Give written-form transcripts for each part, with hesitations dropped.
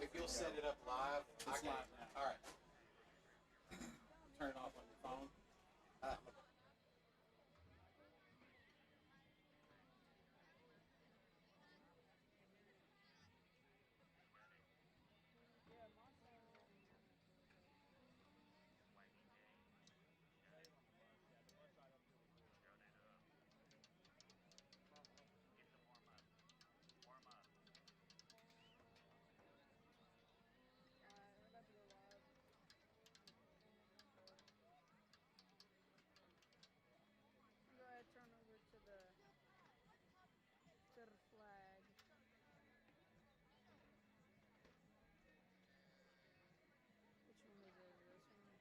if you'll set it up live, I can. Live now. All right. Turn it off on your phone. Go ahead, turn over to the flag. Which one is it? This one?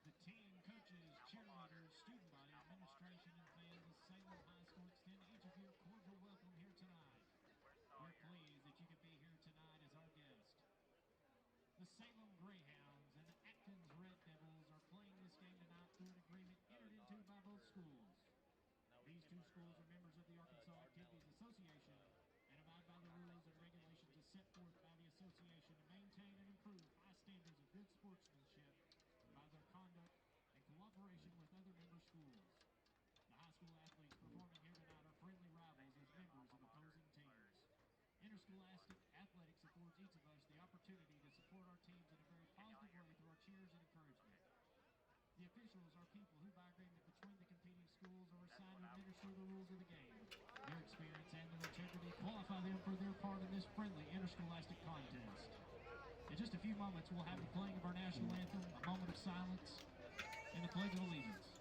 The team, coaches, cheerleaders, student body, administration, and fans of Salem High School extend each of you a cordial welcome here tonight. We're pleased that you could be here tonight as our guest. The Salem Greyhounds and the Atkins Red Devils are playing this game tonight through an agreement entered into by both schools. These two schools are members of the Arkansas Activities Association and abide by the rules and regulations as set forth by the association to maintain and improve high standards of good sportsmanship by their conduct and cooperation with other member schools. The high school athletes performing here tonight are friendly rivals as members of opposing teams. Interscholastic athletics affords each of us the opportunity to support our teams in a very positive way through our cheers and encouragement. The officials are people who, by agreement between the competing schools, are assigned to administer the rules of the game. Their experience and their integrity qualify them for their part in this friendly interscholastic contest. In just a few moments, we'll have the playing of our national anthem, a moment of silence, and the Pledge of Allegiance.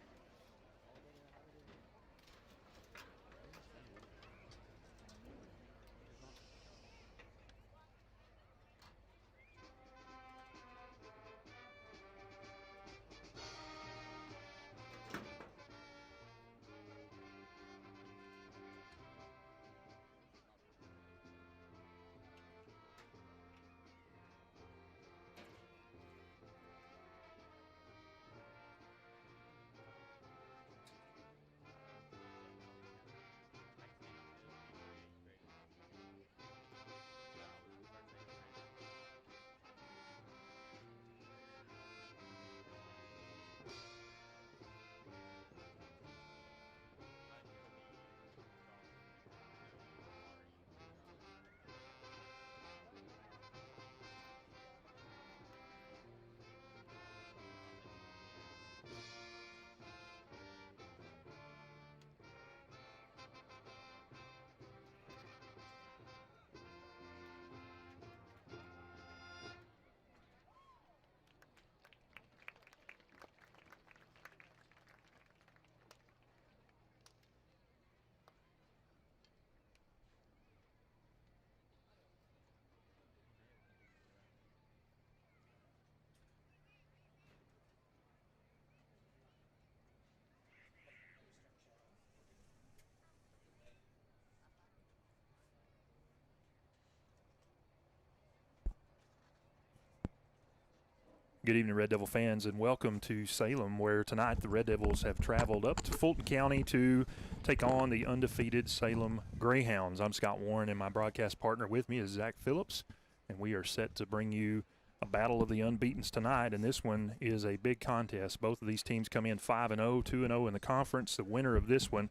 Good evening, Red Devil fans, and welcome to Salem, where tonight the Red Devils have traveled up to Fulton County to take on the undefeated Salem Greyhounds. I'm Scott Warren, and my broadcast partner with me is Zach Phillips, and we are set to bring you a battle of the unbeatens tonight, and this one is a big contest. Both of these teams come in 5-0, 2-0 in the conference. The winner of this one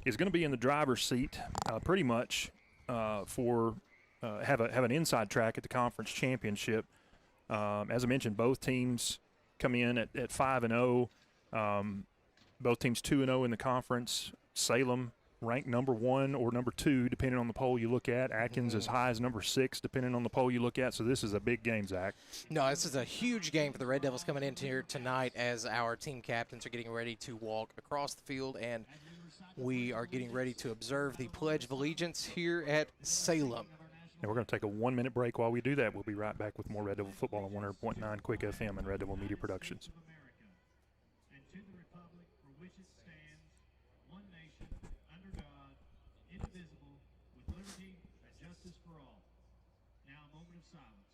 is going to be in the driver's seat pretty much for have an inside track at the conference championship. As I mentioned, both teams come in at 5-0. Both teams 2-0 in the conference. Salem ranked number 1 or number 2, depending on the poll you look at. Atkins as high as number 6, depending on the poll you look at. So this is a big game, Zach. No, this is a huge game for the Red Devils coming into here tonight as our team captains are getting ready to walk across the field, and we are getting ready to observe the Pledge of Allegiance here at Salem. And we're going to take a 1-minute break. While we do that, we'll be right back with more Red Devil football on 100.9 Quick FM and Red Devil Media Productions. And to the republic for which it stands, one nation, under God, indivisible, with liberty and justice for all. Now a moment of silence.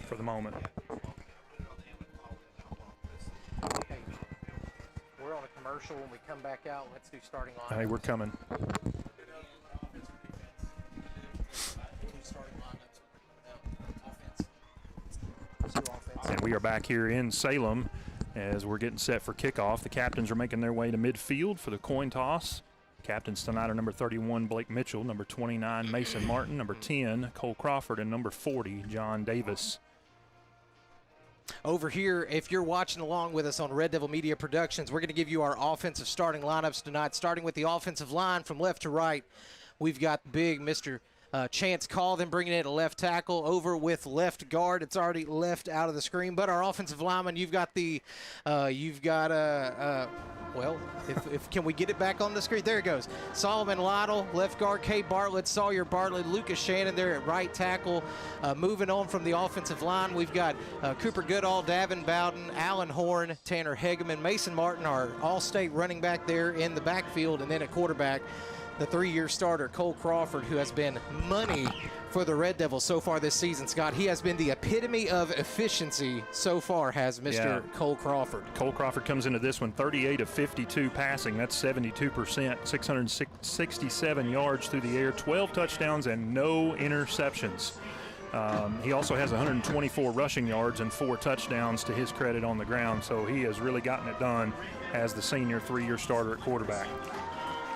For the moment. Okay. We're on a commercial. When we come back out, let's do starting line. Hey, we're coming. And we are back here in Salem as we're getting set for kickoff. The captains are making their way to midfield for the coin toss. Captains tonight are number 31, Blake Mitchell, number 29, Mason Martin, number 10, Cole Crawford, and number 40, John Davis. Over here, if you're watching along with us on Red Devil Media Productions, we're going to give you our offensive starting lineups tonight, starting with the offensive line from left to right. We've got big Mr. Chance Call, then bringing in a left tackle over with left guard. It's already left out of the screen, but our offensive lineman, you've got well, if can we get it back on the screen? There it goes. Solomon Lytle, left guard. Kay Bartlett, Sawyer Bartlett, Lucas Shannon there at right tackle. Moving on from the offensive line, we've got Cooper Goodall, Davin Bowden, Alan Horn, Tanner Hegeman, Mason Martin, our all-state running back there in the backfield, and then at quarterback, the 3-year starter, Cole Crawford, who has been money for the Red Devils so far this season, Scott. He has been the epitome of efficiency so far, has Mr. Cole Crawford. Cole Crawford comes into this one 38 of 52 passing. That's 72%, 667 yards through the air, 12 touchdowns, and no interceptions. He also has 124 rushing yards and 4 touchdowns to his credit on the ground, so he has really gotten it done as the senior 3-year starter at quarterback.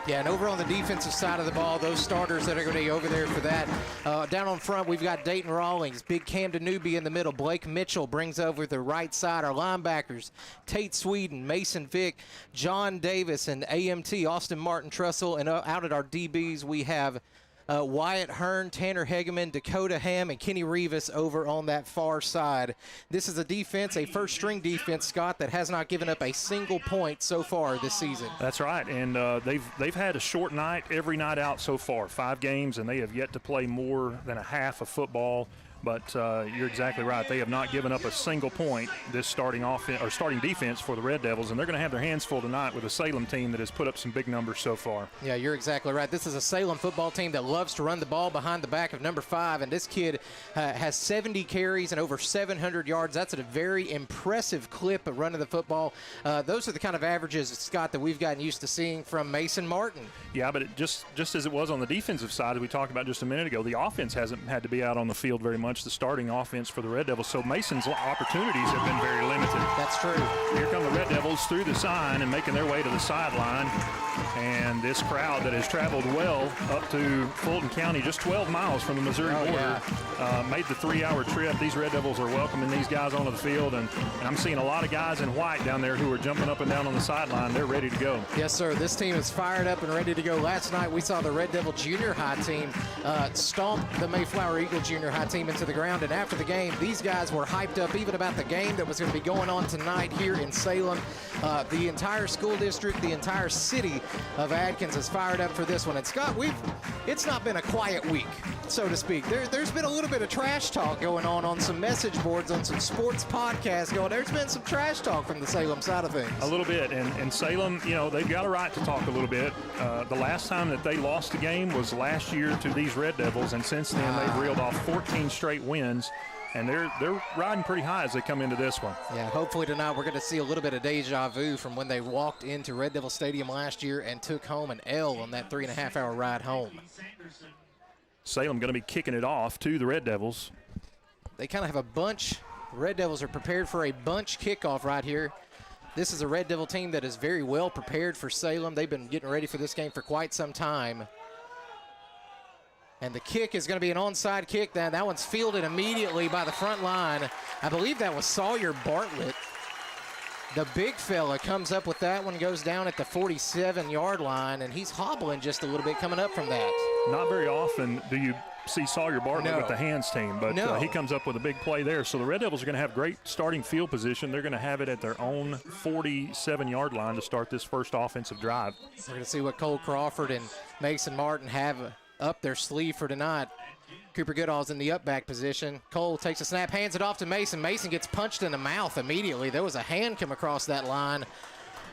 Yeah, and over on the defensive side of the ball, those starters that are going to be over there for that. Down on front, we've got Dayton Rawlings, Big Camden Newby in the middle. Blake Mitchell brings over the right side. Our linebackers, Tate Sweden, Mason Vick, John Davis, and AMT, Austin Martin Trussell. And out at our DBs, we have Wyatt Hearn, Tanner Hegeman, Dakota Ham, and Kenny Rivas over on that far side. This is a defense, a first-string defense, Scott, that has not given up a single point so far this season. That's right, and they've had a short night every night out so far, 5 games, and they have yet to play more than a half of football. But you're exactly right. They have not given up a single point this starting defense for the Red Devils, and they're going to have their hands full tonight with a Salem team that has put up some big numbers so far. Yeah, you're exactly right. This is a Salem football team that loves to run the ball behind the back of number 5, and this kid has 70 carries and over 700 yards. That's at a very impressive clip of running the football. Those are the kind of averages, Scott, that we've gotten used to seeing from Mason Martin. Yeah, but just as it was on the defensive side, as we talked about just a minute ago, the offense hasn't had to be out on the field very much. much the starting offense for the Red Devils. So Mason's opportunities have been very limited. That's true. Here come the Red Devils through the sign and making their way to the sideline. And this crowd that has traveled well up to Fulton County, just 12 miles from the Missouri border, made the 3-hour trip. These Red Devils are welcoming these guys onto the field, and I'm seeing a lot of guys in white down there who are jumping up and down on the sideline. They're ready to go. Yes, sir. This team is fired up and ready to go. Last night we saw the Red Devil Junior High team stomp the Mayflower Eagle Junior High team into the ground, and after the game, these guys were hyped up even about the game that was going to be going on tonight here in Salem. The entire school district, the entire city of Atkins is fired up for this one. And Scott, it's not been a quiet week, so to speak. There's been a little bit of trash talk going on some message boards, on some sports podcasts going. There's been some trash talk from the Salem side of things. A little bit, and Salem, they've got a right to talk a little bit. The last time that they lost a game was last year to these Red Devils, and since then they've reeled off 14 straight wins. And they're riding pretty high as they come into this one. Yeah, hopefully tonight we're going to see a little bit of deja vu from when they walked into Red Devil Stadium last year and took home an L on that 3.5-hour ride home. Salem going to be kicking it off to the Red Devils. They kind of have a bunch. Red Devils are prepared for a bunch kickoff right here. This is a Red Devil team that is very well prepared for Salem. They've been getting ready for this game for quite some time. And the kick is going to be an onside kick. That one's fielded immediately by the front line. I believe that was Sawyer Bartlett. The big fella comes up with that one, goes down at the 47-yard line, and he's hobbling just a little bit coming up from that. Not very often do you see Sawyer Bartlett with the hands team, but he comes up with a big play there. So the Red Devils are going to have great starting field position. They're going to have it at their own 47-yard line to start this first offensive drive. We're going to see what Cole Crawford and Mason Martin have up their sleeve for tonight. Cooper Goodall's in the up back position. Cole takes a snap, hands it off to Mason. Mason gets punched in the mouth immediately. There was a hand come across that line,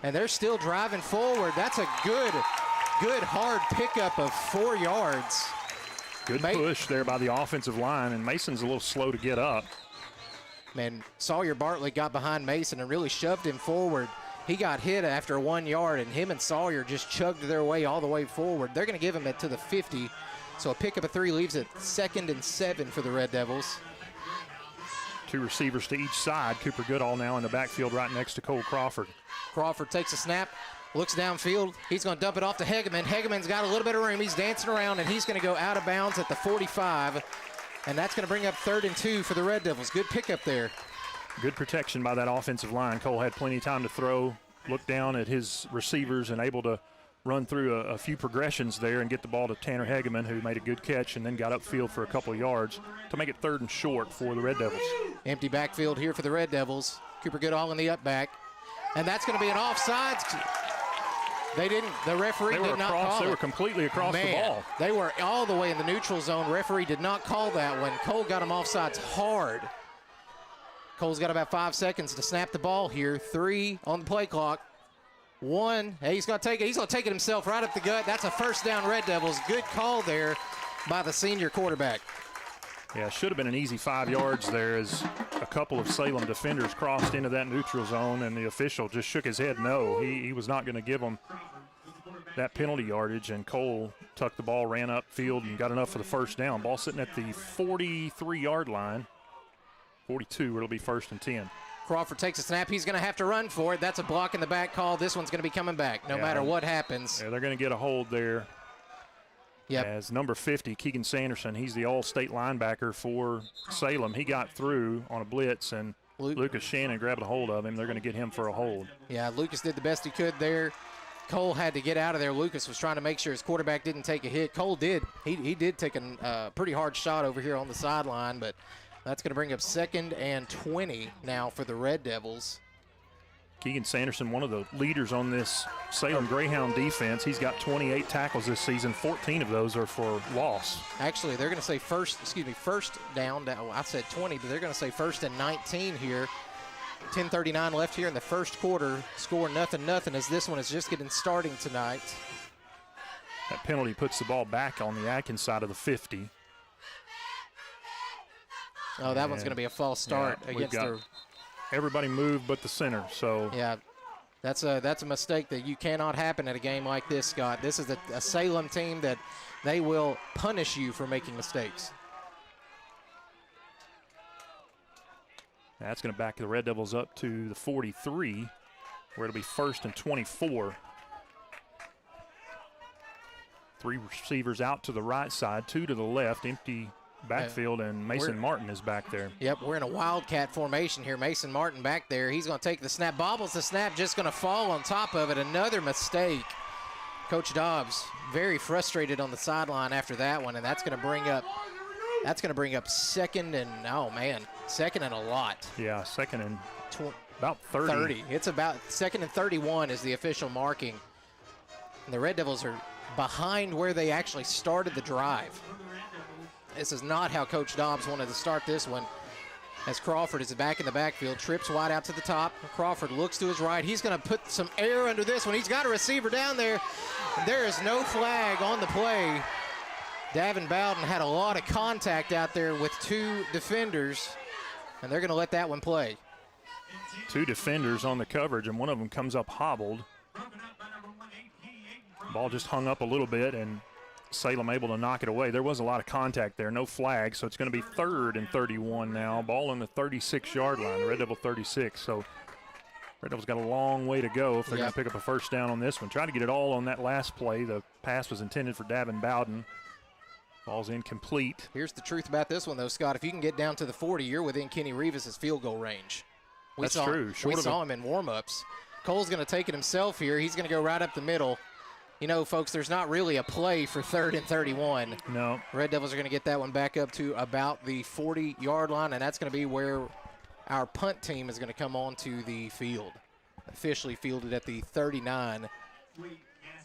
and they're still driving forward. That's a good hard pickup of 4 yards. Good push there by the offensive line, and Mason's a little slow to get up. Man, Sawyer Bartlett got behind Mason and really shoved him forward. He got hit after 1 yard, and him and Sawyer just chugged their way all the way forward. They're going to give him it to the 50. So a pickup of 3 leaves it 2nd and 7 for the Red Devils. 2 receivers to each side. Cooper Goodall now in the backfield right next to Cole Crawford. Crawford takes a snap, looks downfield. He's going to dump it off to Hegeman. Hegeman's got a little bit of room. He's dancing around, and he's going to go out of bounds at the 45. And that's going to bring up 3rd and 2 for the Red Devils. Good pickup there. Good protection by that offensive line. Cole had plenty of time to throw, look down at his receivers, and able to run through a few progressions there and get the ball to Tanner Hegeman, who made a good catch and then got upfield for a couple of yards to make it 3rd and short for the Red Devils. Empty backfield here for the Red Devils. Cooper Goodall in the up back. And that's going to be an offsides. The referee did not call it. They were completely across the ball. They were all the way in the neutral zone. Referee did not call that one. Cole got him offsides hard. Cole's got about 5 seconds to snap the ball here. 3 on the play clock. 1. Hey, he's going to take it. He's going to take it himself right up the gut. That's a first down, Red Devils. Good call there by the senior quarterback. Yeah, should have been an easy 5 yards there as a couple of Salem defenders crossed into that neutral zone, and the official just shook his head no. He was not going to give them that penalty yardage, and Cole tucked the ball, ran upfield, and got enough for the first down. Ball sitting at the 43-yard line. 42, where it'll be 1st and 10. Crawford takes a snap. He's going to have to run for it. That's a block in the back call. This one's going to be coming back no matter what happens. Yeah, they're going to get a hold there. Yep. As number 50, Keegan Sanderson, he's the all-state linebacker for Salem. He got through on a blitz, and Lucas Shannon grabbed a hold of him. They're going to get him for a hold. Yeah, Lucas did the best he could there. Cole had to get out of there. Lucas was trying to make sure his quarterback didn't take a hit. Cole did. He did take a pretty hard shot over here on the sideline, but that's going to bring up 2nd and 20 now for the Red Devils. Keegan Sanderson, one of the leaders on this Salem Greyhound defense. He's got 28 tackles this season. 14 of those are for loss. Actually, they're going to say first down. I said 20, but they're going to say 1st and 19 here. 10:39 left here in the first quarter. Score 0-0 as this one is just getting starting tonight. That penalty puts the ball back on the Atkins side of the 50. Oh, that one's going to be a false start against their. Everybody moved but the center. So yeah, that's a mistake that you cannot happen at a game like this, Scott. This is a Salem team that they will punish you for making mistakes. That's going to back the Red Devils up to the 43, where it'll be 1st and 24. 3 receivers out to the right side, 2 to the left, empty backfield, and Mason Martin is back there. Yep, we're in a wildcat formation here. Mason Martin back there. He's going to take the snap, bobbles the snap, just going to fall on top of it. Another mistake. Coach Dobbs very frustrated on the sideline after that one, and that's going to bring up second and, oh man, second and a lot. Yeah, second and about 30. It's about 2nd and 31 is the official marking. And the Red Devils are behind where they actually started the drive. This is not how Coach Dobbs wanted to start this one. As Crawford is back in the backfield, trips wide out to the top. Crawford looks to his right. He's going to put some air under this one. He's got a receiver down there. There is no flag on the play. Davin Bowden had a lot of contact out there with 2 defenders, and they're going to let that one play. 2 defenders on the coverage, and one of them comes up hobbled. Ball just hung up a little bit, and Salem able to knock it away. There was a lot of contact there, no flag, so it's going to be 3rd and 31 now. Ball on the 36-yard line, the Red Devil 36. So Red Devils got a long way to go if they're going to pick up a first down on this one. Try to get it all on that last play. The pass was intended for Davin Bowden. Ball's incomplete. Here's the truth about this one, though, Scott. If you can get down to the 40, you're within Kenny Rivas' field goal range. That's true. We saw him in warm-ups. Cole's going to take it himself here. He's going to go right up the middle. You know, folks, there's not really a play for 3rd and 31. No. Red Devils are going to get that one back up to about the 40-yard line, and that's going to be where our punt team is going to come onto the field. Officially fielded at the 39.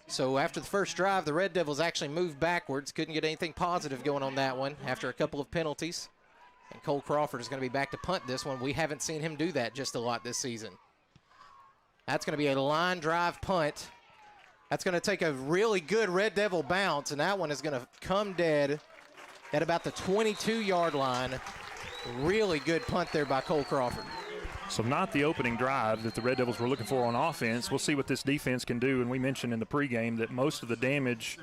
So after the first drive, the Red Devils actually moved backwards. Couldn't get anything positive going on that one after a couple of penalties. And Cole Crawford is going to be back to punt this one. We haven't seen him do that just a lot this season. That's going to be a line drive punt. That's going to take a really good Red Devil bounce, and that one is going to come dead at about the 22-yard line. Really good punt there by Cole Crawford. So not the opening drive that the Red Devils were looking for on offense. We'll see what this defense can do, and we mentioned in the pregame that most of the damage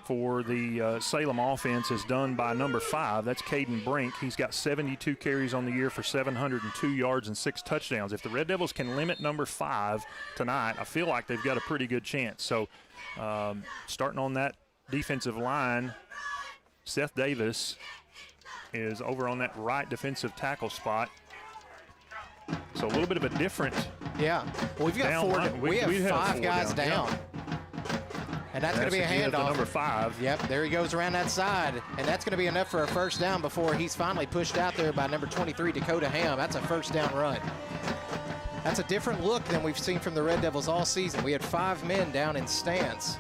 for the Salem offense is done by number 5. That's Caden Brink. He's got 72 carries on the year for 702 yards and 6 touchdowns. If the Red Devils can limit number 5 tonight, I feel like they've got a pretty good chance. So starting on that defensive line, Seth Davis is over on that right defensive tackle spot. So a little bit of a different. Yeah, well, we've got 4. We have 5 guys down. Yeah. And that's going to be a handoff. Number 5. Yep, there he goes around that side. And that's going to be enough for a first down before he's finally pushed out there by number 23, Dakota Ham. That's a first down run. That's a different look than we've seen from the Red Devils all season. We had 5 men down in stance.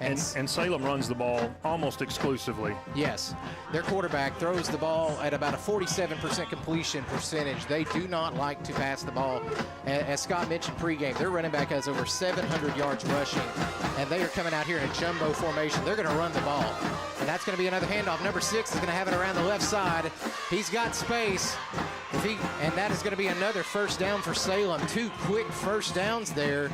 And Salem runs the ball almost exclusively. Yes. Their quarterback throws the ball at about a 47% completion percentage. They do not like to pass the ball. As Scott mentioned pregame, their running back has over 700 yards rushing, and they are coming out here in a jumbo formation. They're going to run the ball, and that's going to be another handoff. Number 6 is going to have it around the left side. He's got space, and that is going to be another first down for Salem. 2 quick first downs there.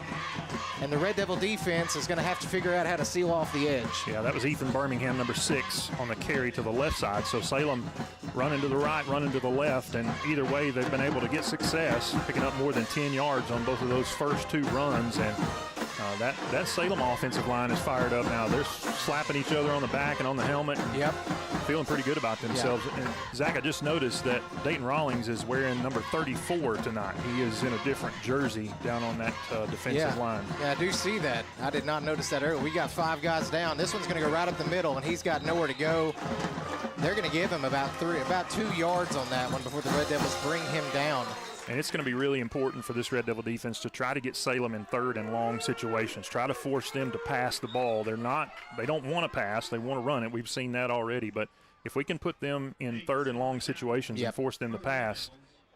And the Red Devil defense is going to have to figure out how to seal off the edge. Yeah, that was Ethan Birmingham, number 6, on the carry to the left side. So Salem running to the right, running to the left, and either way they've been able to get success, picking up more than 10 yards on both of those first 2 runs. And that Salem offensive line is fired up now. They're slapping each other on the back and on the helmet. Yep. Feeling pretty good about themselves. Yeah. And Zach, I just noticed that Dayton Rawlings is wearing number 34 tonight. He is in a different jersey down on that defensive line. Yeah, I do see that. I did not notice that earlier. We got 5 guys down. This one's going to go right up the middle, and he's got nowhere to go. They're going to give him about 2 yards on that one before the Red Devils bring him down. And it's going to be really important for this Red Devil defense to try to get Salem in 3rd and long situations. Try to force them to pass the ball. They don't want to pass. They want to run it. We've seen that already. But if we can put them in 3rd and long situations and force them to pass,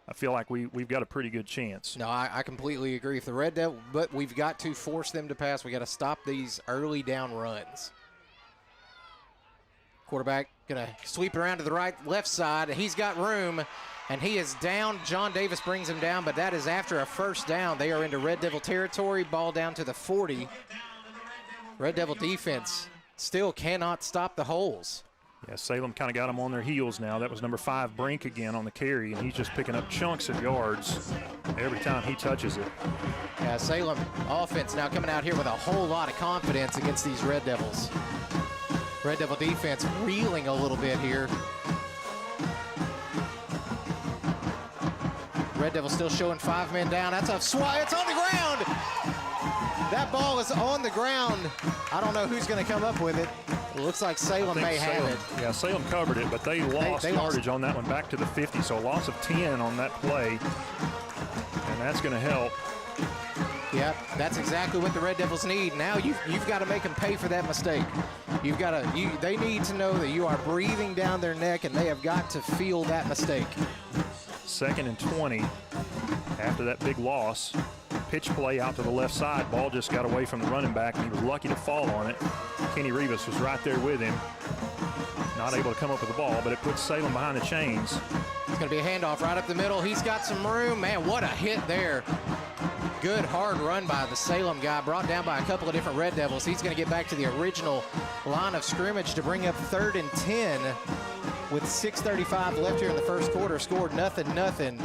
I feel like we've got a pretty good chance. No, I completely agree. If the Red Devil, but we've got to force them to pass. We got to stop these early down runs. Quarterback going to sweep it around to the left side. He's got room. And he is down. John Davis brings him down, but that is after a first down. They are into Red Devil territory. Ball down to the 40. Red Devil defense still cannot stop the holes. Yeah, Salem kind of got them on their heels now. That was number 5, Brink, again on the carry, and he's just picking up chunks of yards every time he touches it. Yeah, Salem offense now coming out here with a whole lot of confidence against these Red Devils. Red Devil defense reeling a little bit here. Red Devil still showing 5 men down. That's a swat. It's on the ground. That ball is on the ground. I don't know who's going to come up with it. It looks like Salem may have it. Yeah, Salem covered it, but they lost yardage on that one back to the 50. So a loss of 10 on that play, and that's going to help. Yep, that's exactly what the Red Devils need. Now you've got to make them pay for that mistake. You've got to. They need to know that you are breathing down their neck, and they have got to feel that mistake. 2nd and 20 after that big loss. Pitch play out to the left side. Ball just got away from the running back, and he was lucky to fall on it. Kenny Rivas was right there with him. Not able to come up with the ball, but it puts Salem behind the chains. It's going to be a handoff right up the middle. He's got some room. Man, what a hit there. Good hard run by the Salem guy, brought down by a couple of different Red Devils. He's going to get back to the original line of scrimmage to bring up 3rd and 10 with 6:35 left here in the first quarter. Scored nothing.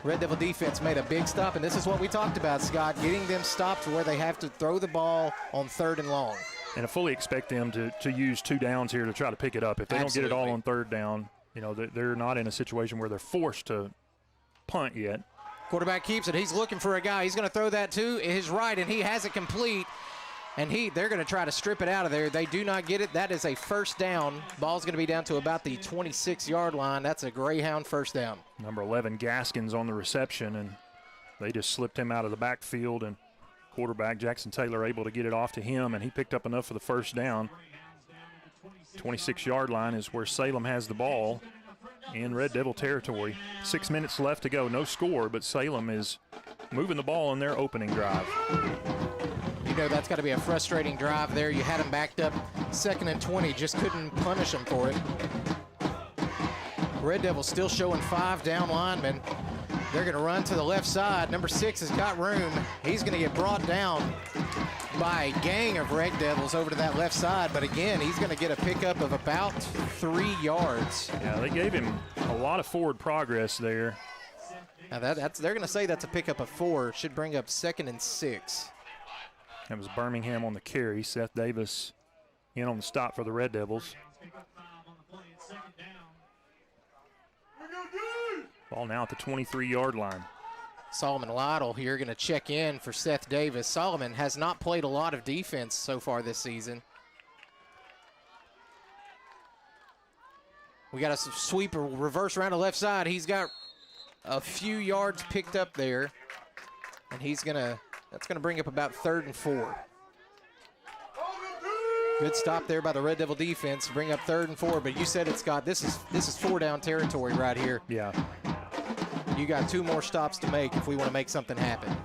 Red Devil defense made a big stop, and this is what we talked about, Scott, getting them stopped where they have to throw the ball on 3rd and long. And I fully expect them to use 2 downs here to try to pick it up. If they don't get it all on 3rd down, you know, they're not in a situation where they're forced to punt yet. Quarterback keeps it. He's looking for a guy. He's going to throw that to his right, and he has it complete. And they're going to try to strip it out of there. They do not get it. That is a first down. Ball's going to be down to about the 26-yard line. That's a Greyhound first down. Number 11, Gaskins, on the reception, and they just slipped him out of the backfield, and quarterback Jackson Taylor able to get it off to him, and he picked up enough for the first down. 26-yard line is where Salem has the ball in Red Devil territory. 6 minutes left to go. No score, but Salem is moving the ball on their opening drive. You know that's got to be a frustrating drive there. You had them backed up 2nd and 20, just couldn't punish them for it. Red Devils still showing 5 down linemen. They're going to run to the left side. Number 6 has got room. He's going to get brought down by a gang of Red Devils over to that left side. But again, he's going to get a pickup of about 3 yards. Yeah, they gave him a lot of forward progress there. Now they're going to say that's a pickup of 4. Should bring up 2nd and 6. That was Birmingham on the carry. Seth Davis in on the stop for the Red Devils. Ball now at the 23-yard line. Solomon Lytle here going to check in for Seth Davis. Solomon has not played a lot of defense so far this season. We got a sweep or reverse around the left side. He's got a few yards picked up there, and that's going to bring up about 3rd and 4. Good stop there by the Red Devil defense to bring up 3rd and 4. But you said it, Scott. This is 4 down territory right here. Yeah. You got 2 more stops to make if we want to make something happen.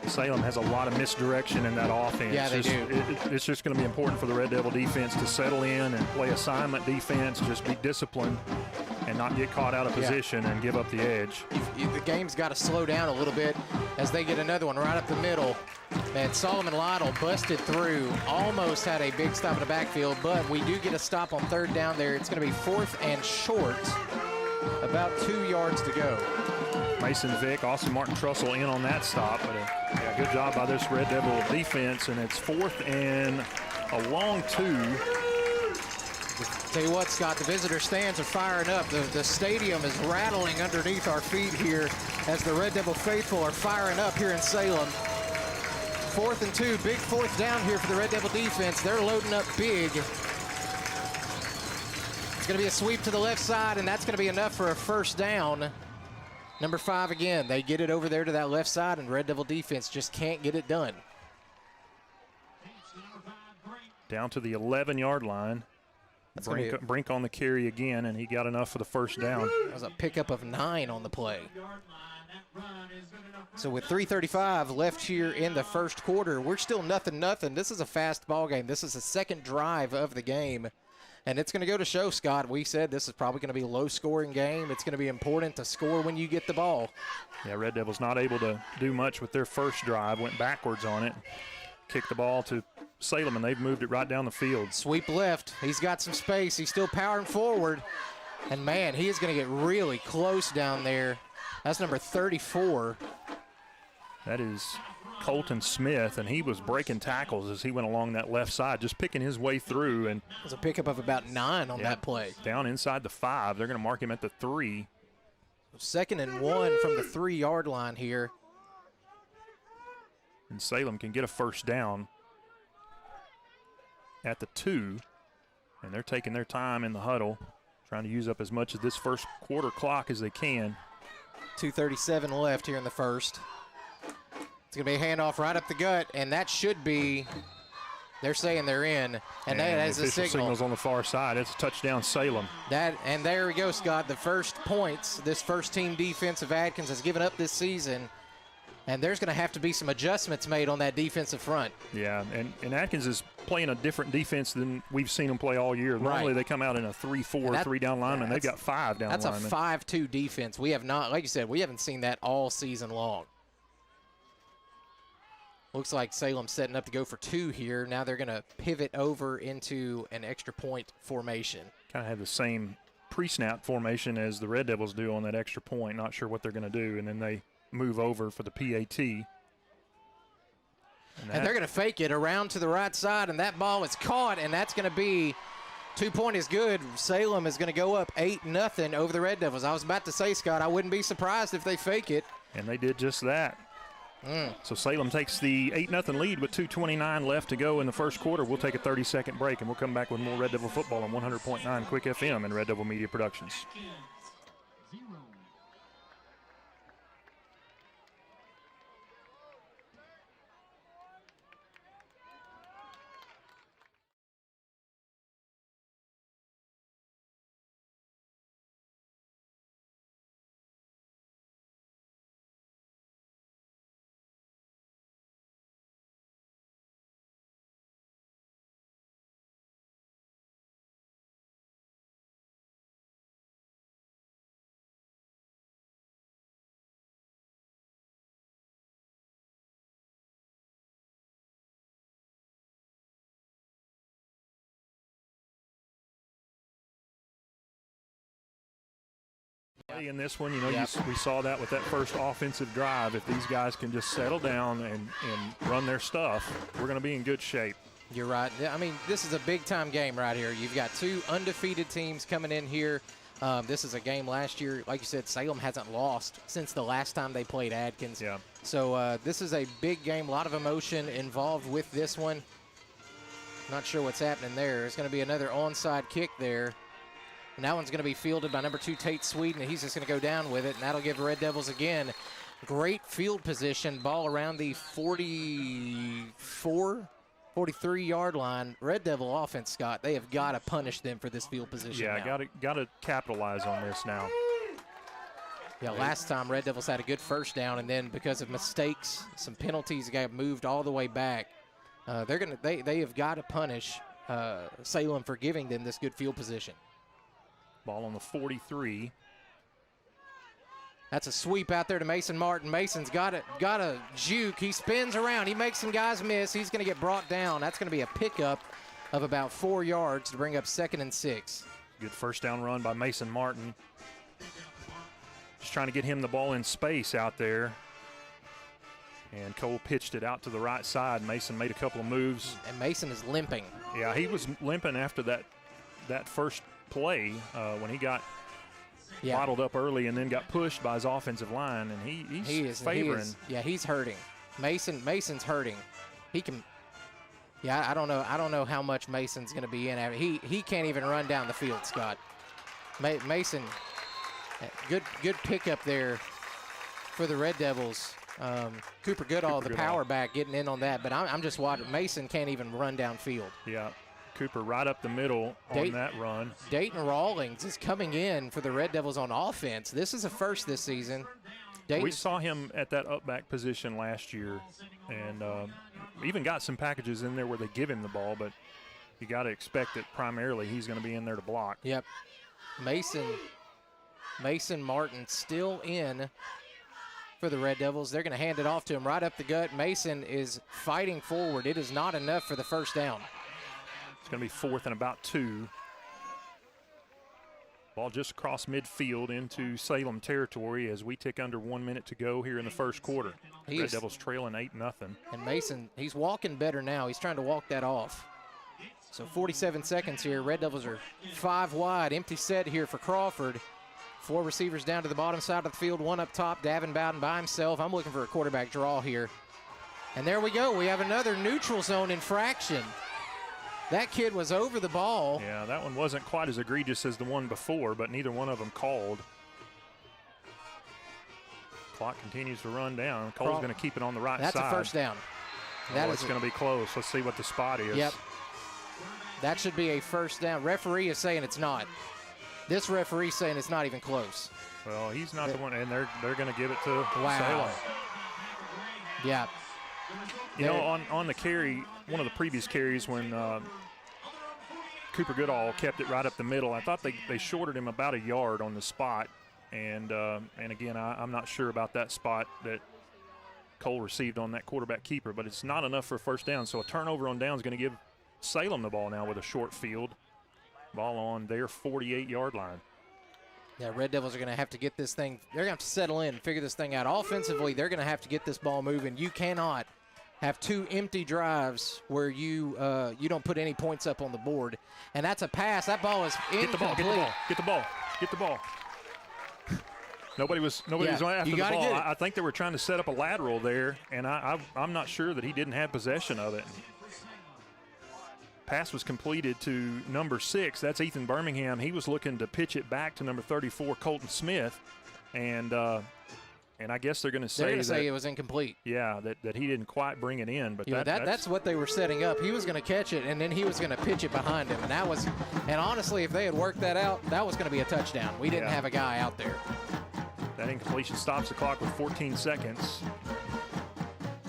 Salem has a lot of misdirection in that offense. Yeah, they do. It's just going to be important for the Red Devil defense to settle in and play assignment defense, just be disciplined and not get caught out of position and give up the edge. The game's got to slow down a little bit as they get another one right up the middle. And Solomon Lytle busted through, almost had a big stop in the backfield, but we do get a stop on 3rd down there. It's going to be 4th and short, about 2 yards to go. Mason Vick, Austin Martin Trussell in on that stop, but good job by this Red Devil defense, and it's 4th and a long 2. Tell you what, Scott, the visitor stands are firing up. The stadium is rattling underneath our feet here as the Red Devil faithful are firing up here in Salem. 4th and 2, big 4th down here for the Red Devil defense. They're loading up big. It's going to be a sweep to the left side, and that's going to be enough for a first down. Number 5 again. They get it over there to that left side, and Red Devil defense just can't get it done. Down to the 11-yard line. Brink on the carry again, and he got enough for the first down. That was a pickup of 9 on the play. So with 3:35 left here in the first quarter, we're still nothing. This is a fast ball game. This is the 2nd drive of the game. And it's going to go to show, Scott, we said this is probably going to be a low-scoring game. It's going to be important to score when you get the ball. Yeah, Red Devils not able to do much with their first drive. Went backwards on it. Kicked the ball to Salem, and they've moved it right down the field. Sweep left. He's got some space. He's still powering forward. And, man, he is going to get really close down there. That's number 34. That is Colton Smith, and he was breaking tackles as he went along that left side, just picking his way through. And it was a pickup of about 9 on that play. Down inside the 5. They're going to mark him at the 3. 2nd and 1 from the 3-yard line here. And Salem can get a first down at the 2. And they're taking their time in the huddle, trying to use up as much of this first quarter clock as they can. 2:37 left here in the first. It's going to be a handoff right up the gut, and that should be, they're saying they're in, and that is a signal. Signal's on the far side. It's a touchdown, Salem. And there we go, Scott. The first points this first-team defense of Atkins has given up this season, and there's going to have to be some adjustments made on that defensive front. Yeah, and Atkins is playing a different defense than we've seen them play all year. Normally they come out in a 3-4, 3-down lineman. They've got 5 down linemen. That's a 5-2 defense. We have not, like you said, we haven't seen that all season long. Looks like Salem's setting up to go for 2 here. Now they're going to pivot over into an extra point formation. Kind of have the same pre-snap formation as the Red Devils do on that extra point. Not sure what they're going to do, and then they move over for the PAT. And they're going to fake it around to the right side, and that ball is caught, and that's going to be 2 point is good. Salem is going to go up 8-0 over the Red Devils. I was about to say, Scott, I wouldn't be surprised if they fake it. And they did just that. So Salem takes the 8-0 lead with 2:29 left to go in the first quarter. We'll take a 30-second break, and we'll come back with more Red Devil football on 100.9 Quick FM and Red Devil Media Productions. In this one, we saw that with that first offensive drive. If these guys can just settle down and run their stuff, we're going to be in good shape. You're right. I mean, this is a big-time game right here. You've got 2 undefeated teams coming in here. This is a game last year. Like you said, Salem hasn't lost since the last time they played Atkins. Yeah. So this is a big game, a lot of emotion involved with this one. Not sure what's happening there. There's going to be another onside kick there. And that one's going to be fielded by number 2, Tate Sweden, and he's just going to go down with it, and that'll give the Red Devils, again, great field position. Ball around the 43-yard line. Red Devil offense, Scott, they have got to punish them for this field position now. Got to capitalize on this now. Yeah, last time Red Devils had a good first down, and then because of mistakes, some penalties got moved all the way back. They have got to punish Salem for giving them this good field position. Ball on the 43. That's a sweep out there to Mason Martin. Mason's got a juke. He spins around. He makes some guys miss. He's going to get brought down. That's going to be a pickup of about 4 yards to bring up 2nd and 6. Good first down run by Mason Martin. Just trying to get him the ball in space out there. And Cole pitched it out to the right side. Mason made a couple of moves. And Mason is limping. Yeah, he was limping after that first play when he got bottled up early and then got pushed by his offensive line, and he's favoring. He's hurting. Mason's hurting. He can. Yeah, I don't know how much Mason's going to be in. He can't even run down the field, Scott. Mason, good pickup there for the Red Devils. Cooper Goodall, the power back, getting in on that, but I'm just watching. Mason can't even run downfield. Yeah. Cooper right up the middle on that run. Dayton Rawlings is coming in for the Red Devils on offense. This is a first this season. We saw him at that up back position last year, and even got some packages in there where they give him the ball, but you got to expect that primarily he's going to be in there to block. Yep. Mason Martin still in for the Red Devils. They're going to hand it off to him right up the gut. Mason is fighting forward. It is not enough for the first down. It's going to be 4th and about 2. Ball just across midfield into Salem territory as we tick under 1 minute to go here in the first quarter. Red Devils trailing 8-0. And Mason, he's walking better now. He's trying to walk that off. So 47 seconds here. Red Devils are 5 wide. Empty set here for Crawford. 4 receivers down to the bottom side of the field. 1 up top. Davin Bowden by himself. I'm looking for a quarterback draw here. And there we go. We have another neutral zone infraction. That kid was over the ball. Yeah, that one wasn't quite as egregious as the one before, but neither one of them called. Clock continues to run down. Cole's going to keep it on the right side. That's a first down. It's going to be close. Let's see what the spot is. Yep. That should be a first down. Referee is saying it's not. This referee saying it's not even close. Well, he's not the one, and they're going to give it to Salem. Yeah. You know, on the carry, one of the previous carries when Cooper Goodall kept it right up the middle, I thought they shorted him about a yard on the spot. And again, I'm not sure about that spot that Cole received on that quarterback keeper, but it's not enough for a first down. So a turnover on down is going to give Salem the ball now with a short field. Ball on their 48-yard line. Yeah, Red Devils are going to have to get this thing. They're going to have to settle in and figure this thing out. Offensively, they're going to have to get this ball moving. You cannot have 2 empty drives where you don't put any points up on the board. And that's a pass. That ball is incomplete. Get the ball. Nobody was after the ball. I think they were trying to set up a lateral there, and I'm not sure that he didn't have possession of it. Pass was completed to number 6. That's Ethan Birmingham. He was looking to pitch it back to number 34, Colton Smith, and I guess they're going to say it was incomplete. Yeah, that he didn't quite bring it in. But that's what they were setting up. He was going to catch it, and then he was going to pitch it behind him, and honestly, if they had worked that out, that was going to be a touchdown. We didn't have a guy out there. That incompletion stops the clock with 14 seconds.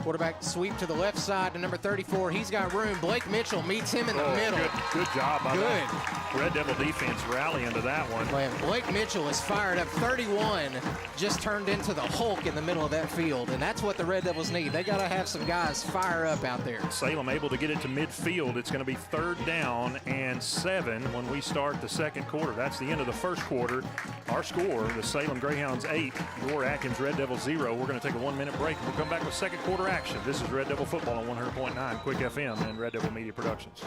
Quarterback sweep to the left side to number 34. He's got room. Blake Mitchell meets him in the middle. Good job by the Red Devil defense rallying to that one. Man, Blake Mitchell is fired up. 31 just turned into the Hulk in the middle of that field, and that's what the Red Devils need. They got to have some guys fire up out there. Salem able to get it to midfield. It's going to be 3rd down and 7 when we start the second quarter. That's the end of the first quarter. Our score, the Salem Greyhounds 8, your Atkins Red Devils 0. We're going to take a 1-minute break, and we'll come back with second quarter action. This is Red Devil Football on 100.9 Quick FM and Red Devil Media Productions.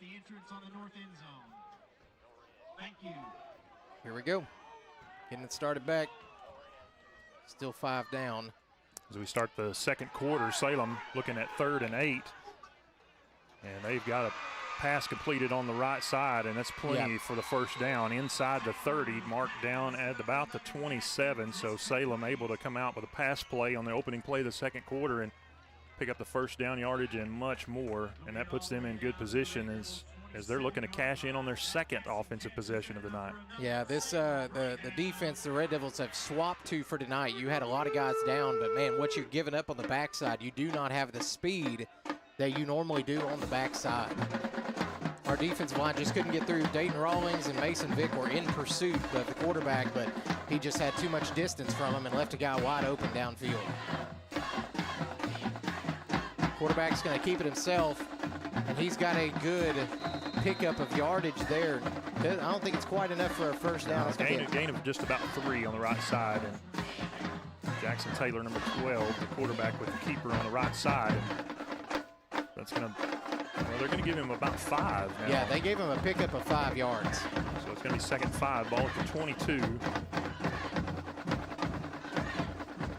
The entrance on the north end zone. Thank you. Here we go. Getting it started back. Still 5 down. As we start the second quarter, Salem looking at 3rd and 8. And they've got a pass completed on the right side, and that's plenty for the first down. Inside the 30, marked down at about the 27. So Salem able to come out with a pass play on the opening play of the second quarter and pick up the first down yardage and much more, and that puts them in good position as they're looking to cash in on their second offensive possession of the night. Yeah, this the defense the Red Devils have swapped to for tonight. You had a lot of guys down, but man, what you're giving up on the backside, you do not have the speed that you normally do on the backside. Our defensive line just couldn't get through. Dayton Rawlings and Mason Vick were in pursuit of the quarterback, but he just had too much distance from him and left a guy wide open downfield. Quarterback's going to keep it himself, and he's got a good pickup of yardage there. I don't think it's quite enough for a first down. Gain of just about 3 on the right side. And Jackson Taylor, number 12, the quarterback with the keeper on the right side. That's going to, well, they're going to give him about 5 now. Yeah, they gave him a pickup of 5 yards. So it's going to be second 5, ball at the 22.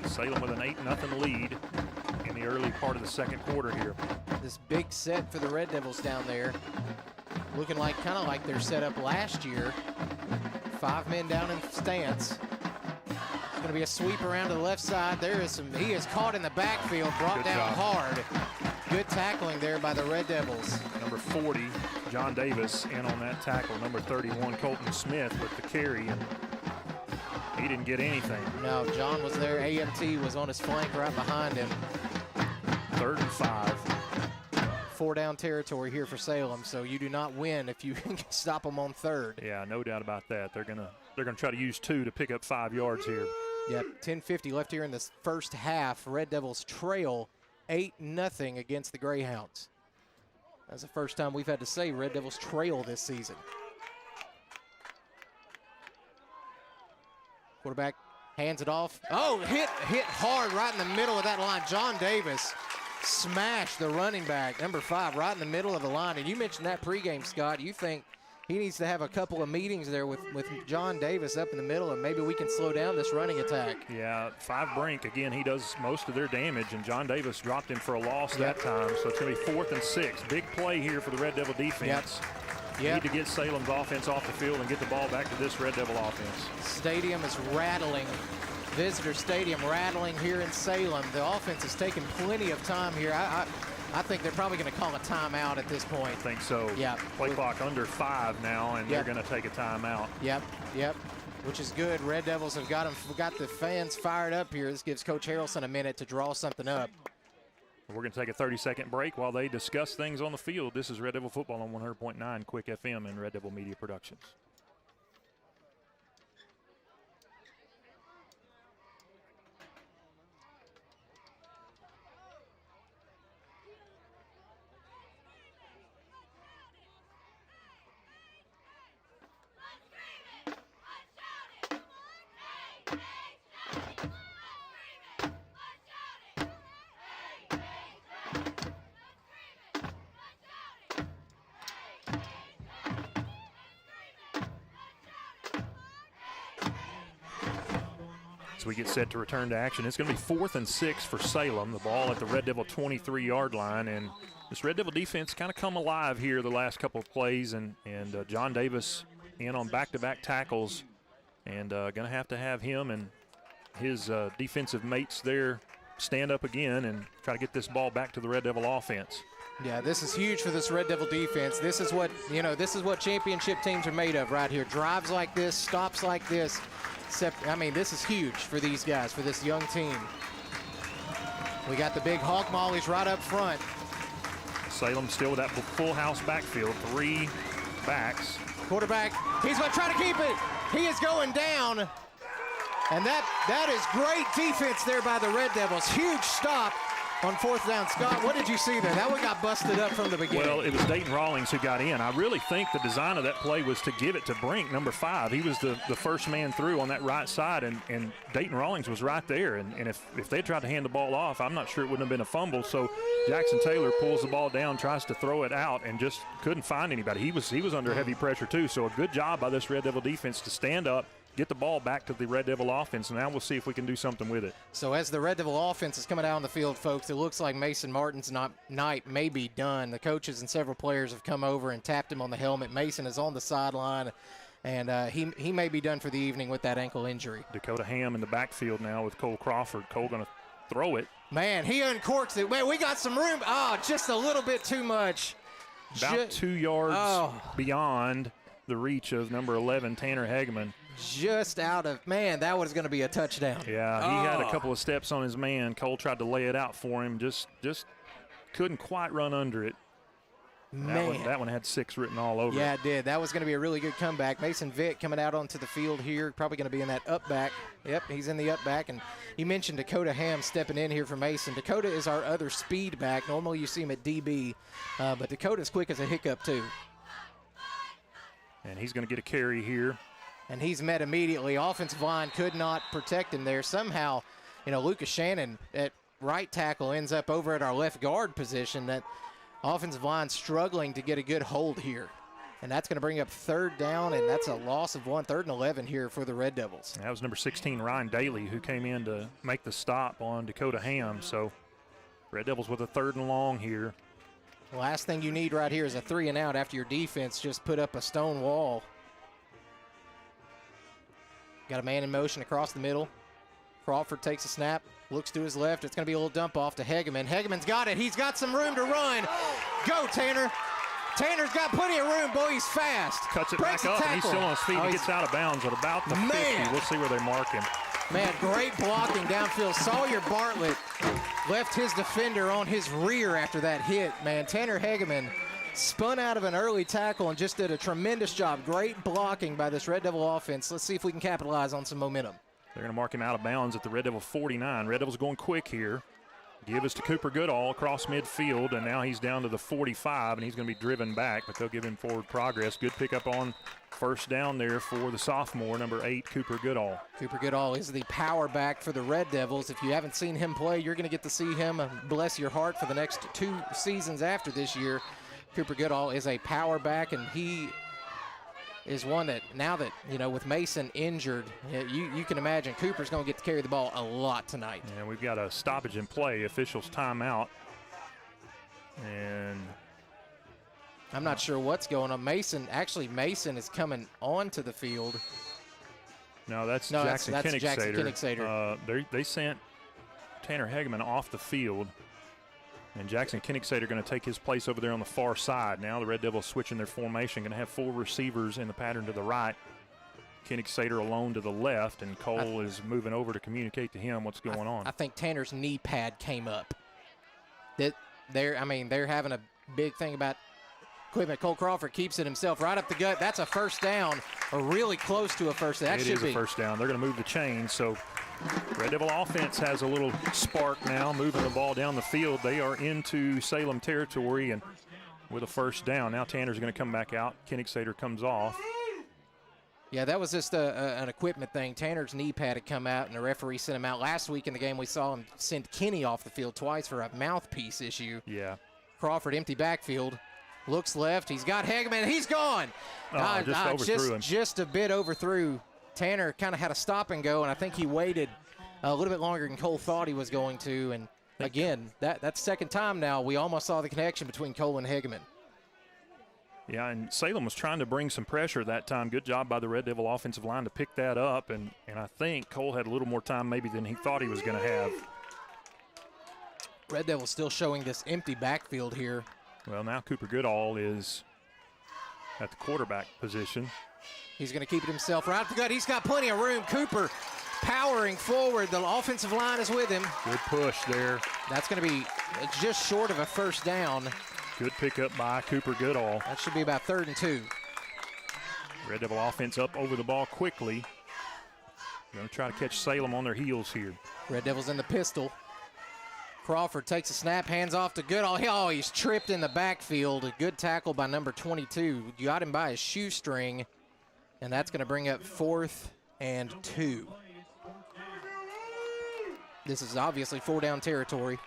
Salem with an 8-0 lead in the early part of the second quarter here. This big set for the Red Devils down there. Looking like kind of like their setup last year. 5 men down in stance. It's going to be a sweep around to the left side. He is caught in the backfield, brought Good down job. hard. Good tackling there by the Red Devils. Number 40, John Davis, in on that tackle. Number 31, Colton Smith with the carry, and he didn't get anything. No, John was there. AMT was on his flank right behind him. 3rd and 5. 4-down territory here for Salem, so you do not win if you can stop them on 3rd. Yeah, no doubt about that. They're gonna try to use 2 to pick up 5 yards here. Yep, 10:50 left here in this first half. Red Devils trail 8-0 against the Greyhounds. That's the first time we've had to say Red Devils trail this season. Quarterback hands it off. Oh, hit hard right in the middle of that line. John Davis smashed the running back, number 5, right in the middle of the line. And you mentioned that pregame, Scott. You think he needs to have a couple of meetings there with John Davis up in the middle, and maybe we can slow down this running attack. Yeah, 5 Brink, again, he does most of their damage, and John Davis dropped him for a loss that time. So it's going to be 4th and 6. Big play here for the Red Devil defense. Yep. Need to get Salem's offense off the field and get the ball back to this Red Devil offense. Stadium is rattling. Visitor stadium rattling here in Salem. The offense has taken plenty of time here. I think they're probably going to call a timeout at this point. I think so. Yeah. Play clock under 5 now, and they're going to take a timeout. Yep, which is good. Red Devils have got the fans fired up here. This gives Coach Harrelson a minute to draw something up. We're going to take a 30-second break while they discuss things on the field. This is Red Devil Football on 100.9 Quick FM and Red Devil Media Productions. As we get set to return to action, it's going to be 4th and 6 for Salem. The ball at the Red Devil 23-yard line, and this Red Devil defense kind of come alive here the last couple of plays, and John Davis in on back-to-back tackles, and going to have him and his defensive mates there stand up again and try to get this ball back to the Red Devil offense. Yeah, this is huge for this Red Devil defense. This is what championship teams are made of right here. Drives like this, stops like this. This is huge for these guys, for this young team. We got the big hawk mollies right up front. Salem still with that full house backfield, 3 backs. Quarterback, he's going to try to keep it. He is going down. And that is great defense there by the Red Devils. Huge stop on 4th down. Scott, what did you see there? That one got busted up from the beginning. Well, it was Dayton Rawlings who got in. I really think the design of that play was to give it to Brink, number 5. He was the first man through on that right side, and Dayton Rawlings was right there. And if they tried to hand the ball off, I'm not sure it wouldn't have been a fumble. So Jackson Taylor pulls the ball down, tries to throw it out, and just couldn't find anybody. He was under heavy pressure too. So a good job by this Red Devil defense to stand up, get the ball back to the Red Devil offense, and now we'll see if we can do something with it. So as the Red Devil offense is coming out on the field, folks, it looks like Mason Martin's night may be done. The coaches and several players have come over and tapped him on the helmet. Mason is on the sideline, and he may be done for the evening with that ankle injury. Dakota Ham in the backfield now with Cole Crawford. Cole going to throw it. Man, he uncorks it. Man, we got some room. Oh, just a little bit too much. About 2 yards beyond the reach of number 11, Tanner Hageman. Just out of, man, that was going to be a touchdown. Yeah, he had a couple of steps on his man. Cole tried to lay it out for him, just couldn't quite run under it. Man. That one had 6 written all over Yeah, it. it did. That was going to be a really good comeback. Mason Vick coming out onto the field here, probably going to be in that up back. Yep, he's in the up back. And you mentioned Dakota Ham stepping in here for Mason. Dakota is our other speed back. Normally you see him at DB, but Dakota's quick as a hiccup too. And he's going to get a carry here. And he's met immediately. Offensive line could not protect him there. Somehow, Lucas Shannon at right tackle ends up over at our left guard position. That Offensive line struggling to get a good hold here. And that's going to bring up 3rd down, and that's a loss of 1, 3rd and 11 here for the Red Devils. That was number 16, Ryan Daly, who came in to make the stop on Dakota Ham. So Red Devils with a 3rd and long here. Last thing you need right here is a 3 and out after your defense just put up a stone wall. Got a man in motion across the middle. Crawford takes a snap, looks to his left. It's going to be a little dump off to Hegeman. Hegeman's got it. He's got some room to run. Go, Tanner. Tanner's got plenty of room. Boy, he's fast. Cuts it Breaks back a up, and he's tackle. still on his feet. He gets out of bounds at about the 50. We'll see where they mark him. Man, great blocking downfield. Sawyer Bartlett left his defender on his rear after that hit. Man, Tanner Hegeman spun out of an early tackle and just did a tremendous job. Great blocking by this Red Devil offense. Let's see if we can capitalize on some momentum. They're going to mark him out of bounds at the Red Devil 49. Red Devils going quick here. Give us to Cooper Goodall across midfield, and now he's down to the 45, and he's going to be driven back, but they'll give him forward progress. Good pickup on 1st down there for the sophomore, number 8, Cooper Goodall. Cooper Goodall is the power back for the Red Devils. If you haven't seen him play, you're going to get to see him, bless your heart, for the next 2 seasons after this year. Cooper Goodall is a power back, and he is one that, now that, you know, with Mason injured, you can imagine Cooper's going to get to carry the ball a lot tonight. And we've got a stoppage in play, officials timeout. And I'm not sure what's going on. Mason is coming onto the field. no, that's That's Jackson Jackson Koenigsader. They sent Tanner Hegeman off the field. And Jackson Koenigsader going to take his place over there on the far side. Now the Red Devils switching their formation, going to have 4 receivers in the pattern to the right. Koenigsader alone to the left, and Cole is moving over to communicate to him what's going on. I think Tanner's knee pad came up. They're having a big thing about equipment. Cole Crawford keeps it himself right up the gut. That's a 1st down, or really close to a 1st down. It is a 1st down. They're going to move the chain, so Red Devil offense has a little spark now, moving the ball down the field. They are into Salem territory and with a 1st down. Now Tanner's going to come back out. Koenigsader comes off. Yeah, that was just an equipment thing. Tanner's knee pad had come out, and the referee sent him out. Last week in the game, we saw him send Kenny off the field twice for a mouthpiece issue. Yeah. Crawford, empty backfield. Looks left. He's got Hegeman. He's gone. Just overthrew him. Just a bit overthrew. Tanner kind of had a stop and go, and I think he waited a little bit longer than Cole thought he was going to. And, again, that's 2nd time now. We almost saw the connection between Cole and Hegeman. Yeah, and Salem was trying to bring some pressure that time. Good job by the Red Devil offensive line to pick that up, and I think Cole had a little more time maybe than he thought he was going to have. Red Devil still showing this empty backfield here. Well, now Cooper Goodall is at the quarterback position. He's going to keep it himself right up the gut. He's got plenty of room. Cooper powering forward. The offensive line is with him. Good push there. That's going to be just short of a 1st down. Good pickup by Cooper Goodall. That should be about 3rd and 2. Red Devil offense up over the ball quickly. Going to try to catch Salem on their heels here. Red Devils in the pistol. Crawford takes a snap, hands off to Goodall. Oh, he's tripped in the backfield. A good tackle by number 22. Got him by his shoestring, and that's going to bring up 4th and 2. This is obviously 4-down territory.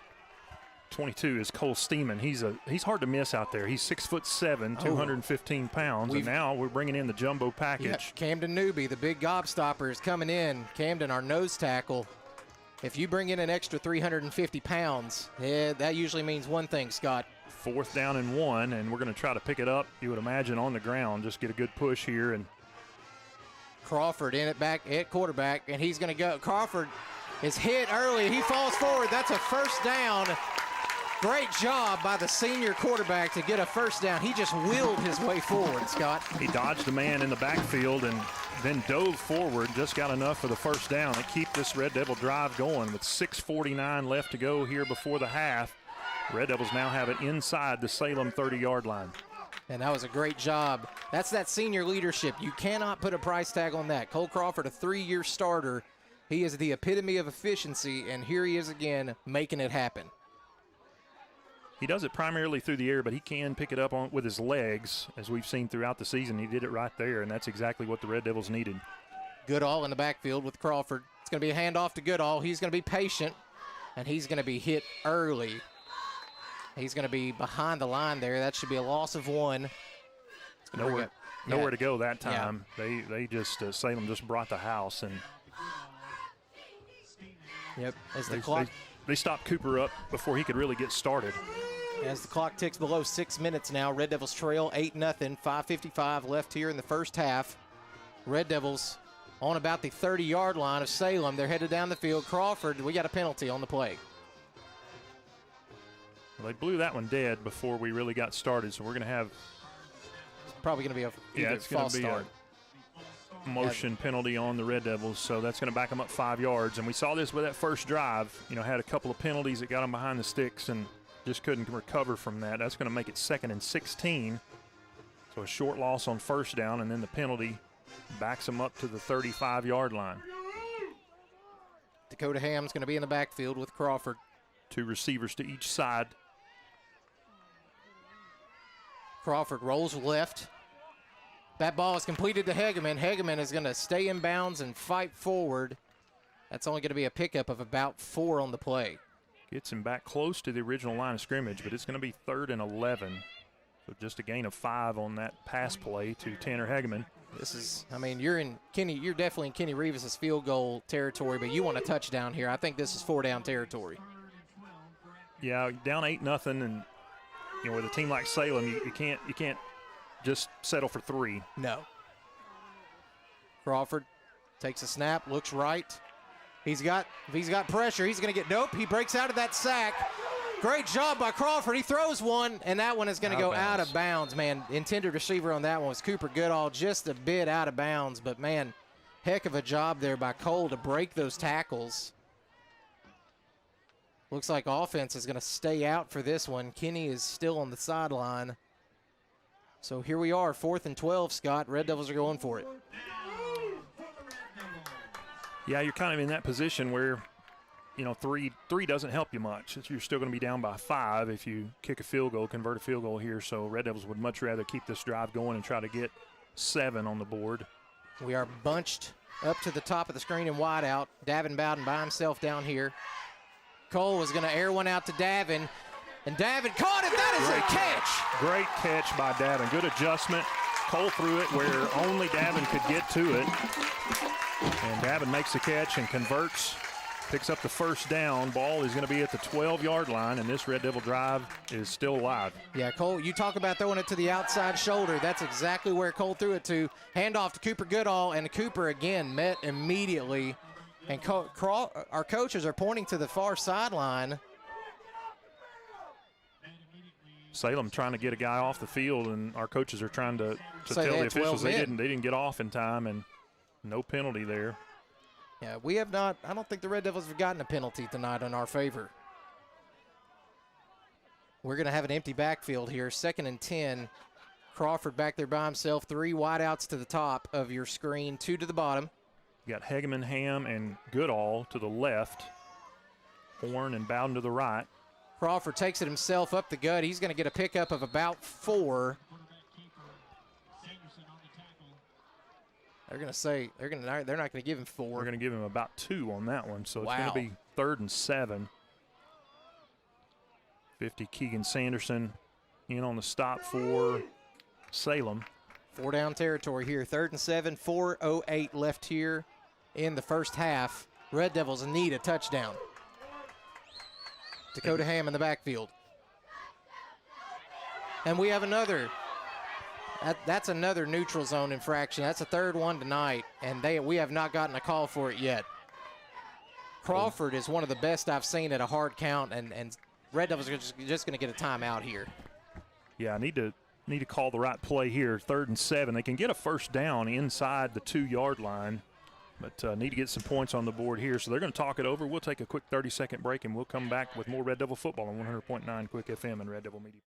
22 is Cole Steeman. He's hard to miss out there. He's 6'7", 215 pounds, and now we're bringing in the jumbo package. Yeah, Camden Newby, the big gobstopper, is coming in. Camden, our nose tackle. If you bring in an extra 350 pounds, that usually means one thing, Scott. 4th down and 1, and we're going to try to pick it up, you would imagine, on the ground. Just get a good push here. And Crawford in it back at quarterback, and he's going to go. Crawford is hit early. He falls forward. That's a 1st down. Great job by the senior quarterback to get a 1st down. He just willed his way forward, Scott. He dodged a man in the backfield and then dove forward, just got enough for the 1st down to keep this Red Devil drive going with 6:49 left to go here before the half. Red Devils now have it inside the Salem 30-yard line. And that was a great job. That's that senior leadership. You cannot put a price tag on that. Cole Crawford, a 3-year starter. He is the epitome of efficiency, and here he is again making it happen. He does it primarily through the air, but he can pick it up with his legs, as we've seen throughout the season. He did it right there, and that's exactly what the Red Devils needed. Goodall in the backfield with Crawford. It's going to be a handoff to Goodall. He's going to be patient, and he's going to be hit early. He's going to be behind the line there. That should be a loss of 1. Nowhere to go that time. Yeah. They just Salem just brought the house, and as the clock they stopped Cooper up before he could really get started. As the clock ticks below 6 minutes now, Red Devils trail 8-0. 5:55 left here in the first half. Red Devils on about the 30-yard line of Salem. They're headed down the field. Crawford, we got a penalty on the play. Well, they blew that one dead before we really got started, so we're going to have probably going to be a false start. A motion penalty on the Red Devils, so that's going to back them up 5 yards. And we saw this with that first drive. Had a couple of penalties that got them behind the sticks and just couldn't recover from that. That's going to make it 2nd and 16. So a short loss on first down, and then the penalty backs them up to the 35-yard line. Dakota Ham's going to be in the backfield with Crawford. 2 receivers to each side. Crawford rolls left. That ball is completed to Hegeman. Hegeman is going to stay in bounds and fight forward. That's only going to be a pickup of about 4 on the play. Gets him back close to the original line of scrimmage, but it's going to be 3rd and 11. So just a gain of 5 on that pass play to Tanner Hegeman. This is, you're definitely in Kenny Rivas' field goal territory, but you want a touchdown here. I think this is 4-down territory. Yeah, down 8-0, and with a team like Salem, you can't just settle for 3. No. Crawford takes a snap, looks right. He's got pressure. He's going to get He breaks out of that sack. Great job by Crawford. He throws one, and that one is going to go out of bounds, man. Intended receiver on that one was Cooper Goodall, just a bit out of bounds. But, man, heck of a job there by Cole to break those tackles. Looks like offense is going to stay out for this one. Kenny is still on the sideline. So here we are, 4th and 12, Scott. Red Devils are going for it. Yeah, you're kind of in that position where, three doesn't help you much. You're still going to be down by 5 if you kick a field goal, convert a field goal here. So Red Devils would much rather keep this drive going and try to get 7 on the board. We are bunched up to the top of the screen and wide out. Davin Bowden by himself down here. Cole was going to air one out to Davin, and Davin caught it. That is a catch. Great catch by Davin. Good adjustment. Cole threw it where only Davin could get to it. And Davin makes the catch and converts, picks up the first down. Ball is going to be at the 12-yard line, and this Red Devil drive is still alive. Yeah, Cole, you talk about throwing it to the outside shoulder. That's exactly where Cole threw it to. Handoff to Cooper Goodall, and Cooper again met immediately. And our coaches are pointing to the far sideline. Salem trying to get a guy off the field, and our coaches are trying to tell the officials they didn't get off in time, and no penalty there. Yeah, we have not. I don't think the Red Devils have gotten a penalty tonight in our favor. We're going to have an empty backfield here. 2nd and 10. Crawford back there by himself. 3 wideouts to the top of your screen, 2 to the bottom. You got Hegeman, Ham, and Goodall to the left. Horn and Bowden to the right. Crawford takes it himself up the gut. He's going to get a pickup of about 4. They're going to say they're not going to give him 4. We're going to give him about 2 on that one, so it's Wow. going to be 3rd and 7. 50 Keegan Sanderson in on the stop for Salem. 4-down territory here. 3rd and 7. 4:08 left here in the first half. Red Devils need a touchdown. Dakota Ham in the backfield. And we have another. That's another neutral zone infraction. That's a 3rd one tonight, and we have not gotten a call for it yet. Crawford is one of the best I've seen at a hard count, and Red Devils are just going to get a timeout here. Yeah, I need to call the right play here. 3rd and 7. They can get a first down inside the 2-yard line, but need to get some points on the board here. So they're going to talk it over. We'll take a quick 30-second break, and we'll come back with more Red Devil football on 100.9 Quick FM and Red Devil Media.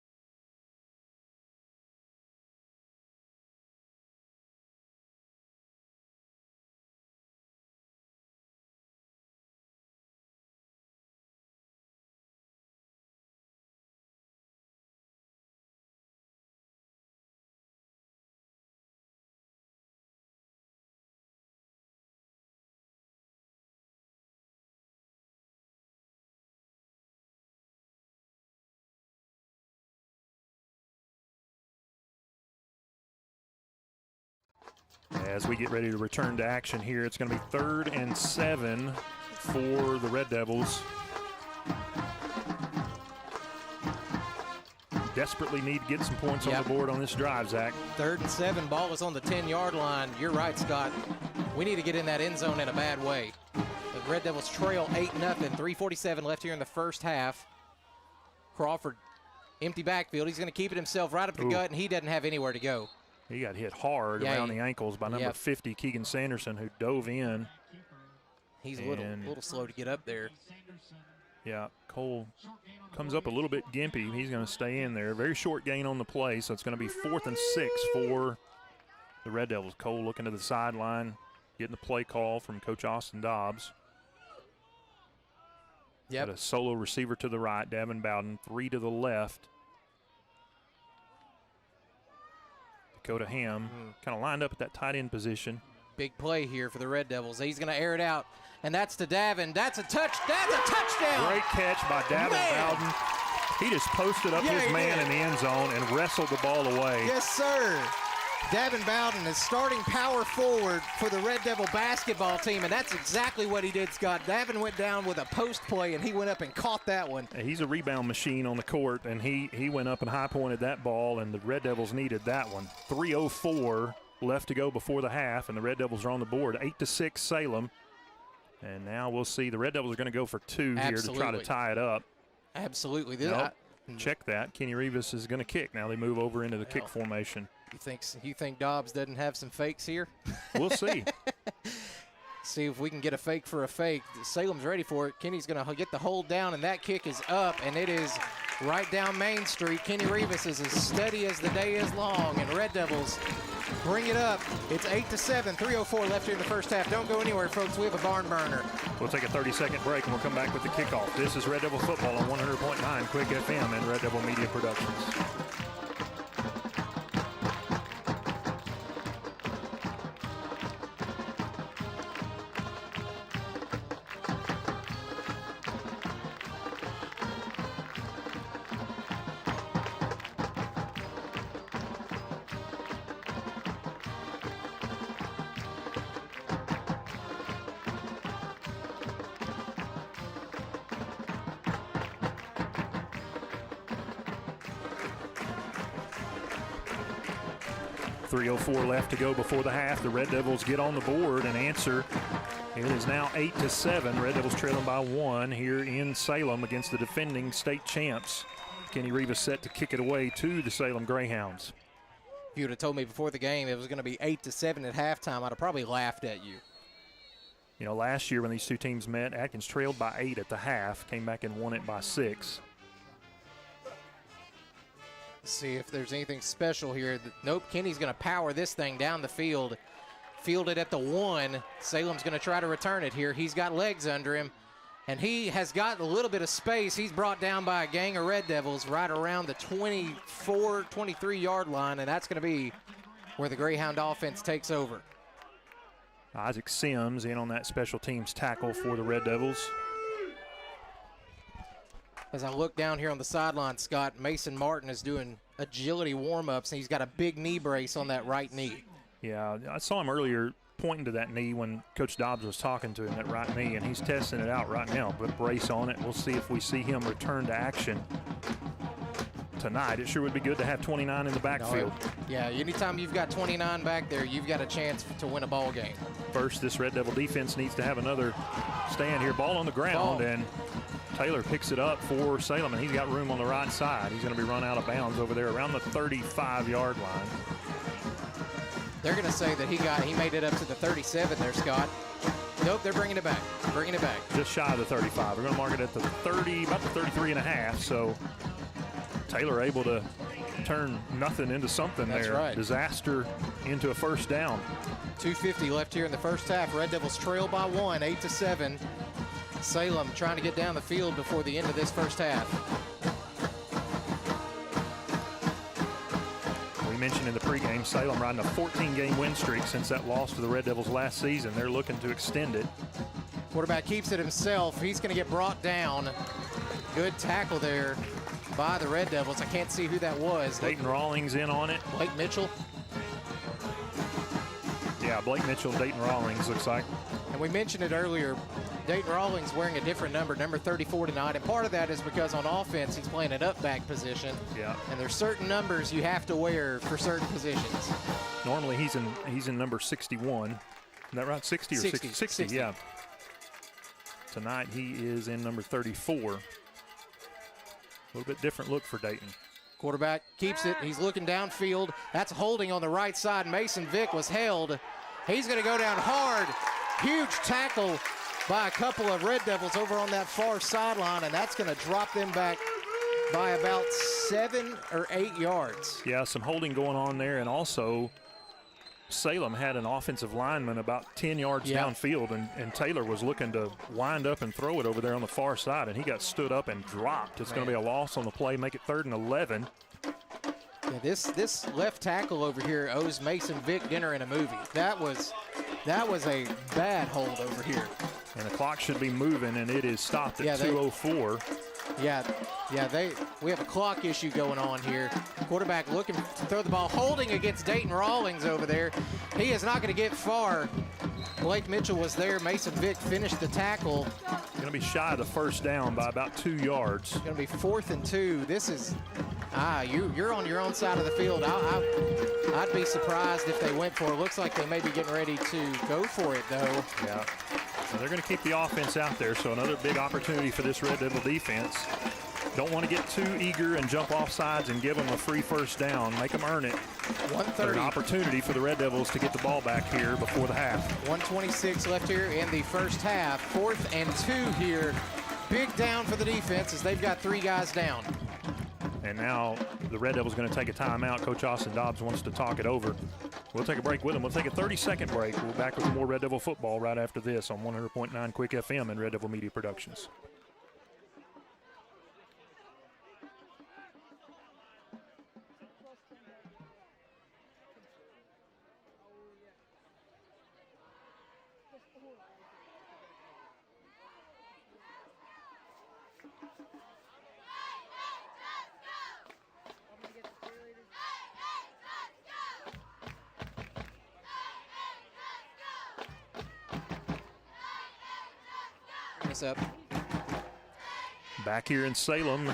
As we get ready to return to action here, it's going to be 3rd and 7 for the Red Devils. Desperately need to get some points on the board on this drive, Zach. 3rd and 7, ball is on the 10-yard line. You're right, Scott. We need to get in that end zone in a bad way. The Red Devils trail 8-0, 3:47 left here in the first half. Crawford, empty backfield. He's going to keep it himself right up the gut, and he doesn't have anywhere to go. He got hit hard around the ankles by number 50, Keegan Sanderson, who dove in. He's a little slow to get up there. Yeah, Cole comes up a little bit gimpy. He's going to stay in there. Very short gain on the play, so it's going to be 4th and 6 for the Red Devils. Cole looking to the sideline, getting the play call from Coach Austin Dobbs. Got a solo receiver to the right, Davin Bowden, 3 to the left. Dakota Ham kind of lined up at that tight end position. Big play here for the Red Devils. He's going to air it out, and that's to Davin. That's a touchdown. Great catch by Davin Bowden. He just posted up his man in the end zone and wrestled the ball away. Yes, sir. Davin Bowden is starting power forward for the Red Devil basketball team, and that's exactly what he did, Scott. Davin went down with a post play, and he went up and caught that one. He's a rebound machine on the court, and he went up and high-pointed that ball, and the Red Devils needed that one. 3:04 left to go before the half, and the Red Devils are on the board. 8-6 Salem. And now we'll see. The Red Devils are going to go for 2 here to try to tie it up. Absolutely. Check that. Kenny Rivas is going to kick. Now they move over into the kick formation. You think Dobbs doesn't have some fakes here? We'll see. See if we can get a fake for a fake. Salem's ready for it. Kenny's going to get the hold down, and that kick is up, and it is right down Main Street. Kenny Rivas is as steady as the day is long, and Red Devils bring it up. It's 8-7, 3:04 left here in the first half. Don't go anywhere, folks. We have a barn burner. We'll take a 30-second break, and we'll come back with the kickoff. This is Red Devil Football on 100.9 Quick FM and Red Devil Media Productions. .304 left to go before the half. The Red Devils get on the board and answer. It is now 8-7. Red Devils trailing by 1 here in Salem against the defending state champs. Kenny Rivas set to kick it away to the Salem Greyhounds. If you would have told me before the game it was going to be 8-7 at halftime, I'd have probably laughed at you. You know, last year when these two teams met, Atkins trailed by 8 at the half, came back and won it by 6. See if there's anything special here. Nope, Kenny's going to power this thing down the field. Field it at the 1. Salem's going to try to return it here. He's got legs under him, and he has got a little bit of space. He's brought down by a gang of Red Devils right around the 24, 23-yard line, and that's going to be where the Greyhound offense takes over. Isaac Sims in on that special teams tackle for the Red Devils. As I look down here on the sideline, Scott, Mason Martin is doing agility warm-ups, and he's got a big knee brace on that right knee. Yeah, I saw him earlier pointing to that knee when Coach Dobbs was talking to him, that right knee, and he's testing it out right now. Put brace on it. We'll see if we see him return to action tonight. It sure would be good to have 29 in the backfield. Yeah, anytime you've got 29 back there, you've got a chance to win a ball game. First, this Red Devil defense needs to have another stand here. Ball on the ground, and Taylor picks it up for Salem, and he's got room on the right side. He's going to be run out of bounds over there around the 35-yard line. They're going to say that he made it up to the 37 there, Scott. Nope, they're bringing it back. Bringing it back. Just shy of the 35. We're going to mark it at the 30, about the 33 and a half. So Taylor able to turn nothing into something. That's there. Right. Disaster into a first down. 2:50 left here in the first half. Red Devils trail by 1, 8-7. Salem trying to get down the field before the end of this first half. We mentioned in the pregame, Salem riding a 14-game win streak since that loss to the Red Devils last season. They're looking to extend it. Quarterback keeps it himself. He's going to get brought down. Good tackle there by the Red Devils. I can't see who that was. Dayton Rawlings in on it. Blake Mitchell. Yeah, Blake Mitchell, Dayton Rawlings looks like. And we mentioned it earlier, Dayton Rawlings wearing a different number 34 tonight, and part of that is because on offense he's playing an up-back position. Yeah. And there's certain numbers you have to wear for certain positions. Normally he's in number 61. Is that right? 60 or 60? 60, yeah. Tonight he is in number 34. A little bit different look for Dayton. Quarterback keeps it. He's looking downfield. That's holding on the right side. Mason Vick was held. He's going to go down hard. Huge tackle by a couple of Red Devils over on that far sideline, and that's going to drop them back by about 7 or 8 yards. Yeah, some holding going on there, and also Salem had an offensive lineman about 10 yards downfield, and Taylor was looking to wind up and throw it over there on the far side, and he got stood up and dropped. It's going to be a loss on the play, make it 3rd and 11. Yeah, this left tackle over here owes Mason Vick dinner in a movie. That was a bad hold over here. And the clock should be moving, and it is stopped at 2:04. We have a clock issue going on here. Quarterback looking to throw the ball, holding against Dayton Rawlings over there. He is not going to get far. Blake Mitchell was there. Mason Vick finished the tackle. Going to be shy of the first down by about 2 yards. It's going to be 4th and 2. This is, you're on your own side of the field. I'd be surprised if they went for it. Looks like they may be getting ready to go for it, though. Yeah. So they're going to keep the offense out there, so another big opportunity for this Red Devil defense. Don't want to get too eager and jump off sides and give them a free first down. Make them earn it. 1:30. An opportunity for the Red Devils to get the ball back here before the half. 1:26 left here in the first half. 4th and 2 here. Big down for the defense as they've got 3 guys down. And now the Red Devils going to take a timeout. Coach Austin Dobbs wants to talk it over. We'll take a break with them. We'll take a 30-second break. We'll be back with more Red Devil football right after this on 100.9 Quick FM and Red Devil Media Productions. Up. Back here in Salem,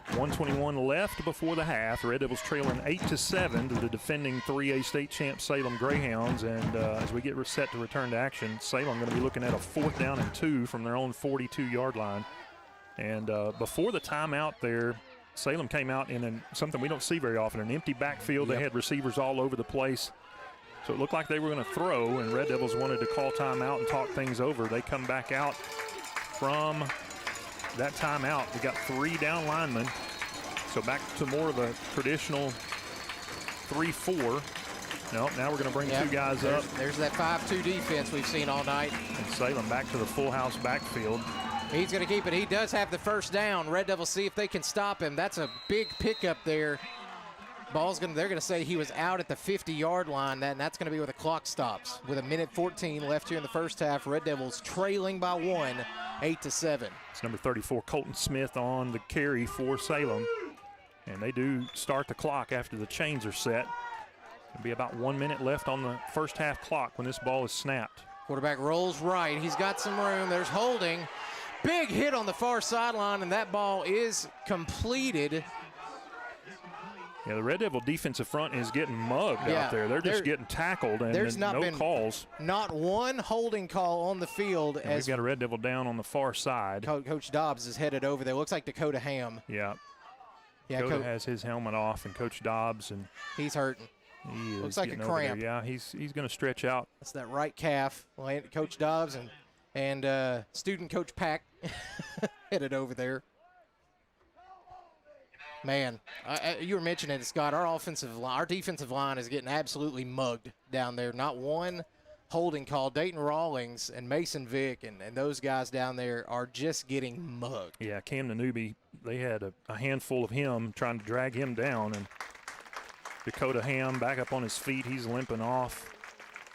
1:21 left before the half. Red Devils trailing 8-7 to the defending 3A state champ Salem Greyhounds. And as we get set to return to action, Salem going to be looking at a 4th down and 2 from their own 42-yard line. And before the timeout there, Salem came out in something we don't see very often, an empty backfield. They had receivers all over the place. So it looked like they were going to throw, and Red Devils wanted to call timeout and talk things over. They come back out from that timeout. We got 3 down linemen. So back to more of a traditional 3-4. No, now we're going to bring 2 guys up. There's that 5-2 defense we've seen all night. And Salem back to the full house backfield. He's going to keep it. He does have the first down. Red Devils see if they can stop him. That's a big pickup there. They're going to say he was out at the 50-yard line, and that's going to be where the clock stops. With 1:14 left here in the first half, Red Devils trailing by 1, 8-7. It's number 34, Colton Smith, on the carry for Salem. And they do start the clock after the chains are set. It'll be about 1 minute left on the first half clock when this ball is snapped. Quarterback rolls right. He's got some room. There's holding. Big hit on the far sideline, and that ball is completed. Yeah, the Red Devil defensive front is getting mugged out there. They're just getting tackled, and there's not no been calls. Not one holding call on the field. And we've got a Red Devil down on the far side. Coach Dobbs is headed over there. Looks like Dakota Ham. Yeah. Dakota has his helmet off, and Coach Dobbs, and he's hurting. He is looks like a cramp. Yeah, he's going to stretch out. That's that right calf. Coach Dobbs and student Coach Pack headed over there. Man, you were mentioning it, Scott. Our defensive line is getting absolutely mugged down there. Not one holding call. Dayton Rawlings and Mason Vick and those guys down there are just getting mugged. Yeah, Cam Nanubi, they had a handful of him trying to drag him down, and Dakota Ham back up on his feet. He's limping off.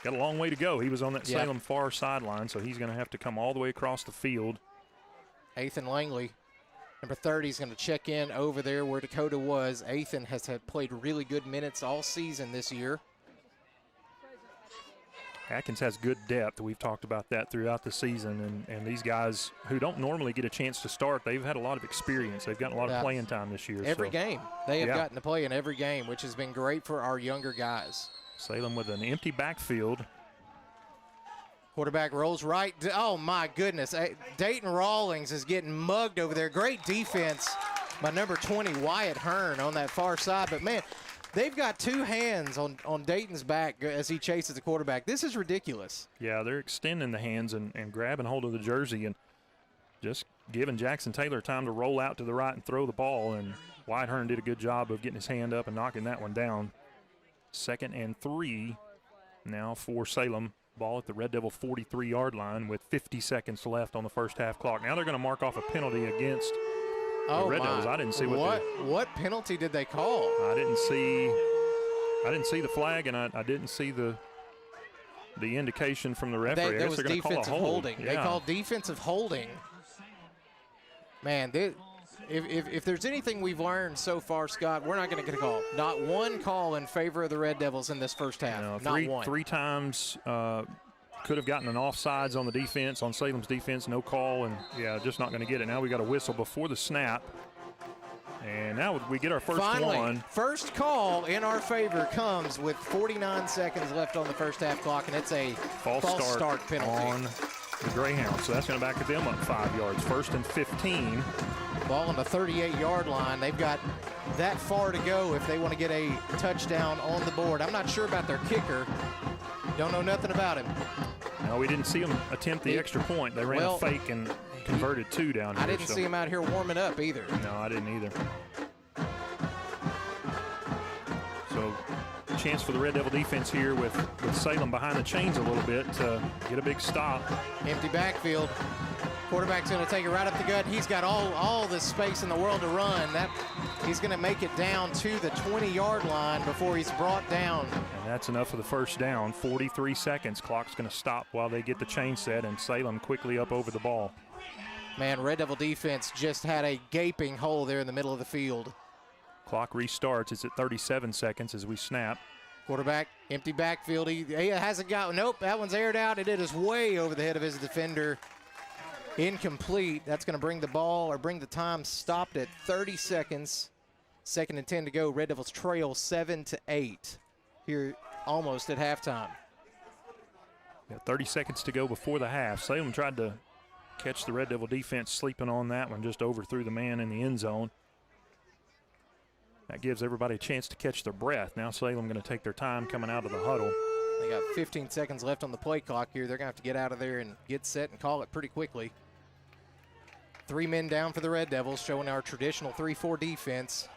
Got a long way to go. He was on that Salem far sideline, so he's going to have to come all the way across the field. Ethan Langley, number 30, is going to check in over there where Dakota was. Ethan has played really good minutes all season this year. Atkins has good depth. We've talked about that throughout the season, and these guys who don't normally get a chance to start, they've had a lot of experience. They've gotten a lot of playing time this year. Every game. They have gotten to play in every game, which has been great for our younger guys. Salem with an empty backfield. Quarterback rolls right. Oh, my goodness. Dayton Rawlings is getting mugged over there. Great defense by number 20, Wyatt Hearn, on that far side. But, man, they've got two hands on Dayton's back as he chases the quarterback. This is ridiculous. Yeah, they're extending the hands and grabbing hold of the jersey and just giving Jackson Taylor time to roll out to the right and throw the ball. And Wyatt Hearn did a good job of getting his hand up and knocking that one down. 2nd and 3 now for Salem. Ball at the Red Devil 43-yard line with 50 seconds left on the first half clock. Now they're going to mark off a penalty against the Red Devils. I didn't see what penalty did they call? I didn't see the flag, and I didn't see the indication from the referee. That was they're defensive holding. Yeah. They called defensive holding. Man, if there's anything we've learned so far, Scott, we're not going to get a call. Not one call in favor of the Red Devils in this first half. No, not one. 3 times could have gotten an offsides on the defense, on Salem's defense, no call, and, yeah, just not going to get it. Now we got a whistle before the snap. And now we get our first one. First call in our favor comes with 49 seconds left on the first half clock, and it's a false start penalty on the Greyhounds. So that's going to back them up 5 yards. 1st and 15. Ball on the 38-yard line. They've got that far to go if they want to get a touchdown on the board. I'm not sure about their kicker. Don't know nothing about him. No, we didn't see them attempt the extra point. They ran a fake and converted 2 down here. I didn't see him out here warming up either. No, I didn't either. So, chance for the Red Devil defense here with Salem behind the chains a little bit to get a big stop. Empty backfield. Quarterback's going to take it right up the gut. He's got all the space in the world to run. He's going to make it down to the 20-yard line before he's brought down. And that's enough for the first down. 43 seconds. Clock's going to stop while they get the chain set, and Salem quickly up over the ball. Man, Red Devil defense just had a gaping hole there in the middle of the field. Clock restarts. It's at 37 seconds as we snap. Quarterback, empty backfield. He hasn't got, nope, that one's aired out, and it is way over the head of his defender. Incomplete. That's going to bring the ball, or bring the time stopped at 30 seconds. 2nd and 10 to go. Red Devils trail 7-8 here almost at halftime. Yeah, 30 seconds to go before the half. Salem tried to catch the Red Devil defense sleeping on that one, just overthrew the man in the end zone. That gives everybody a chance to catch their breath. Now Salem going to take their time coming out of the huddle. They got 15 seconds left on the play clock here. They're going to have to get out of there and get set and call it pretty quickly. 3 men down for the Red Devils, showing our traditional 3-4 defense.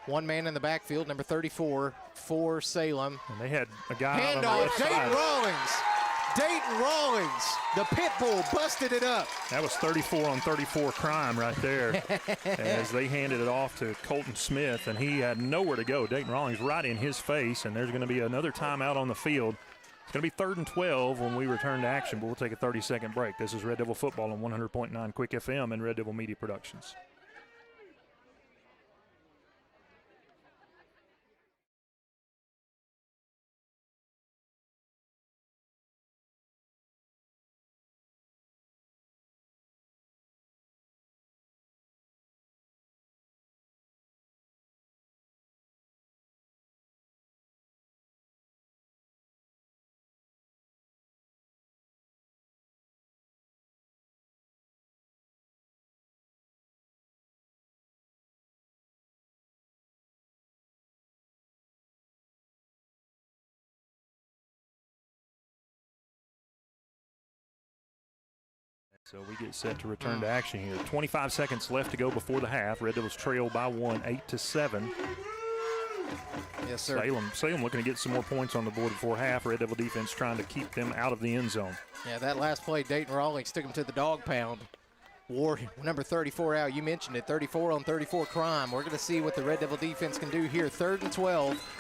1 man in the backfield, number 34 for Salem. And they had a guy on the handoff, left side. Dayton Rawlings, the pit bull, busted it up. That was 34 on 34 crime right there as they handed it off to Colton Smith, and he had nowhere to go. Dayton Rawlings right in his face, and there's going to be another timeout on the field. It's going to be 3rd and 12 when we return to action, but we'll take a 30-second break. This is Red Devil Football on 100.9 Quick FM and Red Devil Media Productions. So we get set to return to action here. 25 seconds left to go before the half. Red Devils trail by 1, 8-7. Yes, sir. Salem looking to get some more points on the board before half. Red Devil defense trying to keep them out of the end zone. Yeah, that last play, Dayton Rawlings took him to the dog pound. Wore number 34 out. You mentioned it, 34 on 34 crime. We're going to see what the Red Devil defense can do here. 3rd and 12.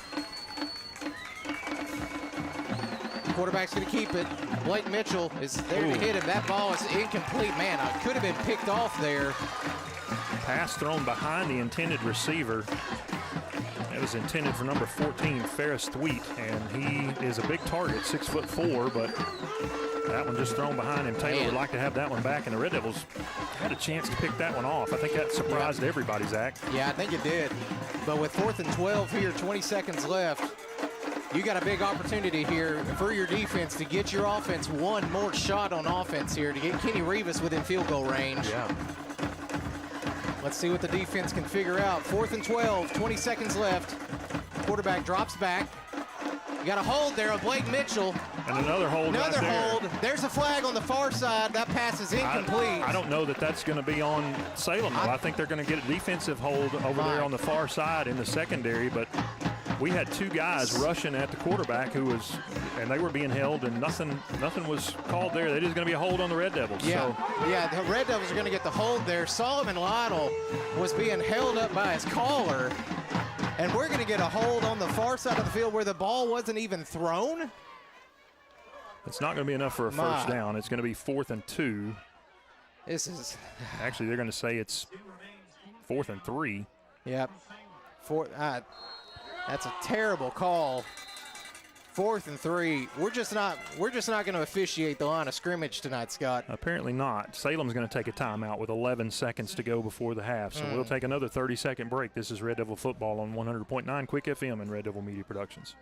Quarterback's going to keep it. Blake Mitchell is there to hit him. That ball is incomplete. Man, I could have been picked off there. Pass thrown behind the intended receiver. is intended for number 14, Ferris Thweet, and he is a big target, 6'4", but that one just thrown behind him. Taylor would like to have that one back, and the Red Devils had a chance to pick that one off. I think that surprised everybody, Zach. Yeah, I think it did. But with 4th and 12 here, 20 seconds left, you got a big opportunity here for your defense to get your offense one more shot on offense here to get Kenny Rivas within field goal range. Yeah. Let's see what the defense can figure out. 4th and 12, 20 seconds left. Quarterback drops back. You got a hold there of Blake Mitchell. And another hold. Another right there. hold. There's a flag on the far side. That pass is incomplete. I don't know that that's going to be on Salem, though. I think they're going to get a defensive hold over there on the far side in the secondary, but we had two guys rushing at the quarterback and they were being held, and nothing was called there. That is going to be a hold on the Red Devils. Yeah, So. yeah, the Red Devils are going to get the hold there. Solomon Lytle was being held up by his collar, and we're going to get a hold on the far side of the field where the ball wasn't even thrown. It's not going to be enough for a first down. It's going to be 4th and 2. This is Actually, they're going to say it's 4th and 3. Yep. That's a terrible call. 4th and 3. We're just not going to officiate the line of scrimmage tonight, Scott. Apparently not. Salem's going to take a timeout with 11 seconds to go before the half. So we'll take another 30-second break. This is Red Devil Football on 100.9 Quick FM and Red Devil Media Productions.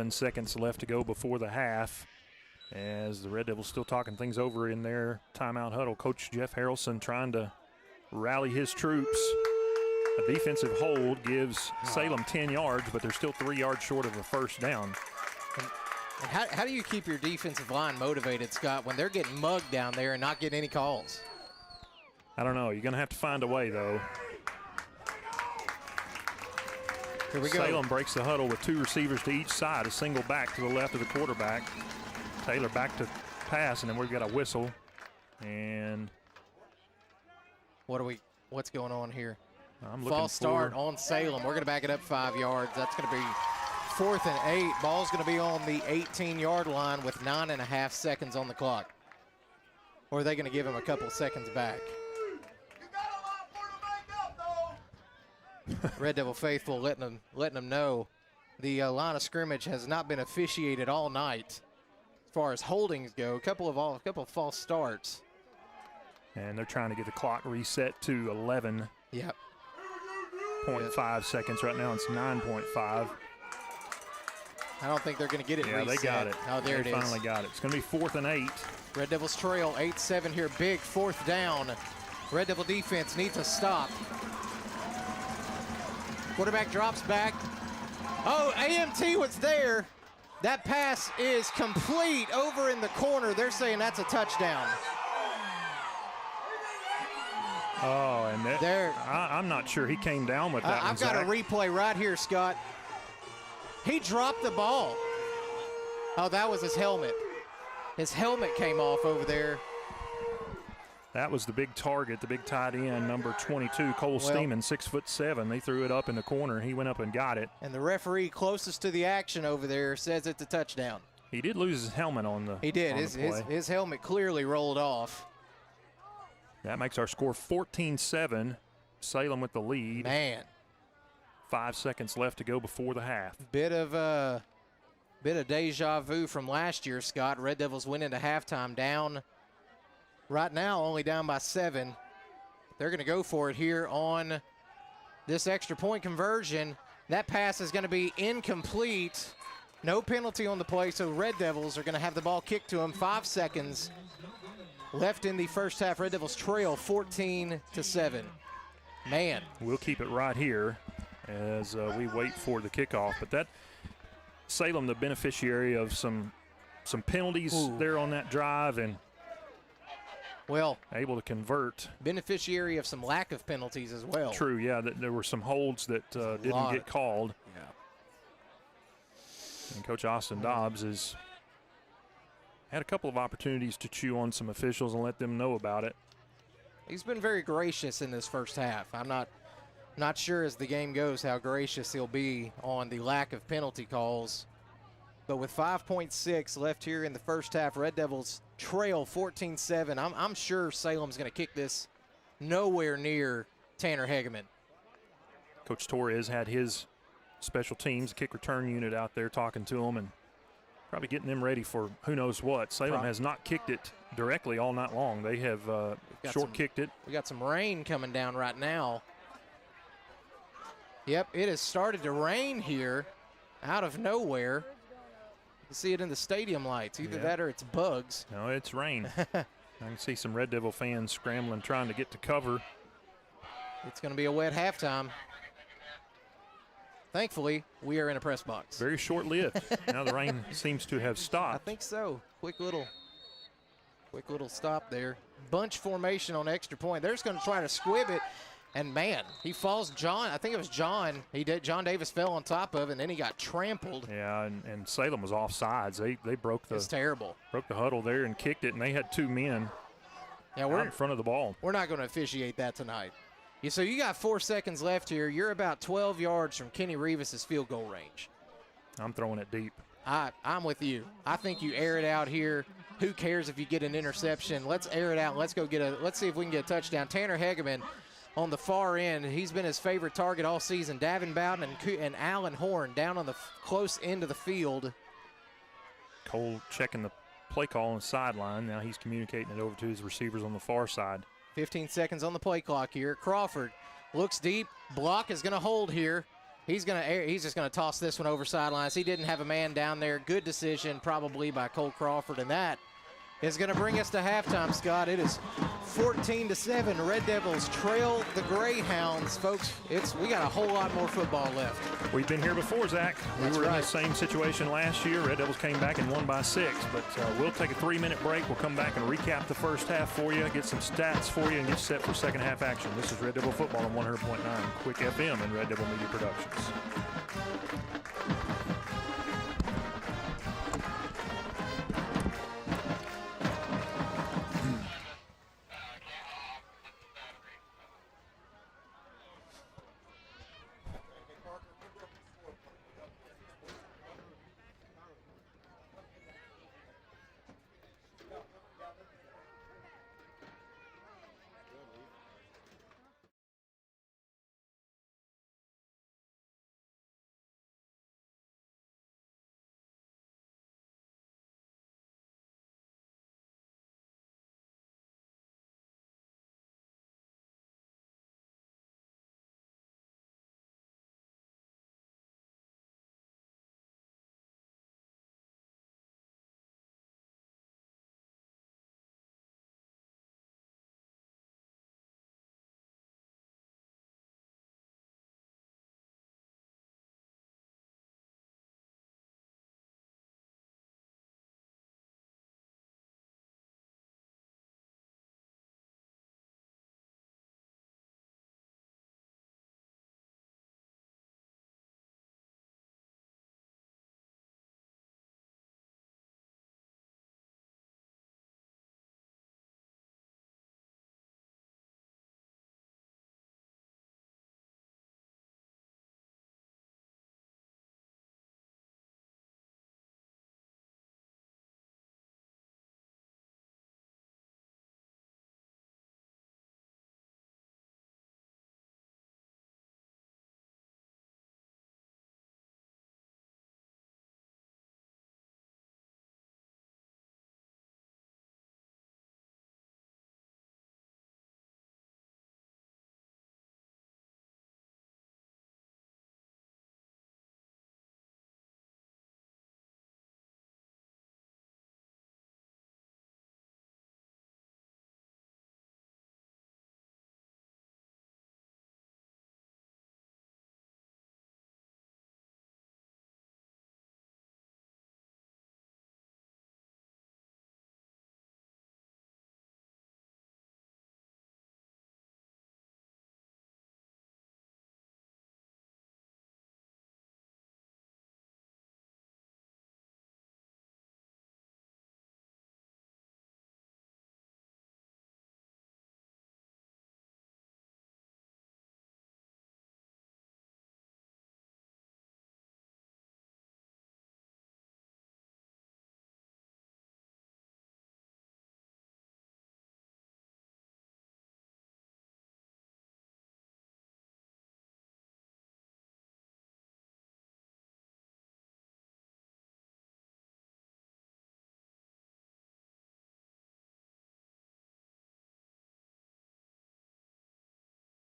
Seconds left to go before the half, as the Red Devils still talking things over in their timeout huddle. Coach Jeff Harrelson trying to rally his troops. A defensive hold gives Salem 10 yards, but they're still 3 yards short of a first down. And how do you keep your defensive line motivated, Scott, when they're getting mugged down there and not getting any calls? I don't know. You're going to have to find a way, though. Here we go. Salem breaks the huddle with two receivers to each side, a single back to the left of the quarterback. Taylor back to pass, and then we've got a whistle. And what's going on here? I'm looking False start on Salem. We're going to back it up 5 yards. That's going to be 4th and 8. Ball's going to be on the 18-yard line with 9.5 seconds on the clock. Or are they going to give him a couple seconds back? Red Devil faithful letting them know the line of scrimmage has not been officiated all night as far as holdings go. A couple of false starts. And they're trying to get the clock reset to 11. Yep. 0.5 seconds right now. It's 9.5. I don't think they're going to get it reset. Yeah, they got it. Oh, there it is. They finally got it. It's going to be 4th and 8. Red Devils trail 8-7 here. Big 4th down. Red Devil defense needs to stop. Quarterback drops back. Oh, AMT was there. That pass is complete over in the corner. They're saying that's a touchdown. Oh, and I'm not sure he came down with that. I've got a replay right here, Scott. He dropped the ball. Oh, that was his helmet. His helmet came off over there. That was the big target, the big tight end, number 22, Cole Steeman, 6'7". They threw it up in the corner. He went up and got it. And the referee closest to the action over there says it's a touchdown. He did lose his helmet on the He did. play. His helmet clearly rolled off. That makes our score 14-7. Salem with the lead. Man. 5 seconds left to go before the half. Bit of deja vu from last year, Scott. Red Devils went into halftime down. Right now, only down by 7. They're going to go for it here on this extra point conversion. That pass is going to be incomplete. No penalty on the play, so Red Devils are going to have the ball kicked to them. 5 seconds left in the first half. Red Devils trail 14-7. Man. We'll keep it right here as we wait for the kickoff. But that Salem, the beneficiary of some penalties there on that drive, and Well, able to convert. beneficiary of some lack of penalties as well. True, yeah, there were some holds that didn't get called. Yeah. And Coach Austin Dobbs has had a couple of opportunities to chew on some officials and let them know about it. He's been very gracious in this first half. I'm not sure as the game goes how gracious he'll be on the lack of penalty calls. But with 5.6 left here in the first half, Red Devils trail 14-7. I'm sure Salem's going to kick this nowhere near Tanner Hegeman. Coach Torres had his special teams kick return unit out there talking to them and probably getting them ready for who knows what. Salem has not kicked it directly all night long. They have short kicked it. We got some rain coming down right now. Yep, it has started to rain here out of nowhere. You see it in the stadium lights. Either that or it's bugs. No, it's rain. I can see some Red Devil fans scrambling, trying to get to cover. It's going to be a wet halftime. Thankfully, we are in a press box. Very short-lived. Now the rain seems to have stopped. I think so. Quick little stop there. Bunch formation on extra point. They're just going to try to squib it. And, man, he falls. I think it was John. John Davis fell on top of it, and then he got trampled. Yeah, and Salem was off sides. They broke the. It's terrible. Broke the huddle there and kicked it, and they had two men out in front of the ball. We're not going to officiate that tonight. So you got 4 seconds left here. You're about 12 yards from Kenny Rivas' field goal range. I'm throwing it deep. I'm with you. I think you air it out here. Who cares if you get an interception? Let's air it out. Let's see if we can get a touchdown. Tanner Hegeman on the far end. He's been his favorite target all season. Davin Bowden and Allen Horn down on the close end of the field. Cole checking the play call on the sideline. Now he's communicating it over to his receivers on the far side. 15 seconds on the play clock here. Crawford looks deep. Block is going to hold here. He's just going to toss this one over sidelines. He didn't have a man down there. Good decision probably by Cole Crawford, and that is going to bring us to halftime, Scott. It is 14-7. Red Devils trail the Greyhounds, folks. We got a whole lot more football left. We've been here before, Zach. We were in the same situation last year. Red Devils came back and won by 6, but we'll take a 3-minute break. We'll come back and recap the first half for you, get some stats for you, and get set for second half action. This is Red Devil Football on 100.9 Quick FM and Red Devil Media Productions.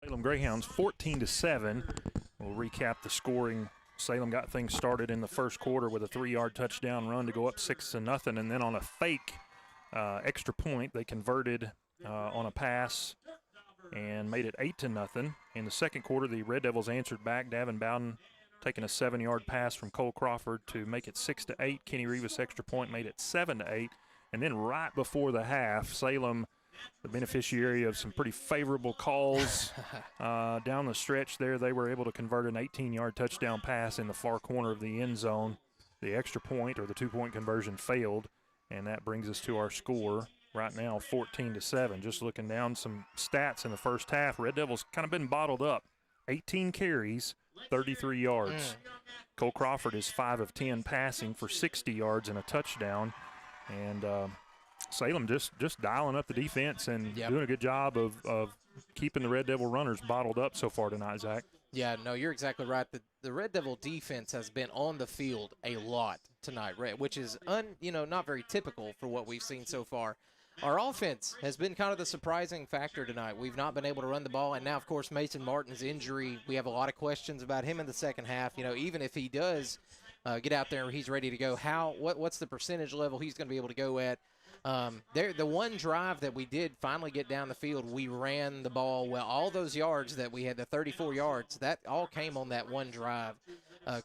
Salem Greyhounds 14-7. We'll recap the scoring. Salem got things started in the first quarter with a 3-yard touchdown run to go up 6-0, and then on a fake extra point, they converted on a pass and made it 8-0. In the second quarter, the Red Devils answered back. Davin Bowden taking a 7-yard pass from Cole Crawford to make it 6-8. Kenny Rivas extra point made it 7-8. And then right before the half, Salem, the beneficiary of some pretty favorable calls down the stretch there, they were able to convert an 18-yard touchdown pass in the far corner of the end zone. The extra point or the 2-point conversion failed, and that brings us to our score right now, 14-7. Just looking down some stats in the first half, Red Devils kind of been bottled up. 18 carries, 33 yards. Cole Crawford is 5 of 10 passing for 60 yards and a touchdown. And Salem just dialing up the defense and doing a good job of keeping the Red Devil runners bottled up so far tonight, Zach. Yeah, no, you're exactly right. The Red Devil defense has been on the field a lot tonight, which is not very typical for what we've seen so far. Our offense has been kind of the surprising factor tonight. We've not been able to run the ball, and now, of course, Mason Martin's injury, we have a lot of questions about him in the second half. Even if he does get out there and he's ready to go, what's the percentage level he's going to be able to go at? The one drive that we did finally get down the field, we ran the ball well. All those yards that we had, the 34 yards, that all came on that one drive.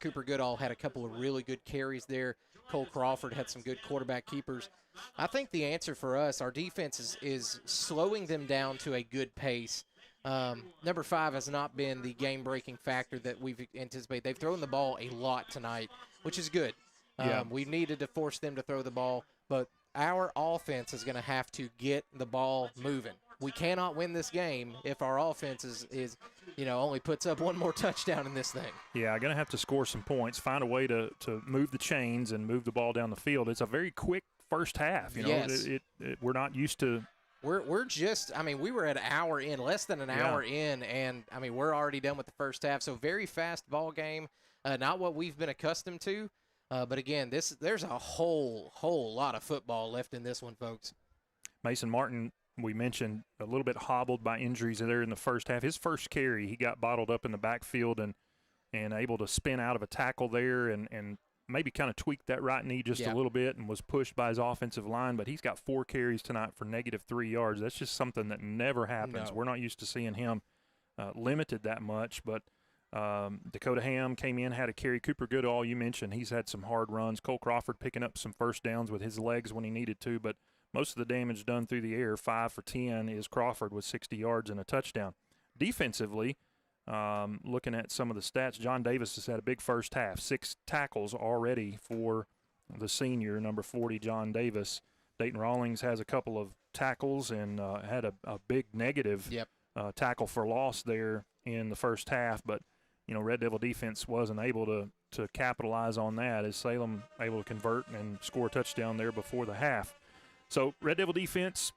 Cooper Goodall had a couple of really good carries there. Cole Crawford had some good quarterback keepers. I think the answer for us, our defense is slowing them down to a good pace. Number 5 has not been the game-breaking factor that we've anticipated. They've thrown the ball a lot tonight, which is good. We've needed to force them to throw the ball, but our offense is going to have to get the ball moving. We cannot win this game if our offense is only puts up one more touchdown in this thing. Yeah, going to have to score some points, find a way to move the chains and move the ball down the field. It's a very quick first half. Yes. We're not used to. We're just, we were at an hour in, less than an hour in, and, we're already done with the first half. So very fast ball game, not what we've been accustomed to. But, again, there's a whole lot of football left in this one, folks. Mason Martin, we mentioned, a little bit hobbled by injuries there in the first half. His first carry, he got bottled up in the backfield and able to spin out of a tackle there and maybe kind of tweaked that right knee just a little bit and was pushed by his offensive line. But he's got 4 carries tonight for -3 yards. That's just something that never happens. No. We're not used to seeing him limited that much. But Dakota Ham came in, had a carry. Cooper Goodall, you mentioned, he's had some hard runs. Cole Crawford picking up some first downs with his legs when he needed to. But most of the damage done through the air, 5 for 10, is Crawford with 60 yards and a touchdown. Defensively, looking at some of the stats, John Davis has had a big first half, 6 tackles already for the senior, number 40, John Davis. Dayton Rawlings has a couple of tackles and had a big negative tackle for loss there in the first half. But, Red Devil defense wasn't able to capitalize on that as Salem able to convert and score a touchdown there before the half. So Red Devil defense,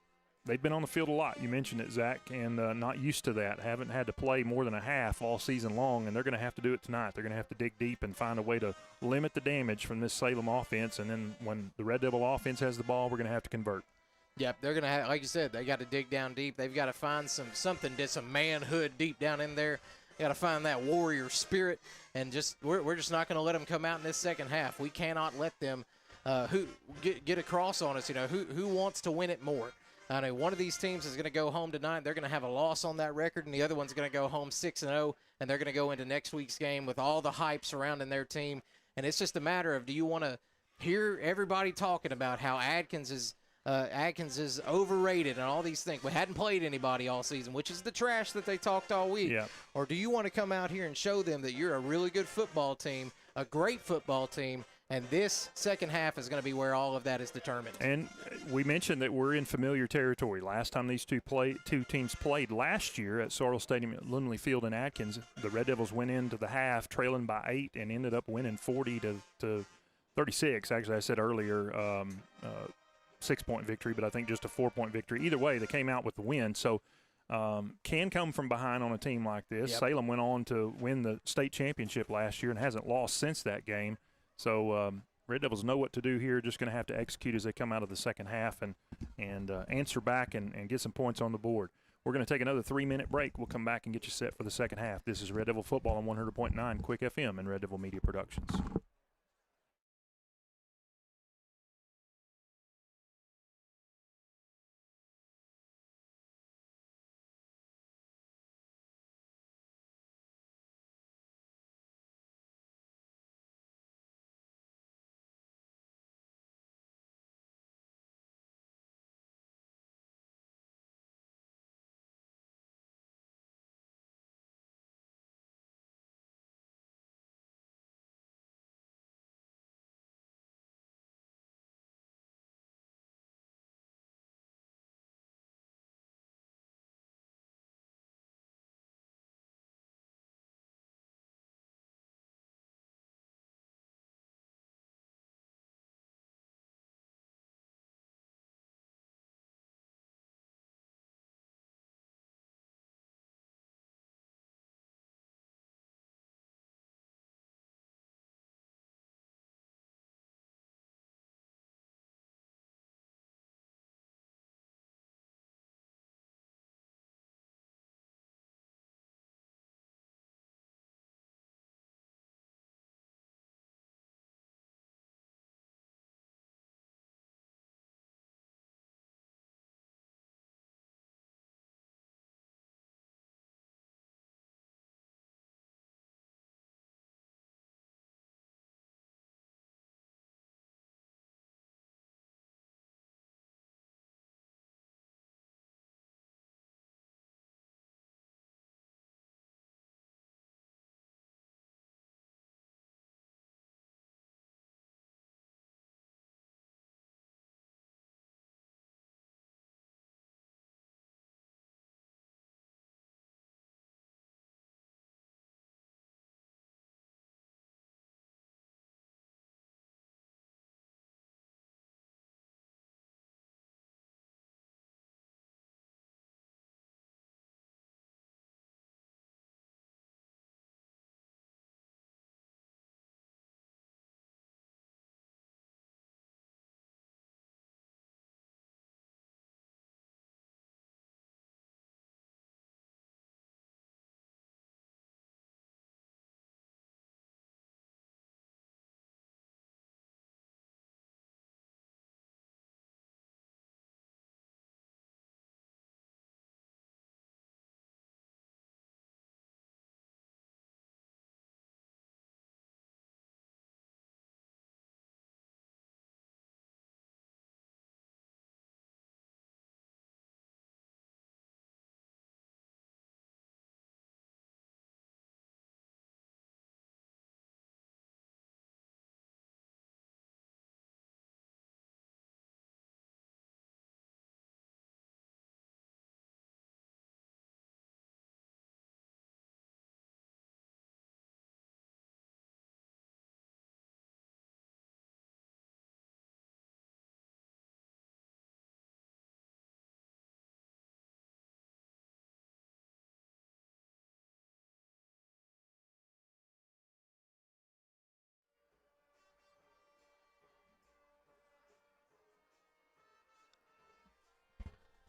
they've been on the field a lot. You mentioned it, Zach, and not used to that. Haven't had to play more than a half all season long, and they're going to have to do it tonight. They're going to have to dig deep and find a way to limit the damage from this Salem offense, and then when the Red Devil offense has the ball, we're going to have to convert. Yep, they're going to have, like you said, they got to dig down deep. They've got to find some manhood deep down in there. Got to find that warrior spirit, and we're just not going to let them come out in this second half. We cannot let them get across on us. Who wants to win it more? I know one of these teams is going to go home tonight. They're going to have a loss on that record, and the other one's going to go home 6-0, and they're going to go into next week's game with all the hype surrounding their team. And it's just a matter of, do you want to hear everybody talking about how Atkins is overrated and all these things? We hadn't played anybody all season, which is the trash that they talked all week. Yeah. Or do you want to come out here and show them that you're a really good football team, a great football team, and this second half is going to be where all of that is determined? And we mentioned that we're in familiar territory. Last time these two teams played last year at Sorrell Stadium at Lindley Field in Atkins, the Red Devils went into the half trailing by 8 and ended up winning 40-36. Actually, I said earlier 6-point victory, but I think just a 4-point victory. Either way, they came out with the win. So can come from behind on a team like this. Yep. Salem went on to win the state championship last year and hasn't lost since that game. So Red Devils know what to do here. Just going to have to execute as they come out of the second half and answer back and get some points on the board. We're going to take another 3-minute break. We'll come back and get you set for the second half. This is Red Devil Football on 100.9 Quick FM and Red Devil Media Productions.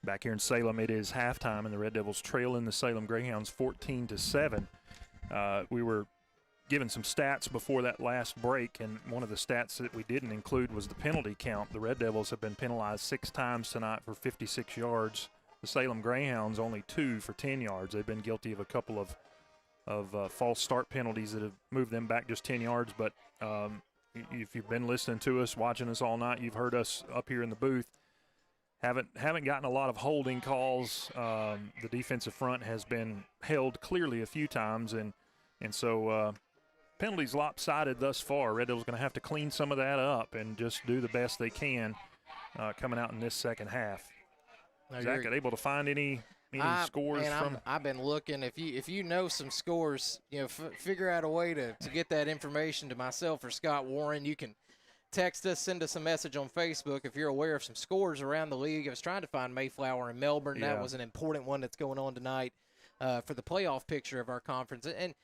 Back here in Salem, it is halftime, and the Red Devils trailing the Salem Greyhounds 14-7. We were given some stats before that last break, and one of the stats that we didn't include was the penalty count. The Red Devils have been penalized 6 times tonight for 56 yards. The Salem Greyhounds only 2 for 10 yards. They've been guilty of a couple of false start penalties that have moved them back just 10 yards. But if you've been listening to us, watching us all night, you've heard us up here in the booth. Haven't gotten a lot of holding calls. The defensive front has been held clearly a few times, and so penalties lopsided thus far. Red Devils going to have to clean some of that up and just do the best they can coming out in this second half. Zach, able to find any scores from? I've been looking. If you know some scores, figure out a way to get that information to myself or Scott Warren. You can text us, send us a message on Facebook if you're aware of some scores around the league. I was trying to find Mayflower and Melbourne. Yeah. That was an important one that's going on tonight for the playoff picture of our conference. And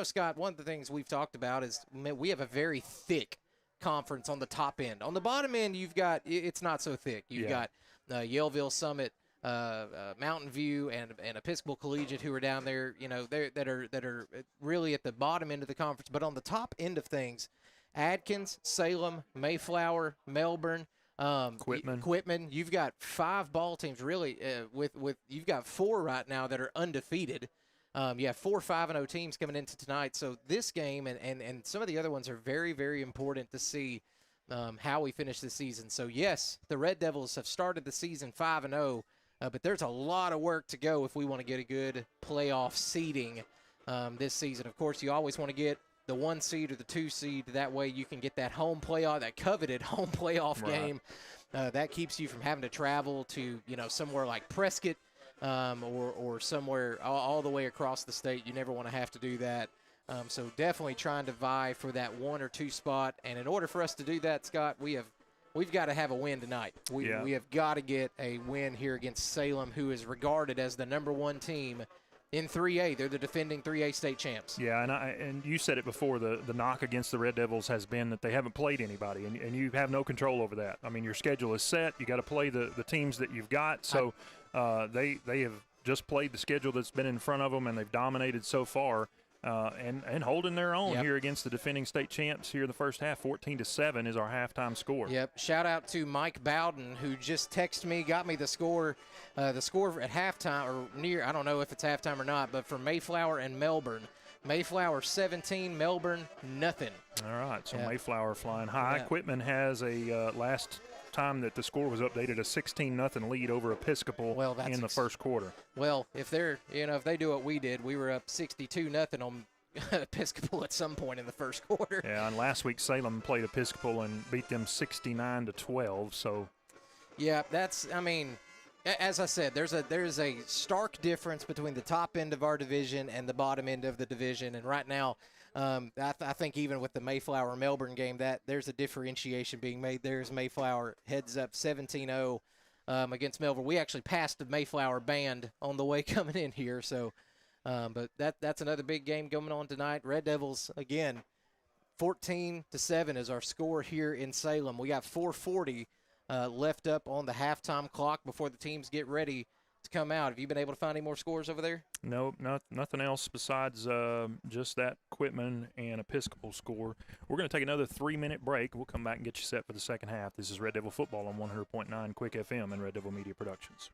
Scott, one of the things we've talked about is we have a very thick conference on the top end. On the bottom end, it's not so thick. You've got Yaleville, Summit, Mountain View and Episcopal Collegiate, who are down there, that are really at the bottom end of the conference. But on the top end of things, Atkins, Salem, Mayflower, Melbourne, Quitman. You've got 5 ball teams really. You've got 4 right now that are undefeated. You have 4 5-0 teams coming into tonight. So this game and some of the other ones are very, very important to see how we finish the season. So yes, the Red Devils have started the season 5-0. But there's a lot of work to go if we want to get a good playoff seeding this season. Of course, you always want to get the 1 seed or the 2 seed. That way you can get that home playoff, that coveted home playoff game. That keeps you from having to travel to, somewhere like Prescott or somewhere all the way across the state. You never want to have to do that. So definitely trying to vie for that 1 or 2 spot. And in order for us to do that, Scott, we've got to have a win tonight. We have got to get a win here against Salem, who is regarded as the #1 team in 3A. They're the defending 3A state champs. Yeah, and you said it before, the knock against the Red Devils has been that they haven't played anybody, and you have no control over that. I mean, your schedule is set. You got to play the teams that you've got. So they have just played the schedule that's been in front of them, and they've dominated so far. And holding their own here against the defending state champs here in the first half. 14-7 is our halftime score. Yep. Shout out to Mike Bowden, who just texted me, got me the score at halftime or near. I don't know if it's halftime or not, but for Mayflower and Melbourne. Mayflower 17, Melbourne nothing. All right, so Mayflower flying high. Quitman has a last time that the score was updated, a 16-0 lead over Episcopal in the first quarter. Well, if they do what we did, we were up 62-0 on Episcopal at some point in the first quarter. Yeah, and last week Salem played Episcopal and beat them 69-12. So, yeah, as I said, there's a stark difference between the top end of our division and the bottom end of the division, and right now, I think even with the Mayflower-Melbourne game, that there's a differentiation being made. There's Mayflower heads up 17-0 against Melbourne. We actually passed the Mayflower band on the way coming in here. So, but that's another big game going on tonight. Red Devils, again, 14-7 is our score here in Salem. We got 4:40 left up on the halftime clock before the teams get ready to come out. Have you been able to find any more scores over there? No, nothing else besides just that Quitman and Episcopal score. We're going to take another 3-minute break. We'll come back and get you set for the second half. This is Red Devil Football on 100.9 Quick FM and Red Devil Media Productions.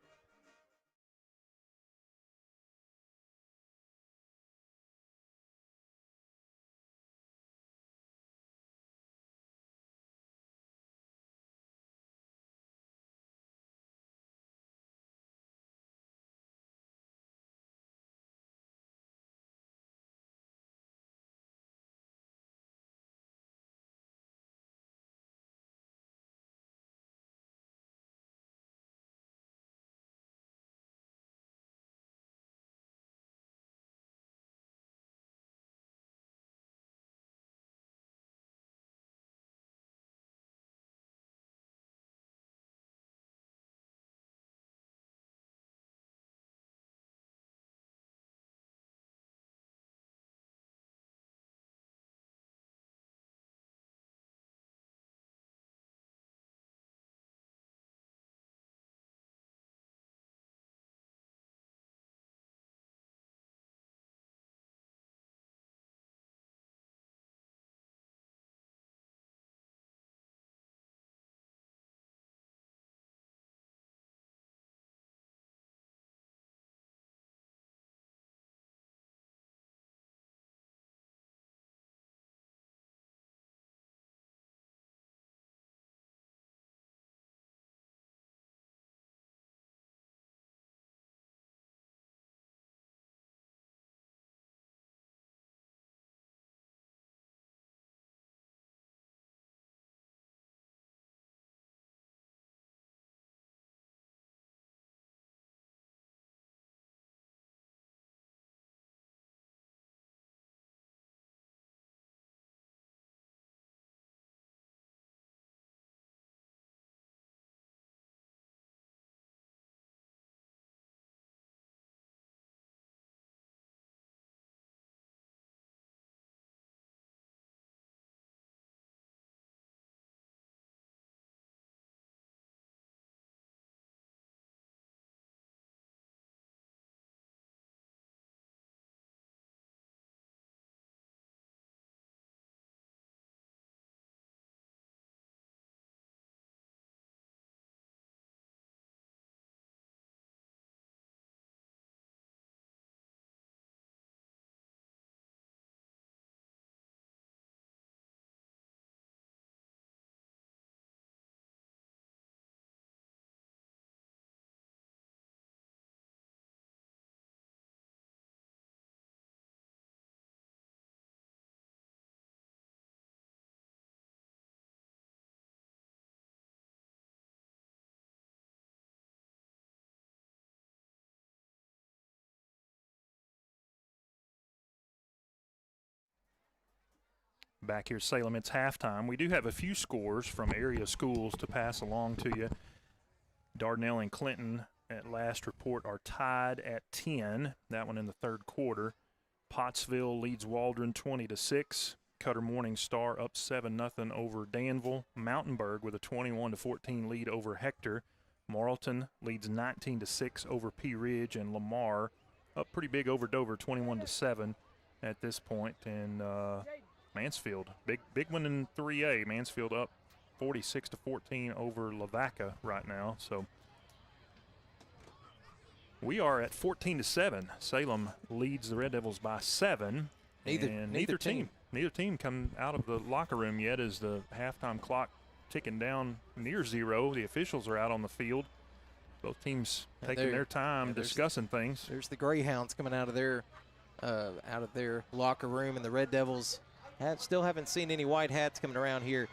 back here at Salem. It's halftime. We do have a few scores from area schools to pass along to you. Dardanelle and Clinton, at last report, are tied at 10. That one in the third quarter. Pottsville leads Waldron 20-6. Cutter Morning Star up 7-0 over Danville. Mountainburg with a 21-14 lead over Hector. Marlton leads 19-6 over Pea Ridge, and Lamar up pretty big over Dover, 21-7 at this point. And Mansfield, big one in 3A. Mansfield up 46-14 over Lavaca right now. So we are at 14-7. Salem leads the Red Devils by 7. Neither team come out of the locker room yet as the halftime clock ticking down near zero. The officials are out on the field. Both teams taking their time discussing things. There's the Greyhounds coming out of their locker room, and the Red Devils still haven't seen any white hats coming around here.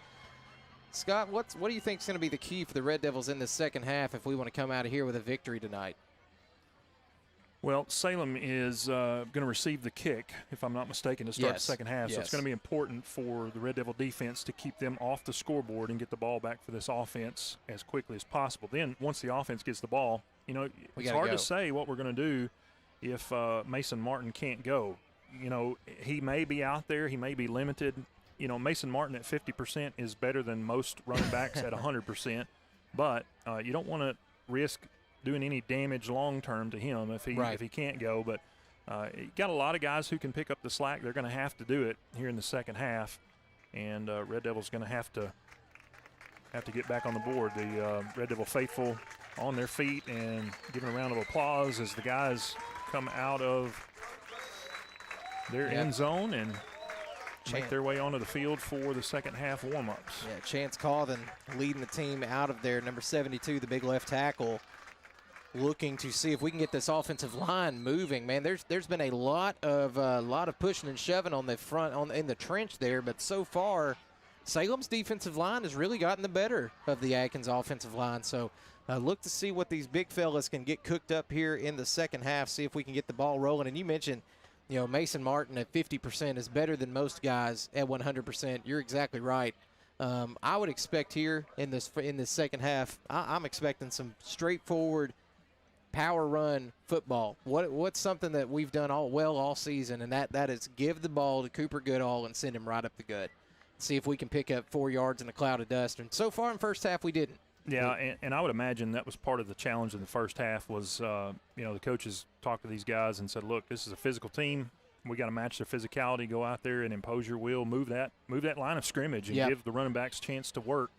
Scott, what do you think is going to be the key for the Red Devils in the second half if we want to come out of here with a victory tonight? Well, Salem is going to receive the kick, if I'm not mistaken, to start the second half. So it's going to be important for the Red Devil defense to keep them off the scoreboard and get the ball back for this offense as quickly as possible. Then once the offense gets the ball, it's hard to say what we're going to do if Mason Martin can't go. He may be out there. He may be limited. Mason Martin at 50% is better than most running backs at 100%. But you don't want to risk doing any damage long term to him if he can't go. But you got a lot of guys who can pick up the slack. They're going to have to do it here in the second half, and Red Devils going to have to get back on the board. The Red Devil faithful on their feet and giving a round of applause as the guys come out of their end zone and make their way onto the field for the second half warm-ups. Yeah, Chance Cauthen leading the team out of there, number 72, the big left tackle, looking to see if we can get this offensive line moving. Man, there's been a lot of pushing and shoving on the front in the trench there, but so far Salem's defensive line has really gotten the better of the Atkins offensive line. So look to see what these big fellas can get cooked up here in the second half, see if we can get the ball rolling. And you mentioned, Mason Martin at 50% is better than most guys at 100%. You're exactly right. I would expect here in this second half, I'm expecting some straightforward power run football. What's something that we've done all season, and that is give the ball to Cooper Goodall and send him right up the gut. See if we can pick up 4 yards in a cloud of dust. And so far in first half, we didn't. Yeah, and I would imagine that was part of the challenge in the first half was, the coaches talked to these guys and said, look, this is a physical team. We got to match their physicality, go out there and impose your will, move that line of scrimmage and give the running backs a chance to work.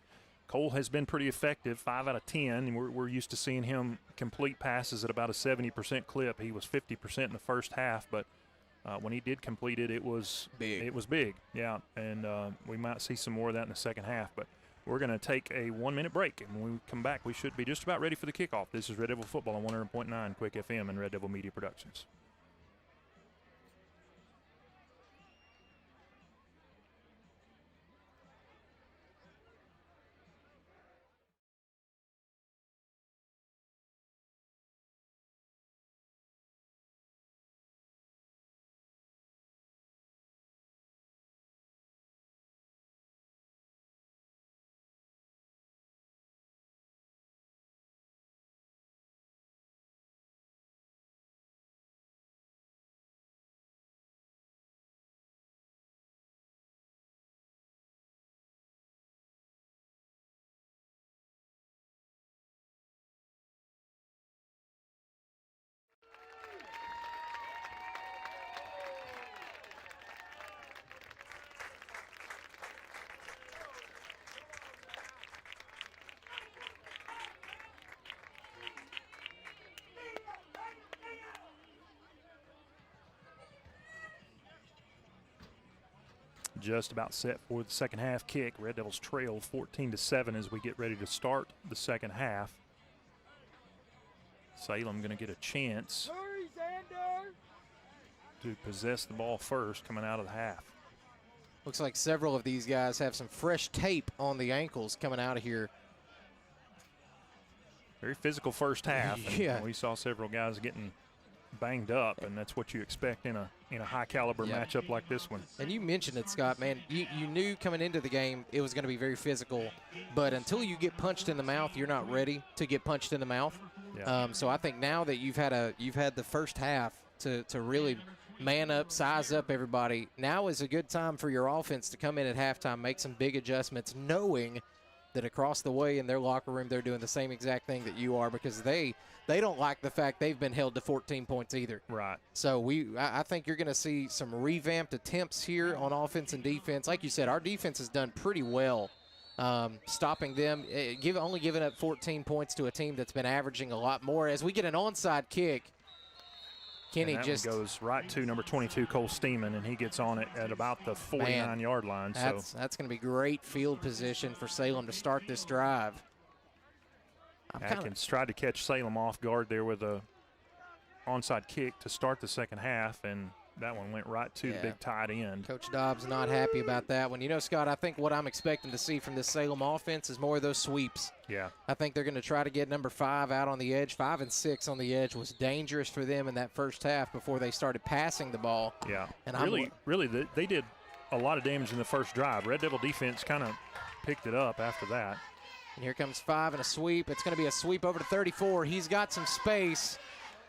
Cole has been pretty effective, 5 out of 10, and we're used to seeing him complete passes at about a 70% clip. He was 50% in the first half, but when he did complete it, it was big. It was big, yeah, and we might see some more of that in the second half. But we're going to take a 1-minute break, and when we come back, we should be just about ready for the kickoff. This is Red Devil Football on 100.9 Quick FM and Red Devil Media Productions. Just about set for the second half kick. Red Devils trail 14-7 as we get ready to start the second half. Salem going to get a chance to possess the ball first coming out of the half. Looks like several of these guys have some fresh tape on the ankles coming out of here. Very physical first half. Yeah. We saw several guys getting banged up, and that's what you expect in a high caliber Yeah. matchup like this one. And you mentioned it, Scott, man. You knew coming into the game it was going to be very physical, but until you get punched in the mouth, you're not ready to get punched in the mouth. Yeah. So I think now that you've had the first half to really man up, size up everybody, now is a good time for your offense to come in at halftime, make some big adjustments, knowing that across the way in their locker room they're doing the same exact thing that you are, because they don't like the fact they've been held to 14 points either. Right. So I think you're going to see some revamped attempts here on offense and defense. Like you said, our defense has done pretty well stopping them, only giving up 14 points to a team that's been averaging a lot more. As we get an onside kick, Kenny and that just one goes right to number 22, Cole Steeman, and he gets on it at about the 49-yard line. That's going to be great field position for Salem to start this drive. Atkins tried to catch Salem off guard there with a onside kick to start the second half, and that one went right to the big tight end. Coach Dobbs not happy about that one. You know, Scott, I think what I'm expecting to see from this Salem offense is more of those sweeps. Yeah. I think they're going to try to get number 5 out on the edge. 5 and 6 on the edge was dangerous for them in that first half before they started passing the ball. Yeah. And really, they did a lot of damage in the first drive. Red Devil defense kind of picked it up after that. And here comes 5 and a sweep. It's going to be a sweep over to 34. He's got some space.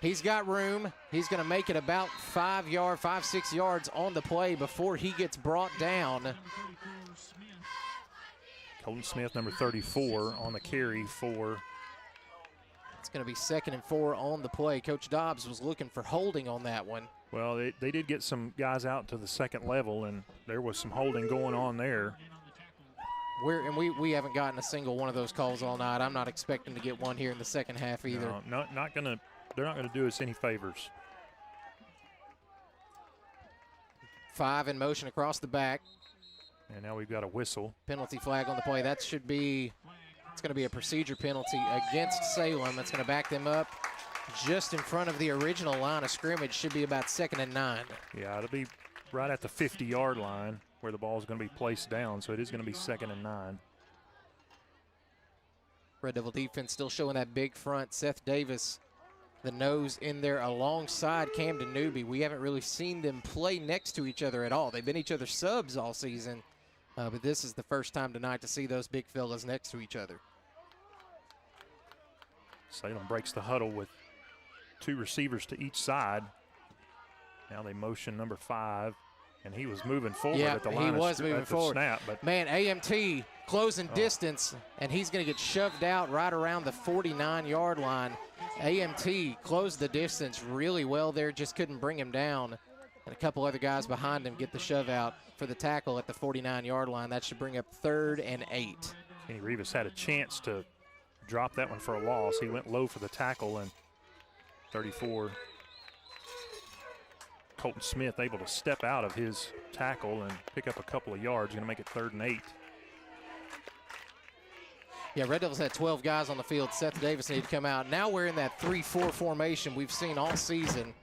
He's got room. He's going to make it about 5, 6 yards on the play before he gets brought down. Colton Smith, number 34, on the carry for. It's going to be 2nd and 4 on the play. Coach Dobbs was looking for holding on that one. Well, they did get some guys out to the second level, and there was some holding going on there. We haven't gotten a single one of those calls all night. I'm not expecting to get one here in the second half either. No, not gonna. They're not going to do us any favors. 5 in motion across the back. And now we've got a whistle. Penalty flag on the play. It's going to be a procedure penalty against Salem. It's going to back them up just in front of the original line of scrimmage. Should be about 2nd and 9. Yeah, it'll be right at the 50-yard line where the ball is going to be placed down, so it is going to be 2nd and 9. Red Devil defense still showing that big front. Seth Davis, the nose in there alongside Camden Newby. We haven't really seen them play next to each other at all. They've been each other's subs all season, but this is the first time tonight to see those big fellas next to each other. Salem breaks the huddle with 2 receivers to each side. Now they motion number 5, and he was moving forward at the line he was moving forward. Snap. But man, AMT closing distance, and he's going to get shoved out right around the 49-yard line. AMT closed the distance really well there, just couldn't bring him down. And a couple other guys behind him get the shove out for the tackle at the 49-yard line. That should bring up 3rd and 8. Kenny Rivas had a chance to drop that one for a loss. He went low for the tackle, and 34. Colton Smith able to step out of his tackle and pick up a couple of yards. Going to make it 3rd and 8. Yeah, Red Devils had 12 guys on the field. Seth Davis needed to come out. Now we're in that 3-4 formation we've seen all season.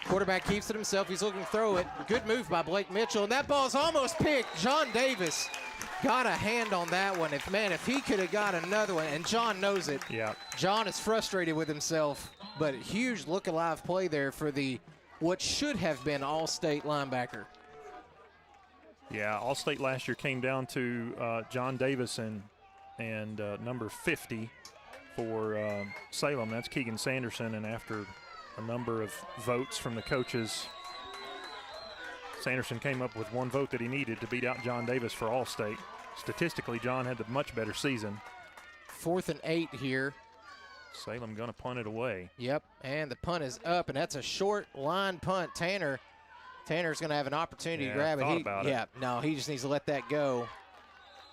Quarterback keeps it himself. He's looking to throw it. Good move by Blake Mitchell, and that ball's almost picked. John Davis got a hand on that one. If he could have got another one, and John knows it. Yeah. John is frustrated with himself, but huge look-alive play there for what should have been all-state linebacker. Yeah, All-State last year came down to John Davis and number 50 for Salem. That's Keegan Sanderson, and after a number of votes from the coaches, Sanderson came up with 1 vote that he needed to beat out John Davis for All-State. Statistically, John had the much better season. 4th and 8 here. Salem going to punt it away. Yep, and the punt is up, and that's a short line punt. Tanner's going to have an opportunity to grab it. No, he just needs to let that go.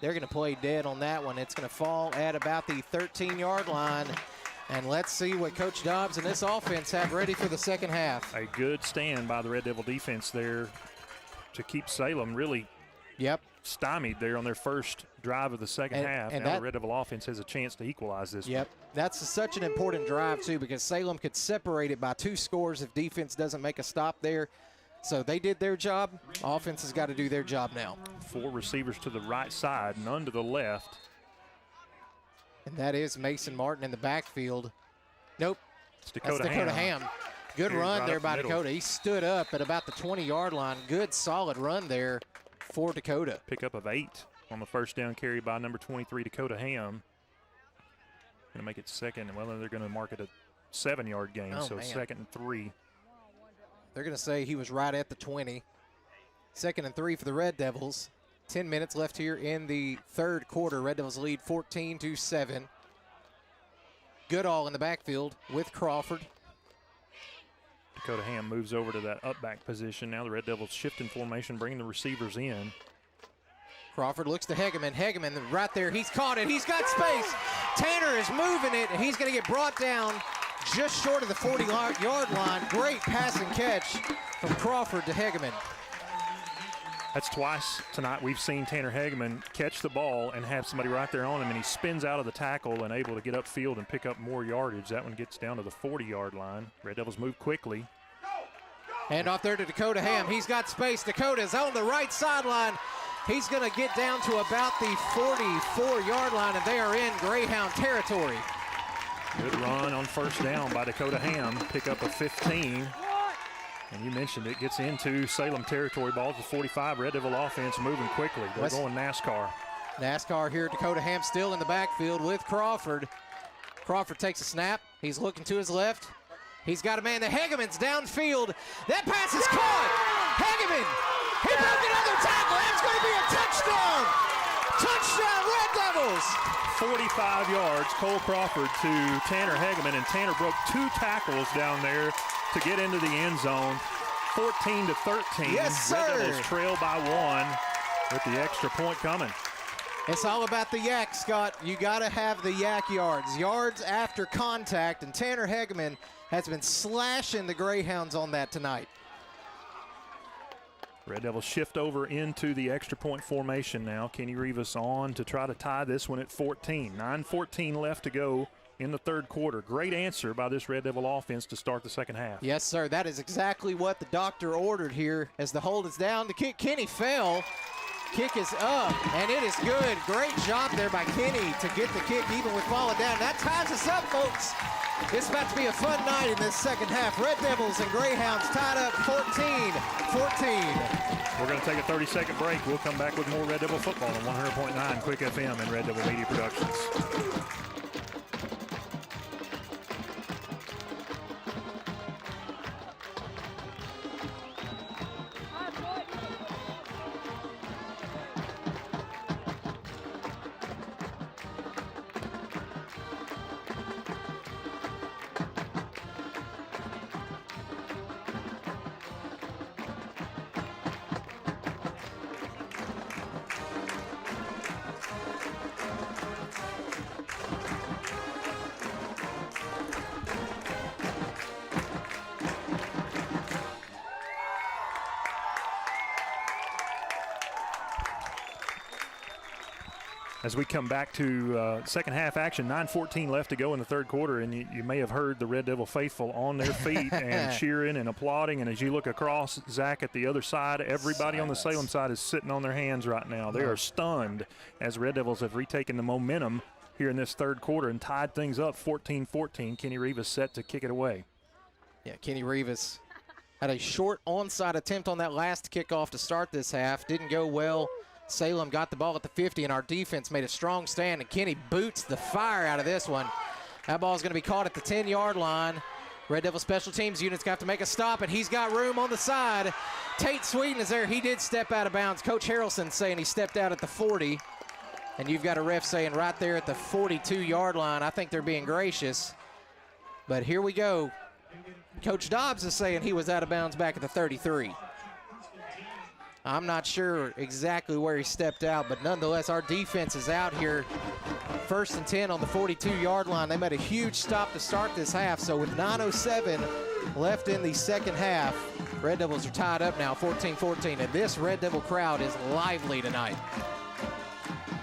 They're going to play dead on that one. It's going to fall at about the 13-yard line. And let's see what Coach Dobbs and this offense have ready for the second half. A good stand by the Red Devil defense there to keep Salem really stymied there on their first drive of the second half. And now the Red Devil offense has a chance to equalize this. Yep, that's such an important drive, too, because Salem could separate it by 2 scores if defense doesn't make a stop there. So they did their job. Offense has got to do their job now. 4 receivers to the right side, none to the left. And that is Mason Martin in the backfield. Nope. It's Dakota, That's Dakota Ham. Good Here, run right there up the by middle. Dakota. He stood up at about the 20-yard line. Good, solid run there for Dakota. Pickup of 8 on the first down carry by number 23, Dakota Ham. Going to make it second. Well, they're going to mark it a 7-yard gain, Oh, so man. 2nd and 3. They're going to say he was right at the 20. 2nd and 3 for the Red Devils. 10 minutes left here in the third quarter. Red Devils lead 14-7. Goodall in the backfield with Crawford. Dakota Ham moves over to that up back position. Now the Red Devils shift in formation, bringing the receivers in. Crawford looks to Hegeman. Hegeman right there. He's caught it. He's got space. Tanner is moving it, and he's going to get brought down just short of the 40-yard line. Great passing catch from Crawford to Hegeman. That's twice tonight we've seen Tanner Hegeman catch the ball and have somebody right there on him, and he spins out of the tackle and able to get upfield and pick up more yardage. That one gets down to the 40-yard line. Red Devils move quickly. Hand off there to Dakota Ham. He's got space. Dakota's on the right sideline. He's going to get down to about the 44-yard line, and they are in Greyhound territory. Good run on first down by Dakota Ham. Pick up a 15. And you mentioned it, gets into Salem territory. Ball to 45. Red Devil offense moving quickly. They're going NASCAR. NASCAR here. Dakota Ham still in the backfield with Crawford. Crawford takes a snap. He's looking to his left. He's got a man. The Hegeman's downfield. That pass is caught. Hegeman. He broke another tackle. That's going to be a touchdown. Touchdown, Red Devils. 45 yards, Cole Crawford to Tanner Hegeman, and Tanner broke 2 tackles down there to get into the end zone. 14-13. Yes, sir. Red Devils trail by 1 with the extra point coming. It's all about the yak, Scott. You got to have the yak yards. Yards after contact, and Tanner Hegeman has been slashing the Greyhounds on that tonight. Red Devils shift over into the extra point formation now. Kenny Rivas on to try to tie this one at 14. 9:14 left to go in the third quarter. Great answer by this Red Devil offense to start the second half. Yes, sir. That is exactly what the doctor ordered here as the hold is down. The kick, Kenny fell. Kick is up, and it is good. Great job there by Kenny to get the kick even with falling down. That ties us up, folks. It's about to be a fun night in this second half. Red Devils and Greyhounds tied up 14-14. We're going to take a 30-second break. We'll come back with more Red Devil football on 100.9 Quick FM and Red Devil Media Productions. As we come back to second half action, 9:14 left to go in the third quarter, and you may have heard the Red Devil faithful on their feet and cheering and applauding. And as you look across, Zach, at the other side, everybody on the Salem side is sitting on their hands right now. They are stunned as Red Devils have retaken the momentum here in this third quarter and tied things up 14-14. Kenny Rivas set to kick it away. Yeah, Kenny Rivas had a short onside attempt on that last kickoff to start this half. Didn't go well. Salem got the ball at the 50, and our defense made a strong stand, and Kenny boots the fire out of this one. That ball is going to be caught at the 10-yard line. Red Devil special teams unit's got to make a stop, and he's got room on the side. Tate Sweden is there. He did step out of bounds. Coach Harrelson saying he stepped out at the 40, and you've got a ref saying right there at the 42-yard line. I think they're being gracious, but here we go. Coach Dobbs is saying he was out of bounds back at the 33. I'm not sure exactly where he stepped out, but nonetheless, our defense is out here. 1st and 10 on the 42-yard line. They made a huge stop to start this half, so with 9:07 left in the second half, Red Devils are tied up now, 14-14, and this Red Devil crowd is lively tonight.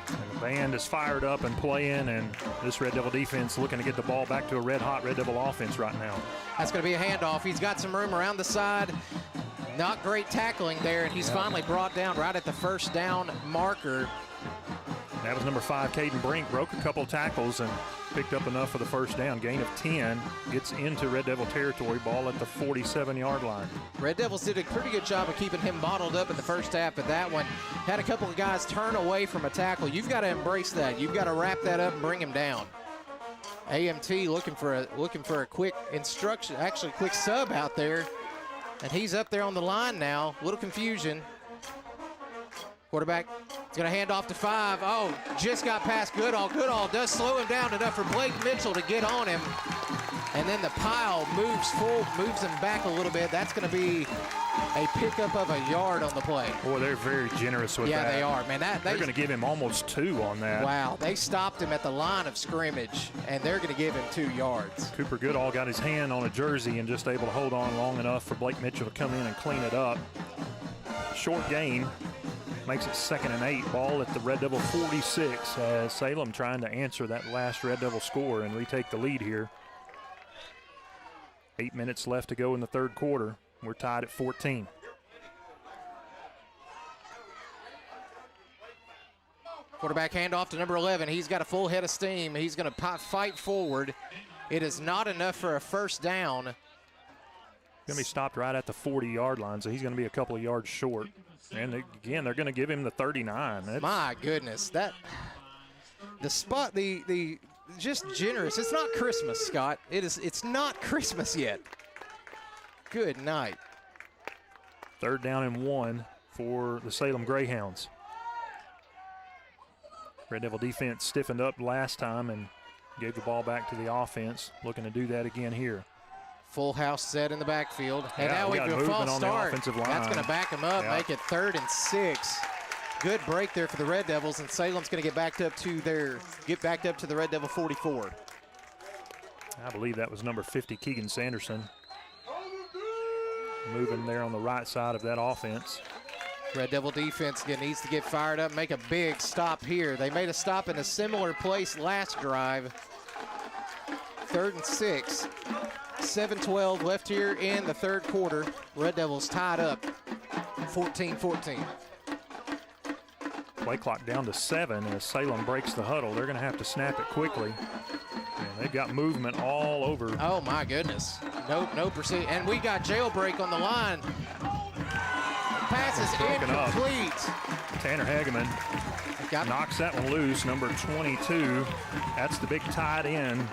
And the band is fired up and playing, and this Red Devil defense looking to get the ball back to a red-hot Red Devil offense right now. That's going to be a handoff. He's got some room around the side. Not great tackling there, and he's finally brought down right at the first down marker. That was number 5, Caden Brink. Broke a couple tackles and picked up enough for the first down. Gain of 10. Gets into Red Devil territory. Ball at the 47-yard line. Red Devils did a pretty good job of keeping him bottled up in the first half, but that one had a couple of guys turn away from a tackle. You've got to embrace that. You've got to wrap that up and bring him down. AMT looking for a quick instruction, actually quick sub out there, and he's up there on the line now. A little confusion. Quarterback is going to hand off to 5. Oh, just got past Goodall. Goodall does slow him down enough for Blake Mitchell to get on him. And then the pile moves him back a little bit. That's going to be a pickup of a yard on the play. Boy, they're very generous with that. Yeah, they are, man. They're going to give him almost 2 on that. Wow, they stopped him at the line of scrimmage, and they're going to give him 2 yards. Cooper Goodall got his hand on a jersey and just able to hold on long enough for Blake Mitchell to come in and clean it up. Short gain. Makes it 2nd and 8. Ball at the Red Devil 46 as Salem trying to answer that last Red Devil score and retake the lead here. 8 minutes left to go in the third quarter. We're tied at 14. Quarterback handoff to number 11. He's got a full head of steam. He's going to fight forward. It is not enough for a first down. Going to be stopped right at the 40-yard line, so he's going to be a couple of yards short. And again, they're going to give him the 39. My goodness, the spot, the just generous. It's not Christmas, Scott. It's not Christmas yet. Good night. 3rd down and 1 for the Salem Greyhounds. Red Devil defense stiffened up last time and gave the ball back to the offense. Looking to do that again here. Full house set in the backfield. And yeah, now we got have a false on start. The offensive line. That's going to back them up, yeah. Make it 3rd and 6. Good break there for the Red Devils, and Salem's going to get back up to the Red Devil 44. I believe that was number 50, Keegan Sanderson. Moving there on the right side of that offense. Red Devil defense needs to get fired up, make a big stop here. They made a stop in a similar place last drive. 3rd and 6. 7:12 left here in the third quarter. Red Devils tied up 14-14. Play clock down to 7 as Salem breaks the huddle. They're going to have to snap it quickly. And they've got movement all over. Oh, my goodness. No precision. And we got jailbreak on the line. Pass is incomplete. Tanner Hageman knocks that one loose. Number 22. That's the big tight end,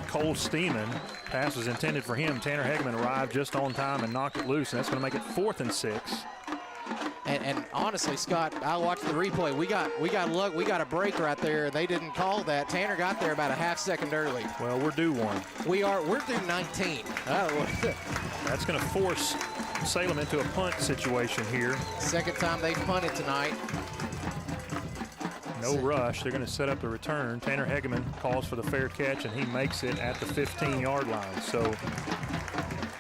Cole Steeman. Pass was intended for him. Tanner Hageman arrived just on time and knocked it loose. And that's going to make it 4th and 6. And honestly, Scott, I watched the replay. We got luck. We got a break right there. They didn't call that. Tanner got there about a half second early. Well, we're due one. We're due 19. That's going to force Salem into a punt situation here. Second time they've punted tonight. No rush. They're going to set up the return. Tanner Hageman calls for the fair catch, and he makes it at the 15-yard line. So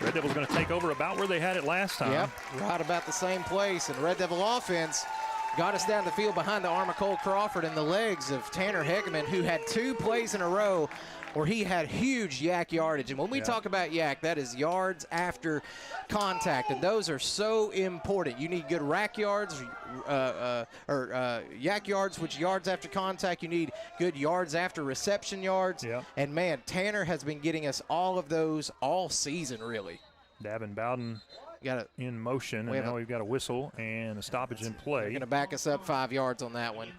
Red Devil's going to take over about where they had it last time. Yep, right about the same place. And Red Devil offense got us down the field behind the arm of Cole Crawford and the legs of Tanner Hageman, who had 2 plays in a row where he had huge yak yardage. And when we talk about yak, that is yards after contact, and those are so important. You need good rack yards, yak yards, which yards after contact. You need good yards after reception yards. Yep. And, man, Tanner has been getting us all of those all season, really. Davin Bowden in motion, and now we've got a whistle and a stoppage in play. They're going to back us up 5 yards on that one.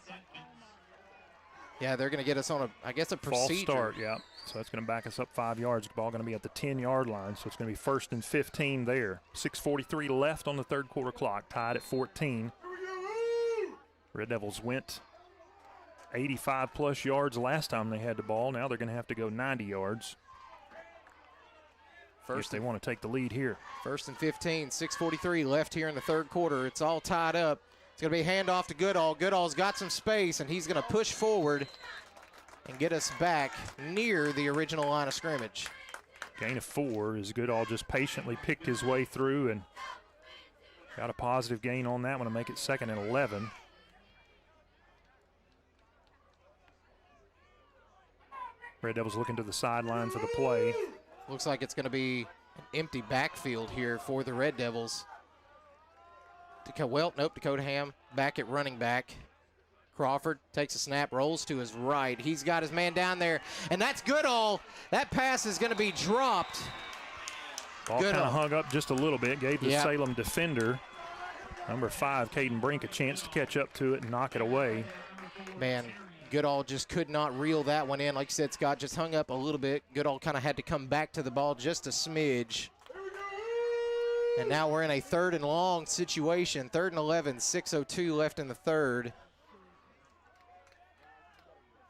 Yeah, they're going to get us on a procedure. False start, yeah. So that's going to back us up 5 yards. The ball going to be at the 10-yard line, so it's going to be 1st and 15 there. 6:43 left on the third quarter clock, tied at 14. Red Devils went 85-plus yards last time they had the ball. Now they're going to have to go 90 yards. If they want to take the lead here. 1st and 15, 6:43 left here in the third quarter. It's all tied up. It's going to be a handoff to Goodall. Goodall's got some space, and he's going to push forward and get us back near the original line of scrimmage. Gain of 4 as Goodall just patiently picked his way through and got a positive gain on that one to make it 2nd and 11. Red Devils looking to the sideline for the play. Looks like it's going to be an empty backfield here for the Red Devils. Dakota Ham back at running back. Crawford takes a snap, rolls to his right. He's got his man down there, and that's Goodall. That pass is going to be dropped. Ball kind of hung up just a little bit, gave the Salem defender, number 5, Caden Brink, a chance to catch up to it and knock it away. Man, Goodall just could not reel that one in. Like you said, Scott, just hung up a little bit. Goodall kind of had to come back to the ball just a smidge. And now we're in a 3rd and long situation. 3rd and 11, 6:02 left in the 3rd.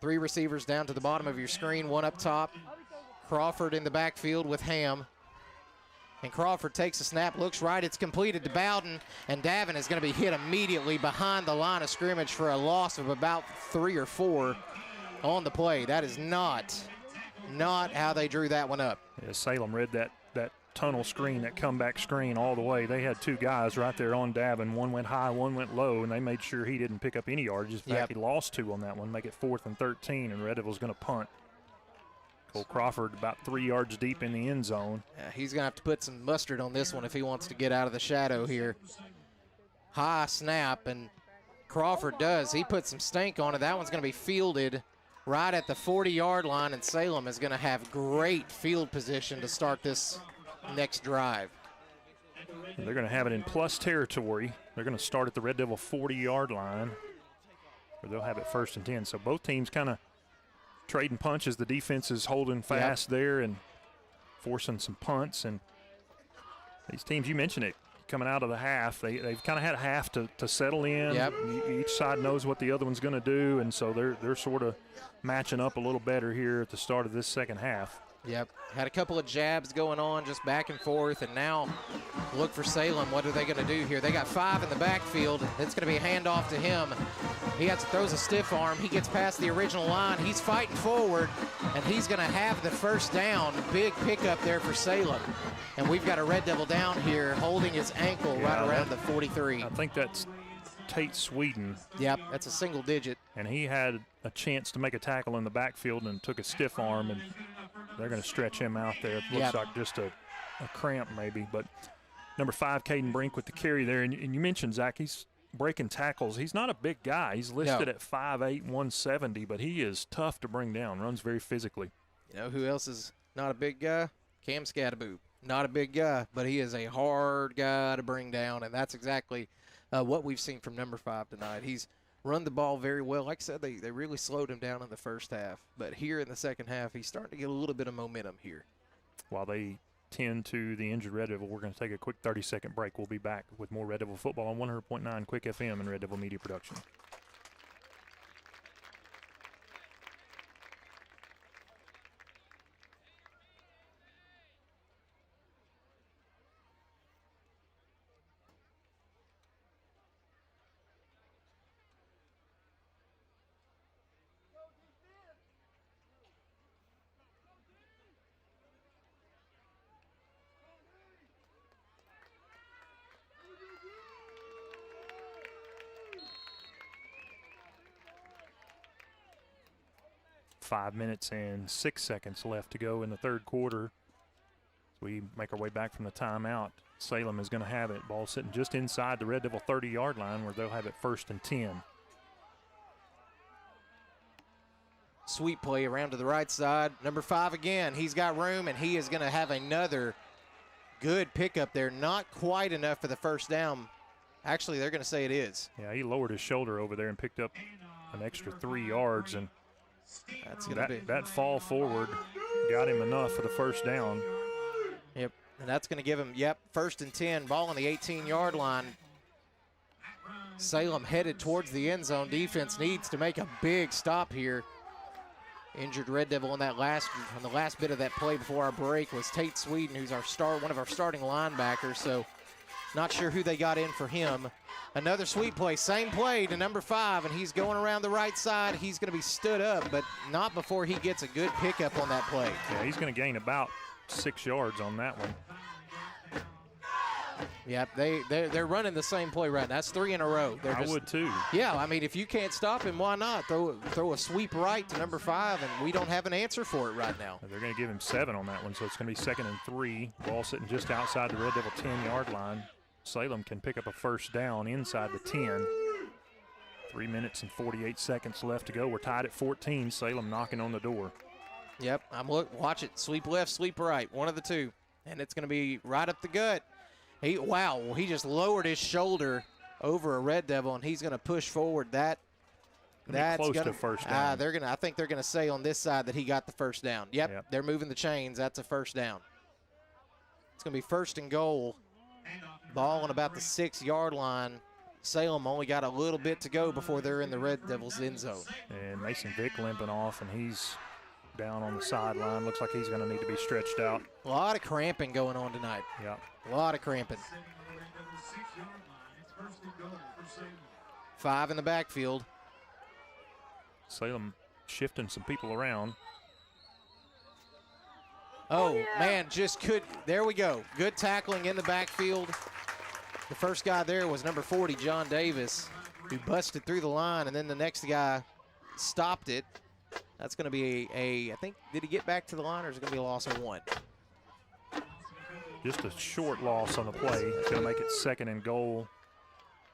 3 receivers down to the bottom of your screen, 1 up top. Crawford in the backfield with Ham. And Crawford takes a snap, looks right, it's completed to Bowden, and Davin is going to be hit immediately behind the line of scrimmage for a loss of about 3 or 4 on the play. That is not how they drew that one up. Yeah, Salem read that tunnel screen, that comeback screen all the way. They had 2 guys right there on Davin. One went high, one went low, and they made sure he didn't pick up any yards. In fact, he lost 2 on that one, make it 4th and 13, and Red Devil's going to punt. Cole Crawford about 3 yards deep in the end zone. Yeah, he's going to have to put some mustard on this one if he wants to get out of the shadow here. High snap, and Crawford does. He puts some stank on it. That one's going to be fielded right at the 40-yard line, and Salem is going to have great field position to start this next drive. They're going to have it in plus territory. They're going to start at the Red Devil 40-yard line, where they'll have it 1st and 10. So both teams kind of trading punches. The defense is holding fast there and forcing some punts. And these teams, you mentioned it, coming out of the half, they've kind of had a half to settle in. Each side knows what the other one's going to do, and so they're sort of matching up a little better here at the start of this second half. Had a couple of jabs going on just back and forth, and now look for Salem. What are they going to do here? They got 5 in the backfield. It's going to be a handoff to him. He throws a stiff arm. He gets past the original line. He's fighting forward, and he's going to have the 1st down. Big pickup there for Salem. And we've got a Red Devil down here holding his ankle right around the 43. I think that's Tate Sweden. That's a single digit. And he had a chance to make a tackle in the backfield and took a stiff arm, and they're going to stretch him out there. It looks like just a cramp maybe. But number 5, Caden Brink with the carry there. And you mentioned, Zach, he's breaking tackles. He's not a big guy. He's listed at 5'8", 170, but he is tough to bring down, runs very physically. You know who else is not a big guy? Cam Scadaboo. Not a big guy, but he is a hard guy to bring down, and that's exactly what we've seen from number 5 tonight. He's run the ball very well. Like I said, they really slowed him down in the first half, but here in the second half, he's starting to get a little bit of momentum here. While they tend to the injured Red Devil, we're going to take a quick 30-second break. We'll be back with more Red Devil football on 100.9 Quick FM and Red Devil Media Production. Five minutes and 6 seconds left to go in the 3rd quarter. As we make our way back from the timeout, Salem is going to have it. Ball sitting just inside the Red Devil 30-yard line, where they'll have it 1st and 10. Sweep play around to the right side. Number 5 again. He's got room, and he is going to have another good pickup there. Not quite enough for the 1st down. Actually, they're going to say it is. Yeah, he lowered his shoulder over there and picked up an extra 3 yards, and that's gonna be that fall forward got him enough for the 1st down. Yep, and that's going to give him, 1st and 10, ball on the 18-yard line. Salem headed towards the end zone. Defense needs to make a big stop here. Injured Red Devil on the last bit of that play before our break was Tate Sweden, who's one of our starting linebackers, so not sure who they got in for him. Another sweep play, same play to number 5, and he's going around the right side. He's going to be stood up, but not before he gets a good pickup on that play. Yeah, he's going to gain about 6 yards on that one. Yeah, they're running the same play right now. That's 3 in a row. I would too. Yeah, I mean, if you can't stop him, why not? Throw a sweep right to number 5, and we don't have an answer for it right now. They're going to give him 7 on that one, so it's going to be 2nd and 3. Ball sitting just outside the Red Devil 10-yard line. Salem can pick up a 1st down inside the 10. 3 minutes and 48 seconds left to go. We're tied at 14. Salem knocking on the door. Yep, watch it. Sweep left, sweep right, one of the two. And it's going to be right up the gut. He just lowered his shoulder over a Red Devil, and he's going to push forward. That's close to first down. I think they're going to say on this side that he got the first down. Yep, they're moving the chains. That's a first down. It's going to be first and goal. Ball on about the 6-yard line. Salem only got a little bit to go before they're in the Red Devils' end zone. And Mason Vick limping off, and he's down on the sideline. Looks like he's going to need to be stretched out. A lot of cramping going on tonight. Yeah. A lot of cramping. 5 in the backfield. Salem shifting some people around. Oh, man, there we go. Good tackling in the backfield. The first guy there was number 40, John Davis, who busted through the line, and then the next guy stopped it. That's going to be I think, did he get back to the line, or is it going to be a loss of 1? Just a short loss on the play. It's going to make it second and goal.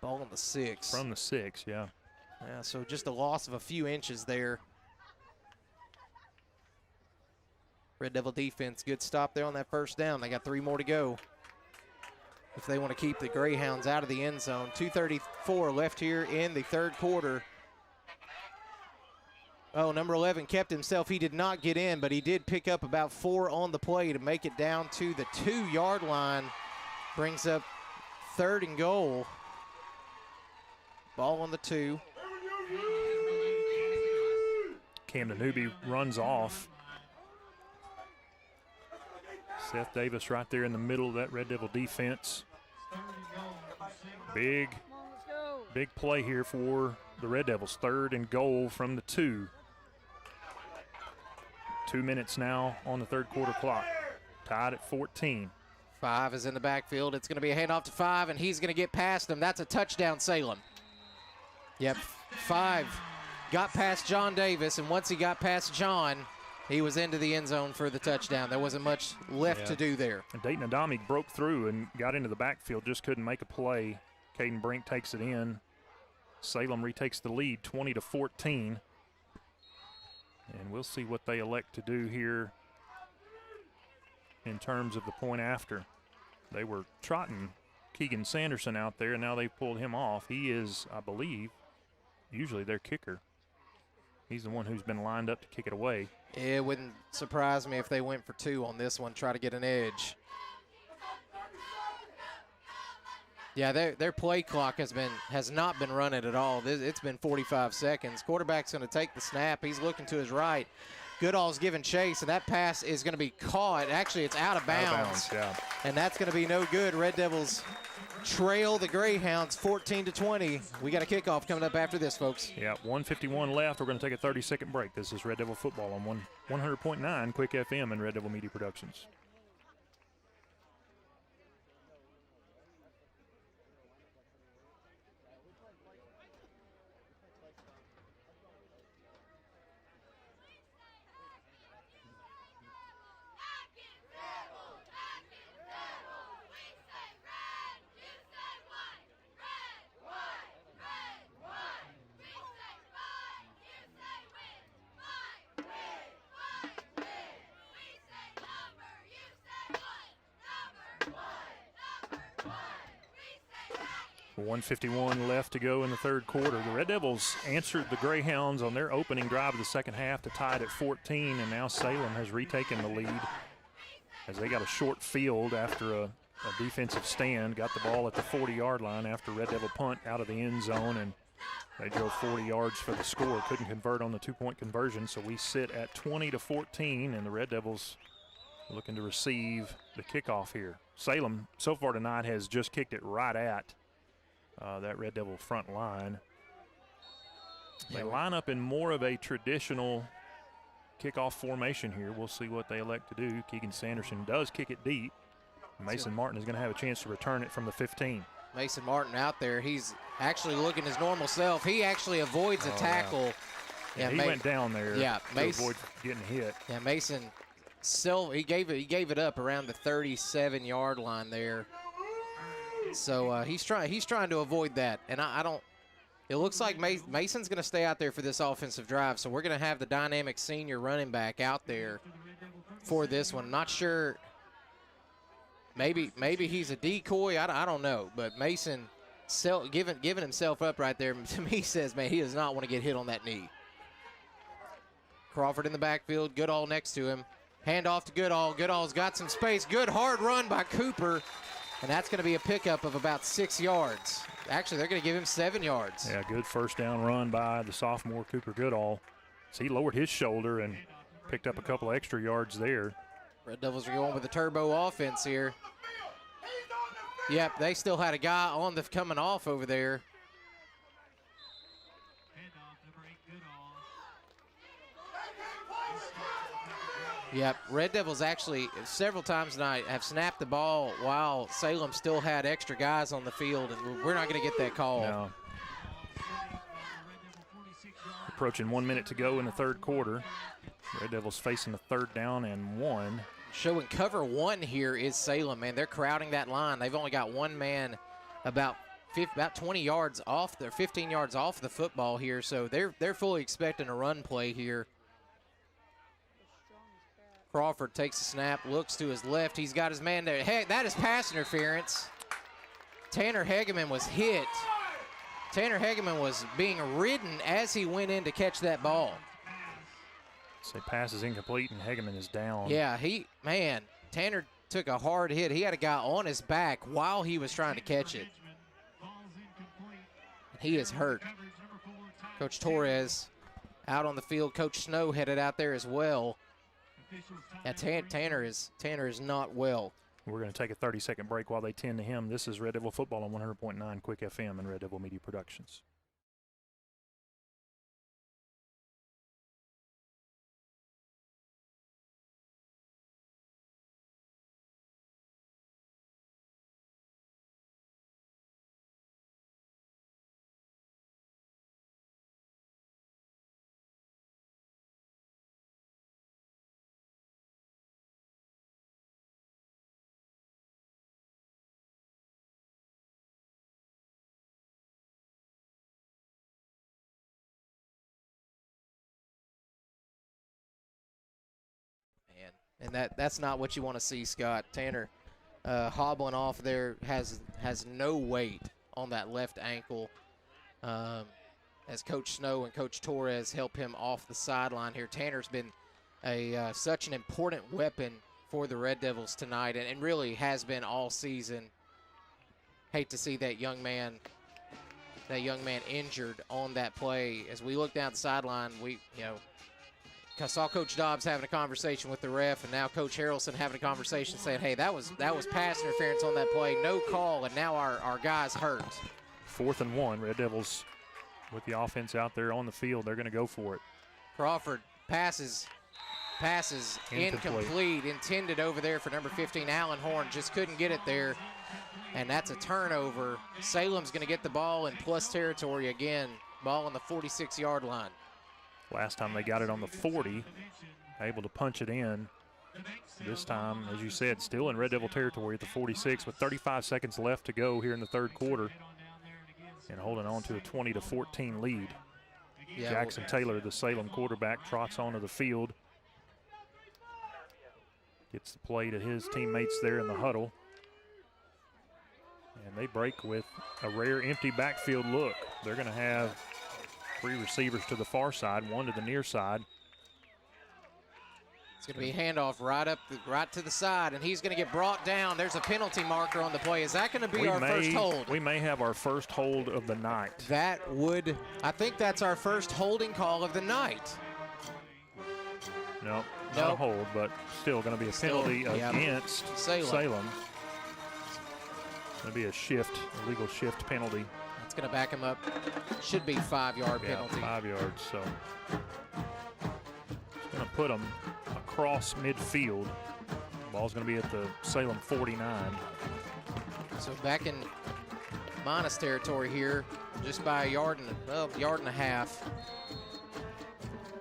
Ball on the 6. From the 6, yeah. Yeah, so just a loss of a few inches there. Red Devil defense, good stop there on that first down. They got 3 more to go if they want to keep the Greyhounds out of the end zone. 2:34 left here in the third quarter. Oh, number 11 kept himself. He did not get in, but he did pick up about 4 on the play to make it down to the 2-yard line. Brings up third and goal. Ball on the 2. Cam Danubi runs off. Seth Davis right there in the middle of that Red Devil defense. Big play here for the Red Devils. Third and goal from the 2. 2 minutes now on the third quarter clock. Tied at 14. 5 is in the backfield. It's going to be a handoff to 5, and he's going to get past him. That's a touchdown, Salem. Yep, 5 got past John Davis, and once he got past John, he was into the end zone for the touchdown. There wasn't much left to do there. And Dayton Adami broke through and got into the backfield, just couldn't make a play. Caden Brink takes it in. Salem retakes the lead, 20-14. And we'll see what they elect to do here in terms of the point after. They were trotting Keegan Sanderson out there, and now they've pulled him off. He is, I believe, usually their kicker. He's the one who's been lined up to kick it away. It wouldn't surprise me if they went for 2 on this one, try to get an edge. Yeah, their play clock has not been running at all. It's been 45 seconds. Quarterback's going to take the snap. He's looking to his right. Goodall's giving chase, and that pass is going to be caught. Actually, it's out of bounds. Out of bounds, yeah. And that's going to be no good. Red Devils trail the Greyhounds 14-20. We got a kickoff coming up after this, folks. Yeah, 1:51 left. We're going to take a 30-second break. This is Red Devil Football on 100.9 Quick FM and Red Devil Media Productions. With 1:51 left to go in the third quarter. The Red Devils answered the Greyhounds on their opening drive of the second half to tie it at 14, and now Salem has retaken the lead as they got a short field after a defensive stand, got the ball at the 40-yard line after Red Devil punt out of the end zone, and they drove 40 yards for the score. Couldn't convert on the 2-point conversion, so we sit at 20-14, and the Red Devils looking to receive the kickoff here. Salem, so far tonight, has just kicked it right at that Red Devil front line. They line up in more of a traditional kickoff formation here. We'll see what they elect to do. Keegan Sanderson does kick it deep. Mason Martin is going to have a chance to return it from the 15. Mason Martin out there. He's actually looking his normal self. He actually avoids a tackle. Yeah, he went down there to avoid getting hit. Yeah, Mason, he gave it up around the 37-yard line there. So he's trying to avoid that, and I It looks like Mason's going to stay out there for this offensive drive, so we're going to have the dynamic senior running back out there for this one. Not sure. Maybe he's a decoy. I don't know. But Mason giving himself up right there, to me, says, man, he does not want to get hit on that knee. Crawford in the backfield. Goodall next to him. Handoff to Goodall. Goodall's got some space. Good hard run by Cooper. And that's going to be a pickup of about 6 yards. Actually, they're going to give him 7 yards. Yeah, good first down run by the sophomore Cooper Goodall. So he lowered his shoulder and picked up a couple of extra yards there. Red Devils are going with the turbo offense here. Yep, they still had a guy on the coming off over there. Yep, Red Devils actually several times tonight have snapped the ball while Salem still had extra guys on the field, and we're not going to get that call. No. Approaching 1 minute to go in the third quarter. Red Devils facing a 3rd down and 1. Showing cover 1 here is Salem, man. They're crowding that line. They've only got one man about 20 yards off, 15 yards off the football here, so they're fully expecting a run play here. Crawford takes a snap, looks to his left. He's got his man there. Hey, that is pass interference. Tanner Hegeman was hit. Tanner Hegeman was being ridden as he went in to catch that ball. Say pass is incomplete and Hegeman is down. Yeah, Tanner took a hard hit. He had a guy on his back while he was trying to catch it. He is hurt. Coach Torres out on the field. Coach Snow headed out there as well. Yeah, Tanner is not well. We're going to take a 30-second break while they tend to him. This is Red Devil Football on 100.9 Quick FM and Red Devil Media Productions. And that's not what you want to see, Scott. Tanner hobbling off there has no weight on that left ankle. As Coach Snow and Coach Torres help him off the sideline here. Tanner's been such an important weapon for the Red Devils tonight, and really has been all season. Hate to see that young man injured on that play. As we look down the sideline, I saw Coach Dobbs having a conversation with the ref, and now Coach Harrelson having a conversation saying, hey, that was pass interference on that play, no call, and now our guy's hurt. 4th and 1, Red Devils with the offense out there on the field. They're going to go for it. Crawford passes incomplete, intended over there for number 15, Allen Horn, just couldn't get it there, and that's a turnover. Salem's going to get the ball in plus territory again, ball on the 46-yard line. Last time they got it on the 40, able to punch it in. This time, as you said, still in Red Devil territory at the 46 with 35 seconds left to go here in the third quarter and holding on to a 20-14 lead. Yeah, Jackson Taylor, the Salem quarterback, trots onto the field. Gets the play to his teammates there in the huddle. And they break with a rare empty backfield look. They're going to have 3 receivers to the far side, 1 to the near side. It's going to be a handoff right to the side, and he's going to get brought down. There's a penalty marker on the play. Is that going to be our first hold? We may have our first hold of the night. I think that's our first holding call of the night. No, not a hold, but still going to be a penalty against Salem. It's going to be a illegal shift penalty. It's going to back him up. Should be 5-yard penalty. 5 yards, so it's going to put them across midfield. The ball's going to be at the Salem 49. So back in minus territory here, just by a yard and a half.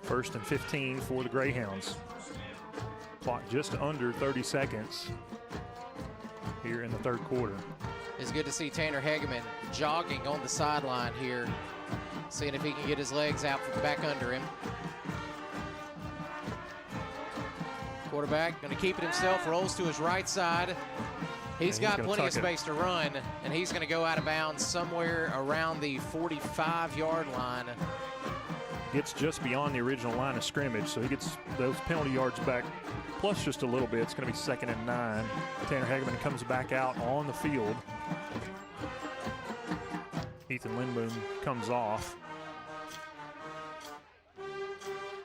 1st and 15 for the Greyhounds. Clock just under 30 seconds here in the third quarter. It's good to see Tanner Hegeman jogging on the sideline here. seeing if he can get his legs out from back under him. Quarterback going to keep it himself, rolls to his right side. He's got plenty of space to run, and he's going to go out of bounds somewhere around the 45-yard line. Gets just beyond the original line of scrimmage, so he gets those penalty yards back, plus just a little bit. It's going to be 2nd and 9. Tanner Hageman comes back out on the field. Ethan Lindboom comes off.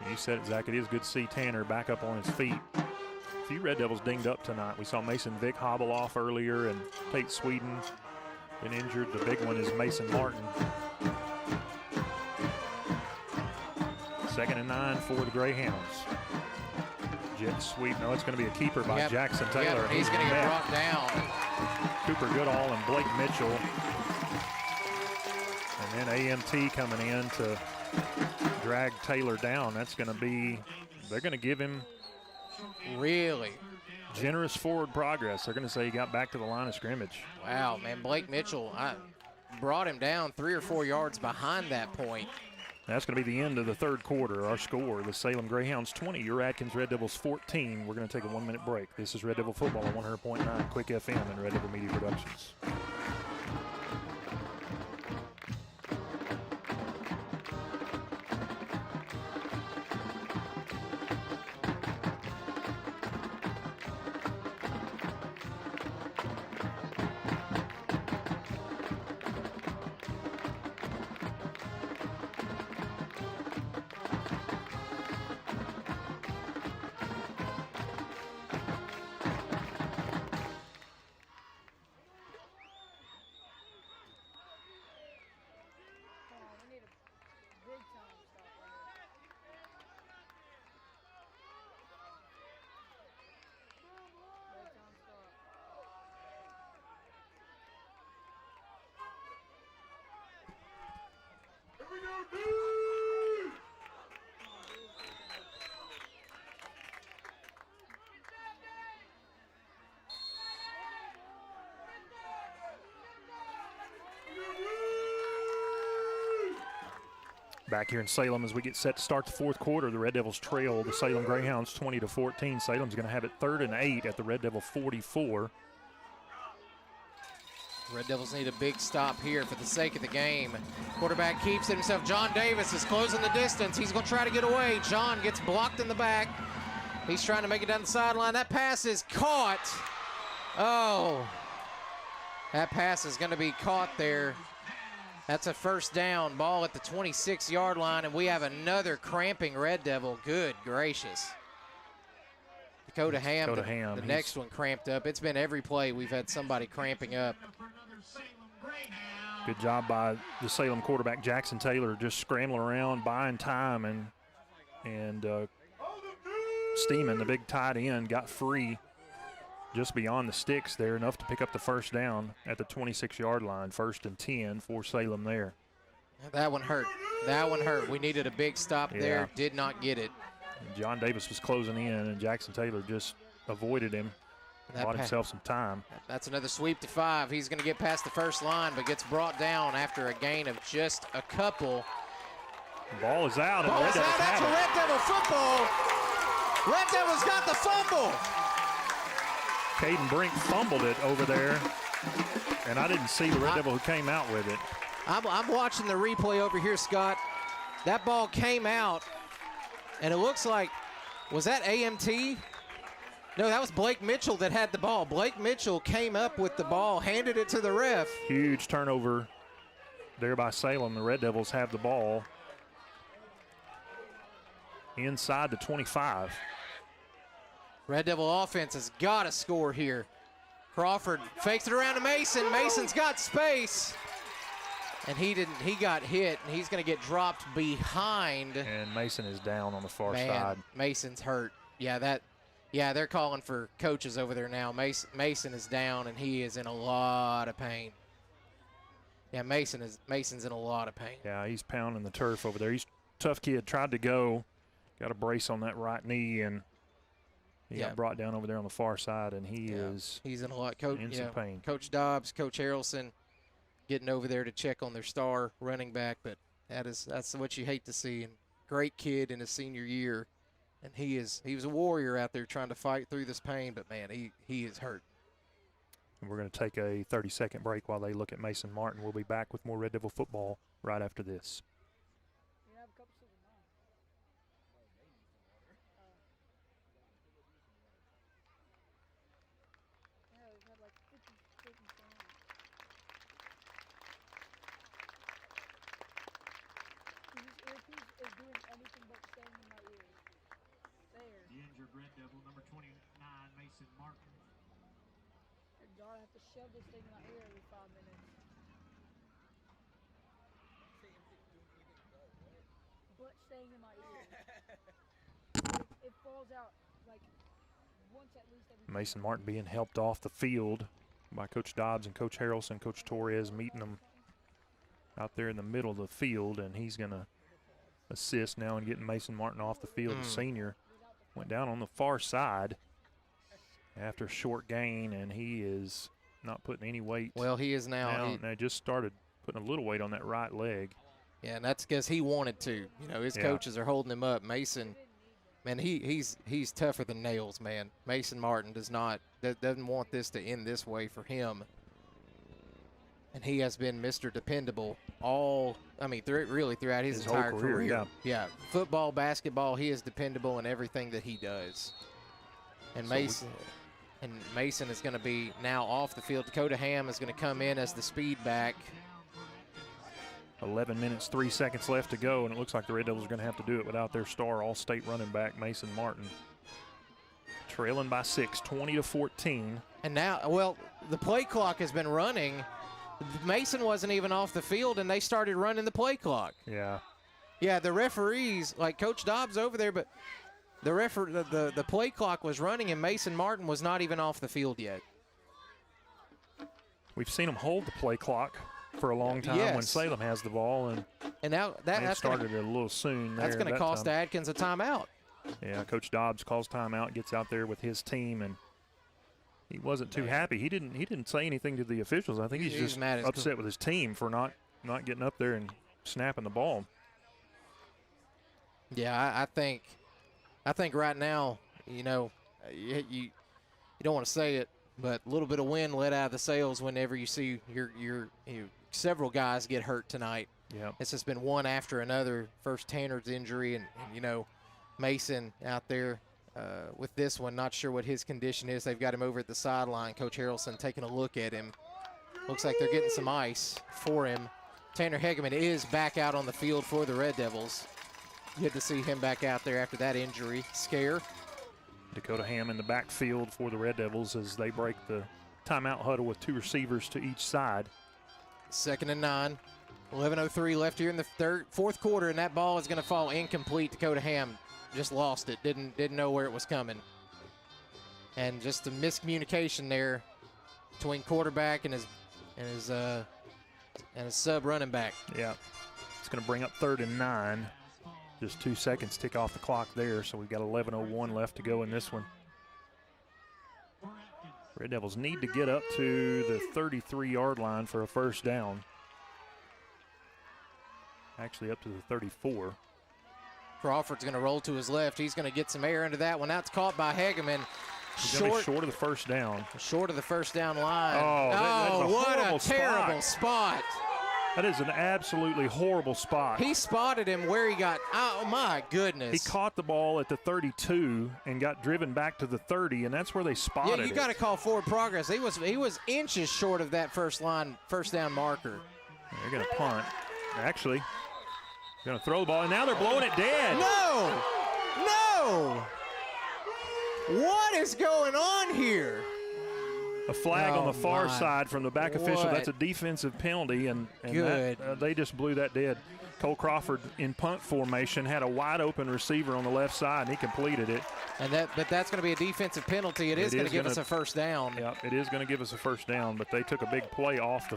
You said it, Zach. It is good to see Tanner back up on his feet. A few Red Devils dinged up tonight. We saw Mason Vick hobble off earlier, and Tate Sweden been injured. The big one is Mason Martin. 2nd and 9 for the Greyhounds. Jet sweep. No, it's going to be a keeper by Jackson Taylor. He's going to get brought down. Cooper Goodall and Blake Mitchell. And then AMT coming in to drag Taylor down. That's going to be, they're going to give him really generous forward progress. They're going to say he got back to the line of scrimmage. Wow, man, Blake Mitchell brought him down 3 or 4 yards behind that point. That's going to be the end of the third quarter. Our score, the Salem Greyhounds 20, your Atkins Red Devils 14. We're going to take a 1-minute break. This is Red Devil Football on 100.9 Quick FM and Red Devil Media Productions. Back here in Salem as we get set to start the fourth quarter, the Red Devils trail the Salem Greyhounds 20-14. Salem's going to have it 3rd and 8 at the Red Devil 44. Red Devils need a big stop here for the sake of the game. Quarterback keeps it himself. John Davis is closing the distance. He's going to try to get away. John gets blocked in the back. He's trying to make it down the sideline. That pass is caught. Oh, that pass is going to be caught there. That's a first down. Ball at the 26-yard line, and we have another cramping Red Devil. Good gracious. Dakota Ham, the next one cramped up. It's been every play we've had somebody cramping up. Good job by the Salem quarterback, Jackson Taylor, just scrambling around, buying time, and Steeman, the big tight end, got free just beyond the sticks there, enough to pick up the first down at the 26-yard line. 1st and 10 for Salem there. That one hurt. That one hurt. We needed a big stop there. Did not get it. And John Davis was closing in, and Jackson Taylor just avoided him. Bought himself some time. That's another sweep to 5. He's going to get past the first line, but gets brought down after a gain of just a couple. The ball is out. Ball is out. That's a Red Devil football. Red Devils got the fumble. Caden Brink fumbled it over there, and I didn't see the Red Devil who came out with it. I'm watching the replay over here, Scott. That ball came out, and it looks like, was that AMT? No, that was Blake Mitchell that had the ball. Blake Mitchell came up with the ball, handed it to the ref. Huge turnover there by Salem. The Red Devils have the ball inside the 25. Red Devil offense has got to score here. Crawford fakes it around to Mason. Mason's got space. And he didn't. He got hit, and he's going to get dropped behind. And Mason is down on the far side. Mason's hurt. Yeah, they're calling for coaches over there now. Mason is down, and he is in a lot of pain. Yeah, Mason's in a lot of pain. Yeah, he's pounding the turf over there. He's a tough kid. Tried to go. Got a brace on that right knee, and he got brought down over there on the far side, and he's in a lot. In some pain. Coach Dobbs, Coach Harrelson getting over there to check on their star running back, but That's what you hate to see. And great kid in his senior year, and he was a warrior out there trying to fight through this pain. But man, he is hurt. And we're going to take a 30-second break while they look at Mason Martin. We'll be back with more Red Devil football right after this. You have cups of wine. Yeah, we've had like 50 freaking fans. This earpiece is doing anything but staying in my ears. There. The injured Red Devil, number 29, Mason Martin. And God, I have to shove this thing in my ear every 5 minutes. But staying in my ear. It falls out like once at least every Mason Martin being helped off the field by Coach Dobbs and Coach Harrelson. Coach Torres meeting them out there in the middle of the field, and he's going to assist now in getting Mason Martin off the field. The senior went down on the far side after a short gain, and he is not putting any weight. Well, he is now. Now just started putting a little weight on that right leg. Yeah, and that's because he wanted to. You know, his coaches are holding him up. Mason, man, he's tougher than nails, man. Mason Martin doesn't want this to end this way for him. And he has been Mr. Dependable throughout his entire whole career. Yeah, football, basketball, he is dependable in everything that he does. And Mason is going to be now off the field. Dakota Ham is going to come in as the speed back. 11 minutes, 3 seconds left to go, and it looks like the Red Devils are going to have to do it without their star all-state running back, Mason Martin. Trailing by 6, 20-14. And now, well, the play clock has been running. Mason wasn't even off the field, and they started running the play clock. Yeah. Yeah, the referees, like Coach Dobbs over there, but the play clock was running, and Mason Martin was not even off the field yet. We've seen them hold the play clock for a long time when Salem has the ball, and now that's started a little soon. That's going to cost Atkins a timeout. Yeah, Coach Dobbs calls timeout, gets out there with his team, and he wasn't too happy. He didn't say anything to the officials. I think he's just mad upset with his team for not getting up there and snapping the ball. Yeah, I think right now, you know, you don't want to say it, but a little bit of wind let out of the sails whenever you see your several guys get hurt tonight. Yeah, it's just been one after another. First Tanner's injury, and you know, Mason out there with this one. Not sure what his condition is. They've got him over at the sideline. Coach Harrelson taking a look at him. Looks like they're getting some ice for him. Tanner Hegeman is back out on the field for the Red Devils. Good to see him back out there after that injury scare. Dakota Ham in the backfield for the Red Devils as they break the timeout huddle with 2 receivers to each side. 2nd and 9. 11:03 left here in the fourth quarter, and that ball is going to fall incomplete. Dakota Ham just lost it. Didn't know where it was coming. And just a miscommunication there between quarterback and his sub running back. Yeah, it's going to bring up 3rd and 9. Just 2 seconds tick off the clock there, so we've got 11:01 left to go in this one. Red Devils need to get up to the 33-yard line for a first down. Actually up to the 34. Crawford's going to roll to his left. He's going to get some air into that one. That's caught by Hegeman. Short of the first down. Short of the first down line. Oh, what a terrible spot. That is an absolutely horrible spot. He spotted him where he got, oh my goodness. He caught the ball at the 32 and got driven back to the 30, and that's where they spotted it. Yeah, you got to call forward progress. He was inches short of that first down marker. They're going to punt. Actually, going to throw the ball, and now they're blowing it dead. No! What is going on here? A flag on the far side from the back official. That's a defensive penalty, and they just blew that dead. Cole Crawford in punt formation had a wide open receiver on the left side, and he completed it. But that's going to be a defensive penalty. It is going to give us a first down. Yeah, it is going to give us a first down, but they took a big play off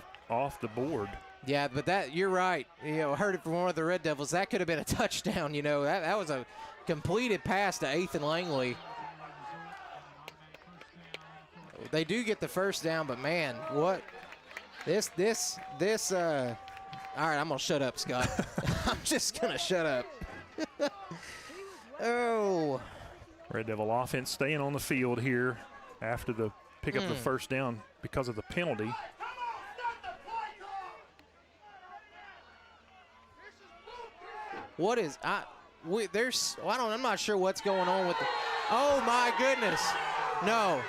the board. Yeah, but you're right. You know, heard it from one of the Red Devils. That could have been a touchdown. You know, that was a completed pass to 8th and Langley. They do get the first down, but man, what this All right, I'm going to shut up, Scott. I'm just going to shut up. Oh. Red Devil offense staying on the field here after the pick up the first down because of the penalty. What is I'm not sure what's going on with the. Oh my goodness! No,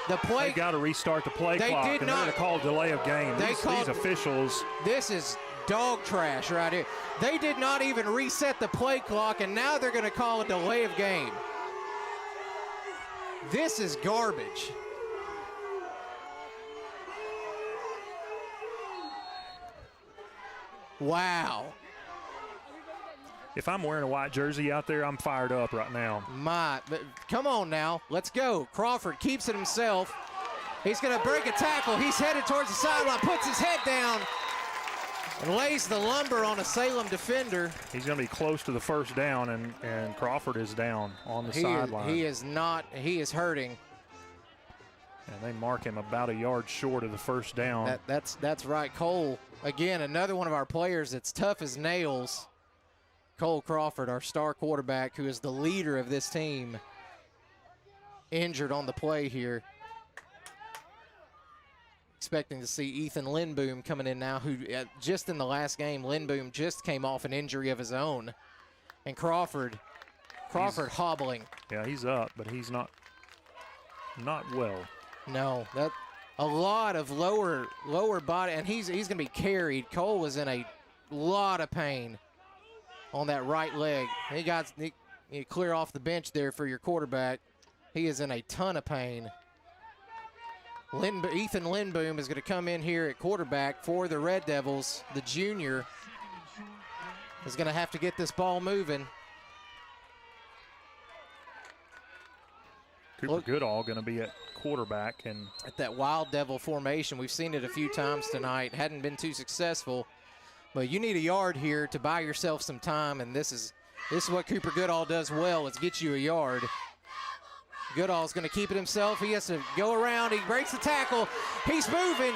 the play. They got to restart the play They clock. did and not. They're going to call delay of game. These officials. This is dog trash right here. They did not even reset the play clock, and now they're going to call a delay of game. This is garbage. Wow. If I'm wearing a white jersey out there, I'm fired up right now. Come on now, let's go. Crawford keeps it himself. He's going to break a tackle. He's headed towards the sideline, puts his head down, and lays the lumber on a Salem defender. He's going to be close to the first down, and Crawford is down on the sideline. He is not. He is hurting. And they mark him about a yard short of the first down. That's right. Cole, again, another one of our players that's tough as nails. Cole Crawford, our star quarterback, who is the leader of this team, injured on the play here. Expecting to see Ethan Lindboom coming in now, who just in the last game, Lindboom just came off an injury of his own. And Crawford hobbling. Yeah, he's up, but he's not well. No, that a lot of lower body, and he's going to be carried. Cole was in a lot of pain on that right leg. He clear off the bench there for your quarterback. He is in a ton of pain. Ethan Lindboom is going to come in here at quarterback for the Red Devils. The junior is going to have to get this ball moving. Cooper Goodall going to be at quarterback. And at that Wild Devil formation. We've seen it a few times tonight. Hadn't been too successful. But you need a yard here to buy yourself some time, and this is what Cooper Goodall does well, is get you a yard. Goodall's going to keep it himself. He has to go around. He breaks the tackle. He's moving.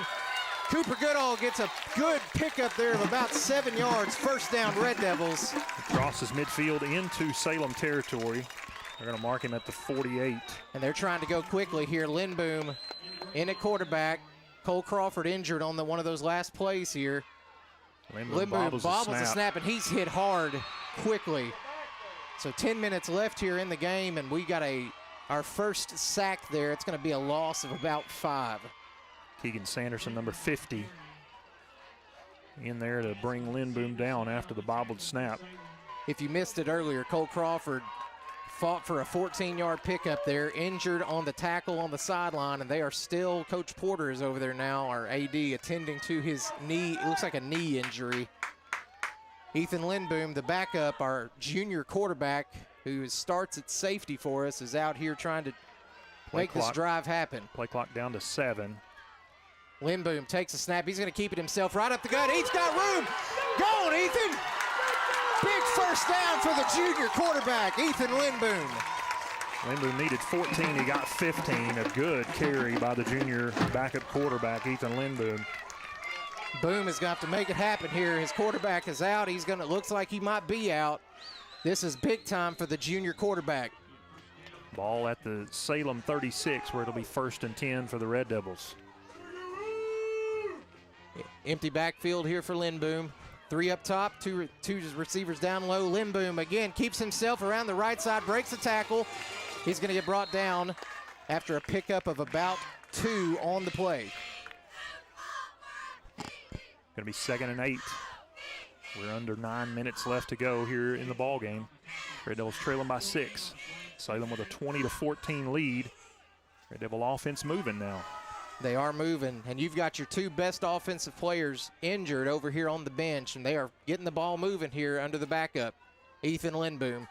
Cooper Goodall gets a good pickup there of about 7 yards. First down, Red Devils. He crosses midfield into Salem territory. They're going to mark him at the 48. And they're trying to go quickly here. Lindboom in at quarterback. Cole Crawford injured on one of those last plays here. Lindboom bobbles the snap, and he's hit hard quickly. So 10 minutes left here in the game, and we got our first sack there. It's going to be a loss of about 5. Keegan Sanderson, number 50, in there to bring Lindboom down after the bobbled snap. If you missed it earlier, Cole Crawford fought for a 14-yard pickup there, injured on the tackle on the sideline, and they are still, Coach Porter is over there now, our AD, attending to his knee. It looks like a knee injury. Ethan Lindboom, the backup, our junior quarterback, who starts at safety for us, is out here trying to make this drive happen. Play clock down to 7. Lindboom takes a snap. He's going to keep it himself right up the gut. He's got room. Go on, Ethan. Big first down for the junior quarterback, Ethan Lindboom. Lindboom needed 14. He got 15. A good carry by the junior backup quarterback, Ethan Lindboom. Boom is going to have to make it happen here. His quarterback is out. Looks like he might be out. This is big time for the junior quarterback. Ball at the Salem 36, where it'll be 1st and 10 for the Red Devils. Empty backfield here for Lindboom. 3 up top, two receivers down low. Lindboom again keeps himself around the right side, breaks the tackle. He's going to get brought down after a pickup of about 2 on the play. Going to be 2nd and 8. We're under 9 minutes left to go here in the ball game. Red Devils trailing by 6. Salem with a 20-14 lead. Red Devil offense moving now. They are moving, and you've got your 2 best offensive players injured over here on the bench, and they are getting the ball moving here under the backup. Ethan Lindboom.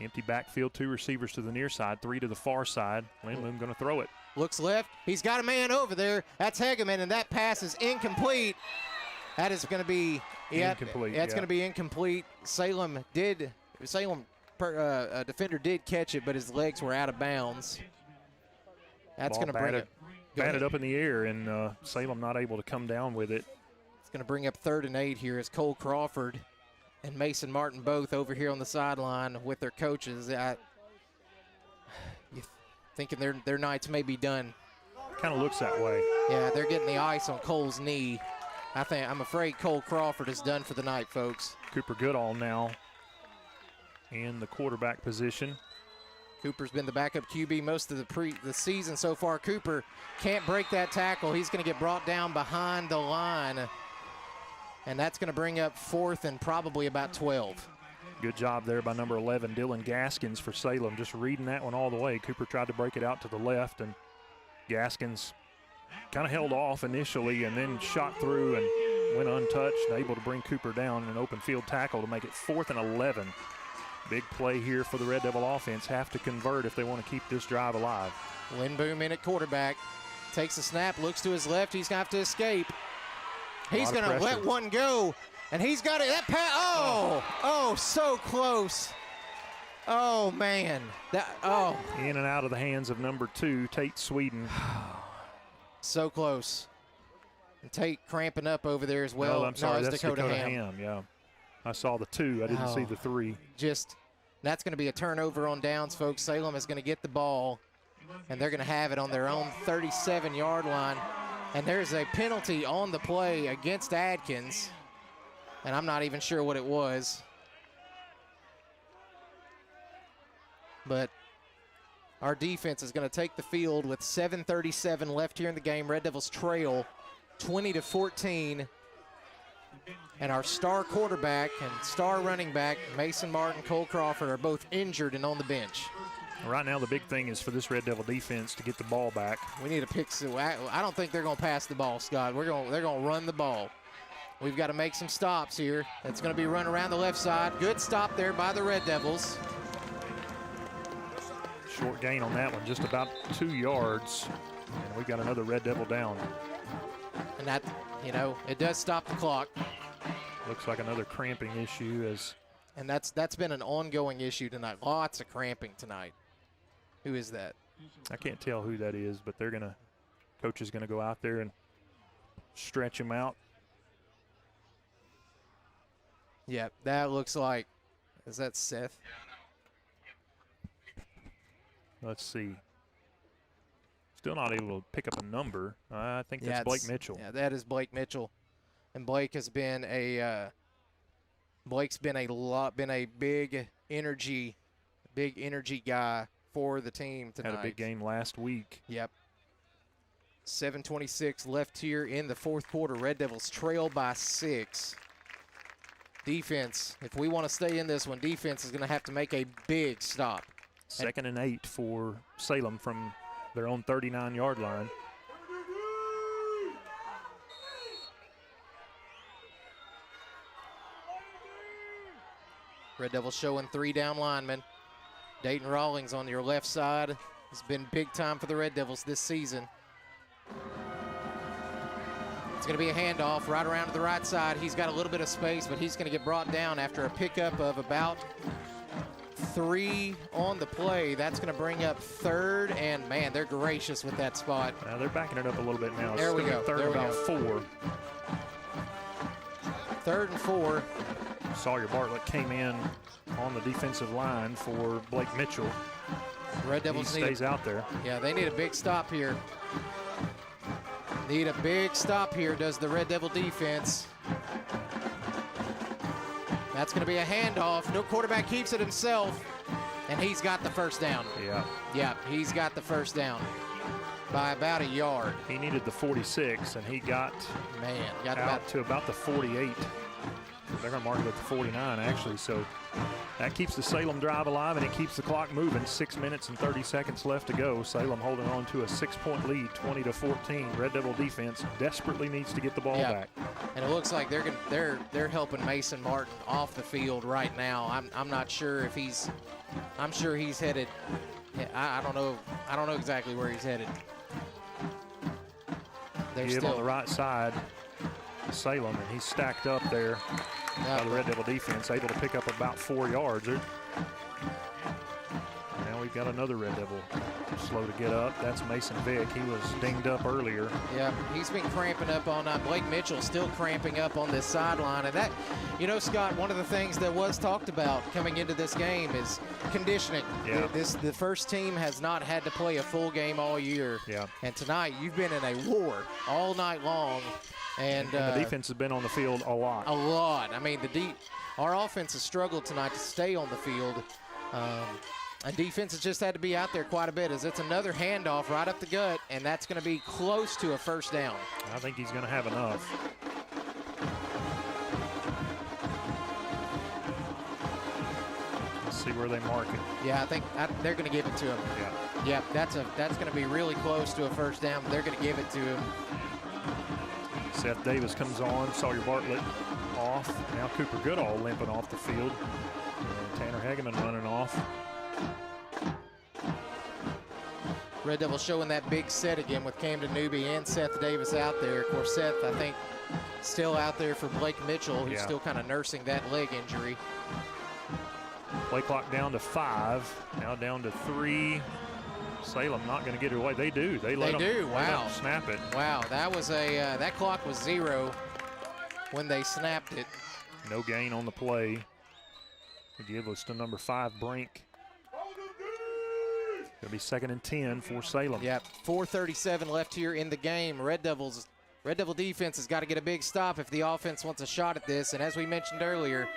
Empty backfield, 2 receivers to the near side, 3 to the far side. Lindboom going to throw it. Looks left. He's got a man over there. That's Hegeman, and that pass is incomplete. That is going to be incomplete. That's going to be incomplete. A defender did catch it, but his legs were out of bounds. That's going to bring it. Batted up in the air, and Salem not able to come down with it. going to bring up 3rd and 8 here as Cole Crawford and Mason Martin both over here on the sideline with their coaches. You thinking their nights may be done. Kind of looks that way. Yeah, they're getting the ice on Cole's knee. I'm afraid Cole Crawford is done for the night, folks. Cooper Goodall now in the quarterback position. Cooper's been the backup QB most of the season so far. Cooper can't break that tackle. He's going to get brought down behind the line, and that's going to bring up 4th and probably about 12. Good job there by number 11, Dylan Gaskins for Salem, just reading that one all the way. Cooper tried to break it out to the left, and Gaskins kind of held off initially and then shot through and went untouched, able to bring Cooper down in an open field tackle to make it 4th and 11. Big play here for the Red Devil offense. Have to convert if they want to keep this drive alive. Lindboom in at quarterback. Takes the snap, looks to his left. He's going to have to escape. He's going to let one go, and he's got it. That pass. Oh, so close. Oh, man. In and out of the hands of number 2, Tate Sweden. So close. And Tate cramping up over there as well. Oh, I'm sorry, that's Dakota Ham. Yeah. I saw the 2. I didn't see the 3. That's going to be a turnover on downs, folks. Salem is going to get the ball, and they're going to have it on their own 37-yard line. And there's a penalty on the play against Atkins, and I'm not even sure what it was. But our defense is going to take the field with 7:37 left here in the game. Red Devils trail 20-14. And our star quarterback and star running back, Mason Martin, Cole Crawford, are both injured and on the bench. Right now the big thing is for this Red Devil defense to get the ball back. We need a pick. I don't think they're going to pass the ball, Scott. They're going to run the ball. We've got to make some stops here. It's going to be run around the left side. Good stop there by the Red Devils. Short gain on that one, just about 2 yards. And we got another Red Devil down. And that, it does stop the clock. Looks like another cramping issue. And that's been an ongoing issue tonight. Lots of cramping tonight. Who is that? I can't tell who that is, but coach is gonna go out there and stretch him out. Yeah, that looks like, is that Seth? Let's see. Still not able to pick up a number. I think that's Blake Mitchell. Yeah, that is Blake Mitchell. And Blake has been Blake's been a big energy guy for the team tonight. Had a big game last week. Yep. 7:26 left here in the 4th quarter. Red Devils trail by 6. Defense, if we want to stay in this one, defense is going to have to make a big stop. 2nd and 8 for Salem from their own 39-yard line. Red Devils showing 3 down linemen. Dayton Rawlings on your left side has been big time for the Red Devils this season. It's going to be a handoff right around to the right side. He's got a little bit of space, but he's going to get brought down after a pickup of about 3 on the play. That's going to bring up 3rd, and, man, they're gracious with that spot. Now they're backing it up a little bit now. There we go. 3rd, about 4. 3rd and 4. Sawyer Bartlett came in on the defensive line for Blake Mitchell. Red Devils he stays out there. Yeah, they need a big stop here. Need a big stop here, does the Red Devil defense. That's going to be a handoff. No quarterback keeps it himself, and he's got the first down. Yeah, he's got the first down by about a yard. He needed the 46, and he got out to about the 48. They're going to mark it at the 49, actually. So that keeps the Salem drive alive, and it keeps the clock moving. 6 minutes and 30 seconds left to go. Salem holding on to a 6-point lead, 20-14. Red Devil defense desperately needs to get the ball back. And it looks like they're helping Mason Martin off the field right now. I'm not sure if he's. I'm sure he's headed. I don't know. I don't know exactly where he's headed. They're still still on the right side. Salem, and he's stacked up there by the Red Devil defense, able to pick up about 4 yards. Now we've got another Red Devil slow to get up. That's Mason Vick. He was dinged up earlier. Yeah, he's been cramping up all night. Blake Mitchell still cramping up on this sideline. And that, you know, Scott, one of the things that was talked about coming into this game is conditioning. Yeah. The first team has not had to play a full game all year. Yeah. And tonight you've been in a war all night long. And the defense has been on the field a lot. A lot. I mean, our offense has struggled tonight to stay on the field. And defense has just had to be out there quite a bit as it's another handoff right up the gut, and that's going to be close to a first down. I think he's going to have enough. Let's see where they mark it. Yeah, I think they're going to give it to him. Yeah. Yep, that's going to be really close to a first down, but they're going to give it to him. Seth Davis comes on. Sawyer Bartlett off. Now Cooper Goodall limping off the field. And Tanner Hageman running off. Red Devils showing that big set again with Camden Newby and Seth Davis out there. Of course, Seth, I think, still out there for Blake Mitchell, who's still kind of nursing that leg injury. Play clock down to 5. Now down to 3. Salem not going to get it away. They do. They let them snap it. Wow, that was that clock was 0 when they snapped it. No gain on the play. To give us to number 5, Brink. It'll be 2nd and 10 for Salem. Yep, 4:37 left here in the game. Red Devil defense has got to get a big stop if the offense wants a shot at this. And as we mentioned earlier,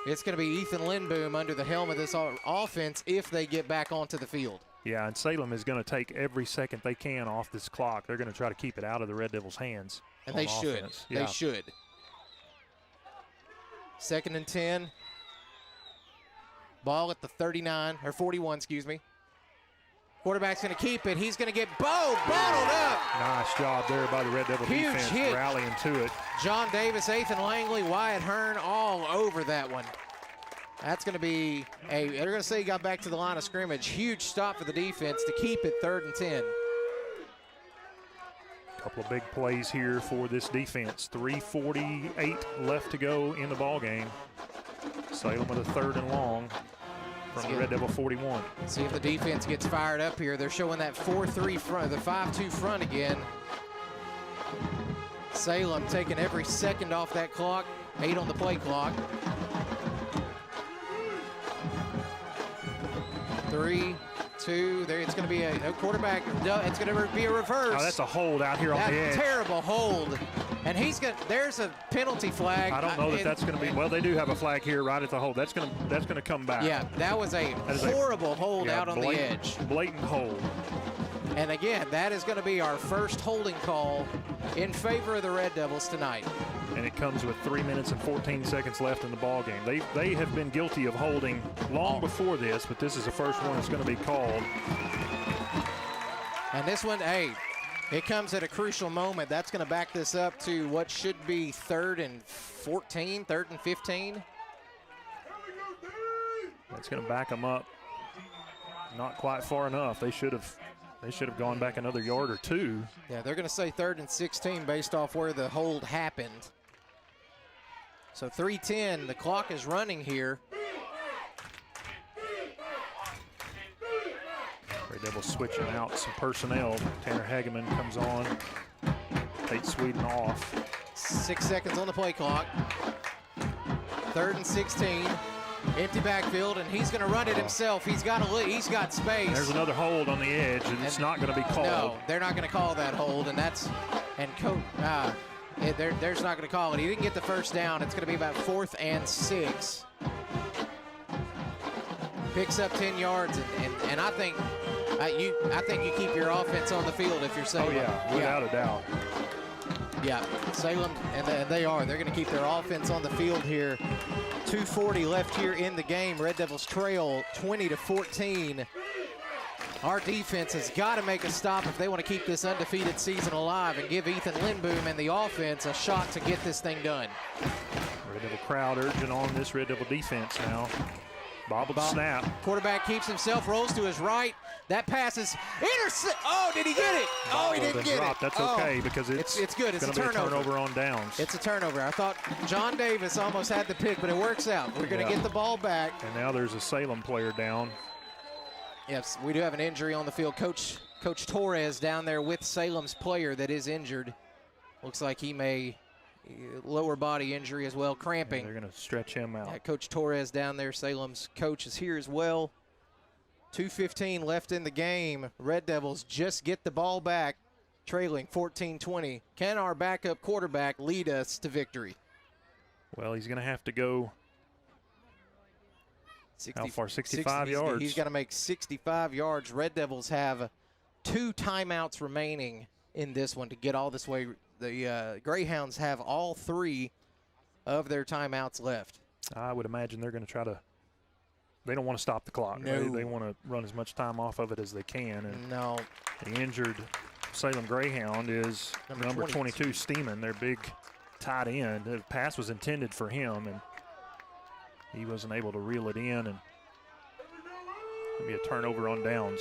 it's going to be Ethan Lindboom under the helm of this offense if they get back onto the field. Yeah, and Salem is going to take every second they can off this clock. They're going to try to keep it out of the Red Devils' hands. And they should. Yeah. They should. 2nd and 10. Ball at the 39, or 41, excuse me. Quarterback's going to keep it. He's going to get bottled up. Nice job there by the Red Devil defense, hit. rallying to it. John Davis, Ethan Langley, Wyatt Hearn all over that one. That's going to be they're going to say he got back to the line of scrimmage. Huge stop for the defense to keep it 3rd and 10. Couple of big plays here for this defense. 3:48 left to go in the ball game. Salem with a 3rd and long from the Red Devil 41. See if the defense gets fired up here. They're showing that 4-3 front, the 5-2 front again. Salem taking every second off that clock. 8 on the play clock. 3, 2, there it's going to be a quarterback. It's going to be a reverse. Oh, that's a hold out here on the edge. Terrible hold. And there's a penalty flag. I don't know that that's going to be. Well, they do have a flag here right at the hold. That's going to come back. Yeah, that was a horrible hold out on the edge. Blatant hold. And again, that is going to be our first holding call in favor of the Red Devils tonight. And it comes with 3 minutes and 14 seconds left in the ball game. They have been guilty of holding long before this, but this is the first one that's going to be called. And this one, it comes at a crucial moment. That's going to back this up to what should be 3rd and 14, 3rd and 15. That's going to back them up. Not quite far enough. They should have gone back another yard or 2. Yeah, they're going to say 3rd and 16 based off where the hold happened. So 3:10, the clock is running here. Red Devils switching out some personnel. Tanner Hageman comes on. Tate Sweden off. 6 seconds on the play clock. 3rd and 16. Empty backfield, and he's going to run it himself. He's got space. There's another hold on the edge, and it's not going to be called. No, they're not going to call that hold, and there's not going to call it. He didn't get the first down. It's going to be about 4th and 6. Picks up 10 yards, and I think you keep your offense on the field if you're Salem. Oh yeah, without a doubt. Yeah, Salem, and they are. They're going to keep their offense on the field here. 2:40 left here in the game. Red Devils trail 20-14. Our defense has got to make a stop if they want to keep this undefeated season alive and give Ethan Lindboom and the offense a shot to get this thing done. Red Devil crowd urging on this Red Devil defense now. Bobbled snap. Quarterback keeps himself, rolls to his right. That pass is Oh, did he get it? Oh, he didn't get it. That's okay because it's good. It's going to be a turnover on downs. It's a turnover. I thought John Davis almost had the pick, but it works out. We're going to get the ball back. And now there's a Salem player down. Yes, we do have an injury on the field. Coach Torres down there with Salem's player that is injured. Looks like he may lower body injury as well, cramping. Yeah, they're going to stretch him out. Yeah, Coach Torres down there, Salem's coach, is here as well. 2:15 left in the game. Red Devils just get the ball back, trailing 14-20. Can our backup quarterback lead us to victory? Well, he's going to have to go, how far, 65 yards? He's got to make 65 yards. Red Devils have 2 timeouts remaining in this one to get all this way. The Greyhounds have all 3 of their timeouts left. I would imagine they're going to try to – they don't want to stop the clock. No. They want to run as much time off of it as they can. And no. the injured Salem Greyhound is number 22, Steeman, their big tight end. The pass was intended for him, and he wasn't able to reel it in, and maybe a turnover on downs.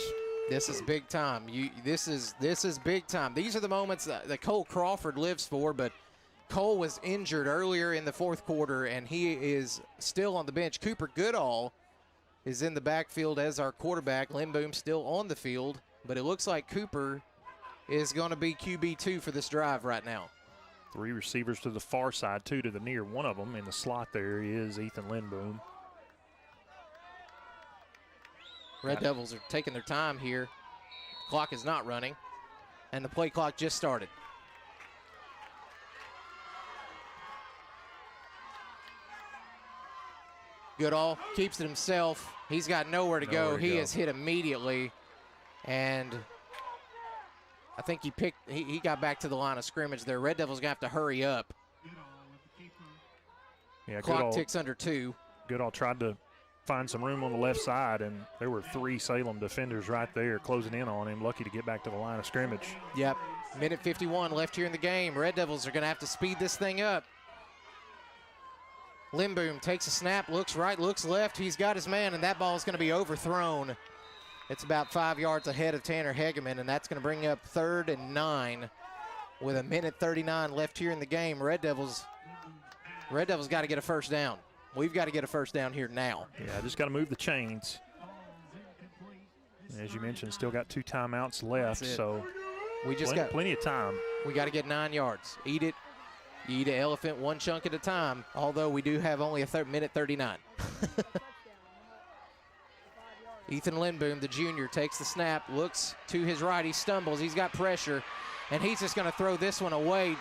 This is big time. This is big time. These are the moments that Cole Crawford lives for, but Cole was injured earlier in the 4th quarter, and he is still on the bench. Cooper Goodall is in the backfield as our quarterback. Lindboom still on the field, but it looks like Cooper is going to be QB2 for this drive right now. 3 receivers to the far side, 2 to the near. One of them in the slot there is Ethan Lindboom. Red Devils are taking their time here. Clock is not running, and the play clock just started. Goodall keeps it himself. He's got nowhere to go. He is hit immediately, and I think he got back to the line of scrimmage there. Red Devils going to have to hurry up. Yeah, clock ticks under 2. Goodall tried to find some room on the left side, and there were 3 Salem defenders right there closing in on him. Lucky to get back to the line of scrimmage. Yep. Minute 51 left here in the game. Red Devils are going to have to speed this thing up. Lindboom takes a snap, looks right, looks left. He's got his man, and that ball is going to be overthrown. It's about 5 yards ahead of Tanner Hegeman, and that's going to bring up 3rd and 9 with a minute 39 left here in the game. Red Devils got to get a first down. We've got to get a first down here now. Yeah, just got to move the chains. As you mentioned, still got 2 timeouts left, so we just got plenty of time. We got to get 9 yards. Eat it. You eat an elephant one chunk at a time, although we do have only a minute 39. Ethan Lindboom, the junior, takes the snap, looks to his right, he stumbles, he's got pressure, and he's just going to throw this one away.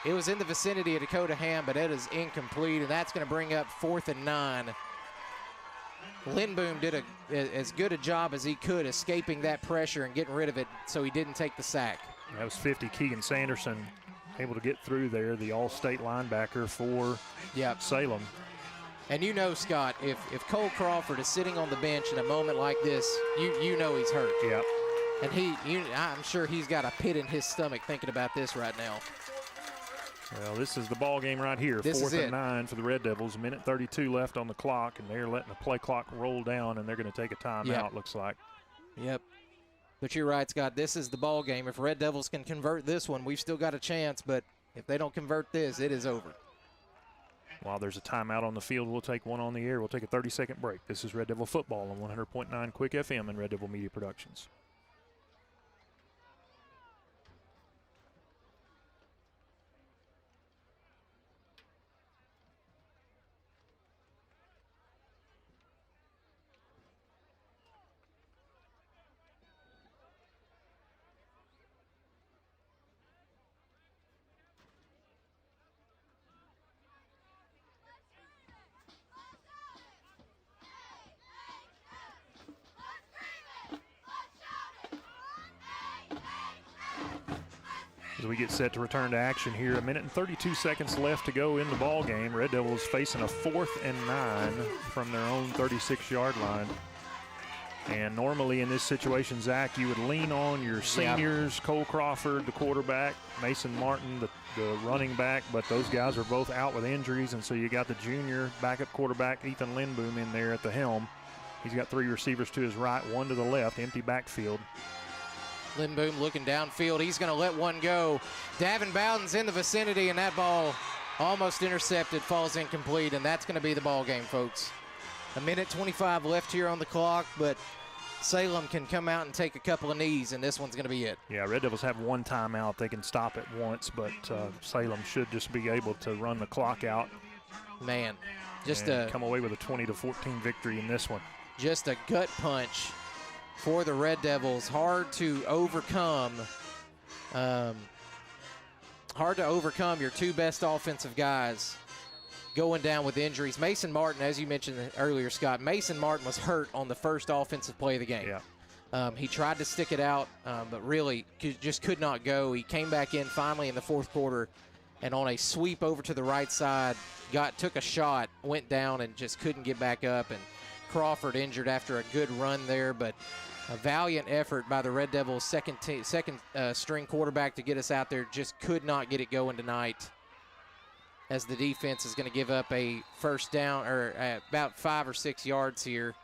It was in the vicinity of Dakota Ham, but it is incomplete, and that's going to bring up 4th and 9. Lindboom did as good a job as he could escaping that pressure and getting rid of it so he didn't take the sack. That was 50. Keegan Sanderson able to get through there, the all-state linebacker for Salem. And you know, Scott, if Cole Crawford is sitting on the bench in a moment like this, you know he's hurt. Yeah. And I'm sure he's got a pit in his stomach thinking about this right now. Well, this is the ball game right here. 4th and 9 for the Red Devils. Minute 32 left on the clock, and they're letting the play clock roll down, and they're going to take a timeout, looks like. Yep. But you're right, Scott. This is the ball game. If Red Devils can convert this one, we've still got a chance. But if they don't convert this, it is over. While there's a timeout on the field, we'll take one on the air. We'll take a 30-second break. This is Red Devil Football on 100.9 Quick FM and Red Devil Media Productions. As we get set to return to action here, a minute and 32 seconds left to go in the ball game. Red Devils facing a 4th and 9 from their own 36-yard line. And normally in this situation, Zach, you would lean on your seniors, Cole Crawford, the quarterback, Mason Martin, the running back, but those guys are both out with injuries, and so you got the junior backup quarterback, Ethan Lindboom, in there at the helm. He's got 3 receivers to his right, 1 to the left, empty backfield. Lindboom looking downfield. He's going to let one go. Davin Bowden's in the vicinity, and that ball almost intercepted, falls incomplete, and that's going to be the ball game, folks. A minute 25 left here on the clock, but Salem can come out and take a couple of knees, and this one's going to be it. Yeah, Red Devils have one timeout. They can stop it once, but Salem should just be able to run the clock out. Man, just come away with a 20-14 victory in this one. Just a gut punch for the Red Devils. Hard to overcome. Hard to overcome your two best offensive guys going down with injuries. Mason Martin, as you mentioned earlier, Scott, Mason Martin was hurt on the first offensive play of the game. Yeah. He tried to stick it out, but really just could not go. He came back in finally in the fourth quarter, and on a sweep over to the right side, took a shot, went down, and just couldn't get back up. And Crawford injured after a good run there, but a valiant effort by the Red Devils' second string quarterback to get us out there. Just could not get it going tonight, as the defense is going to give up a first down, or about 5 or 6 yards here.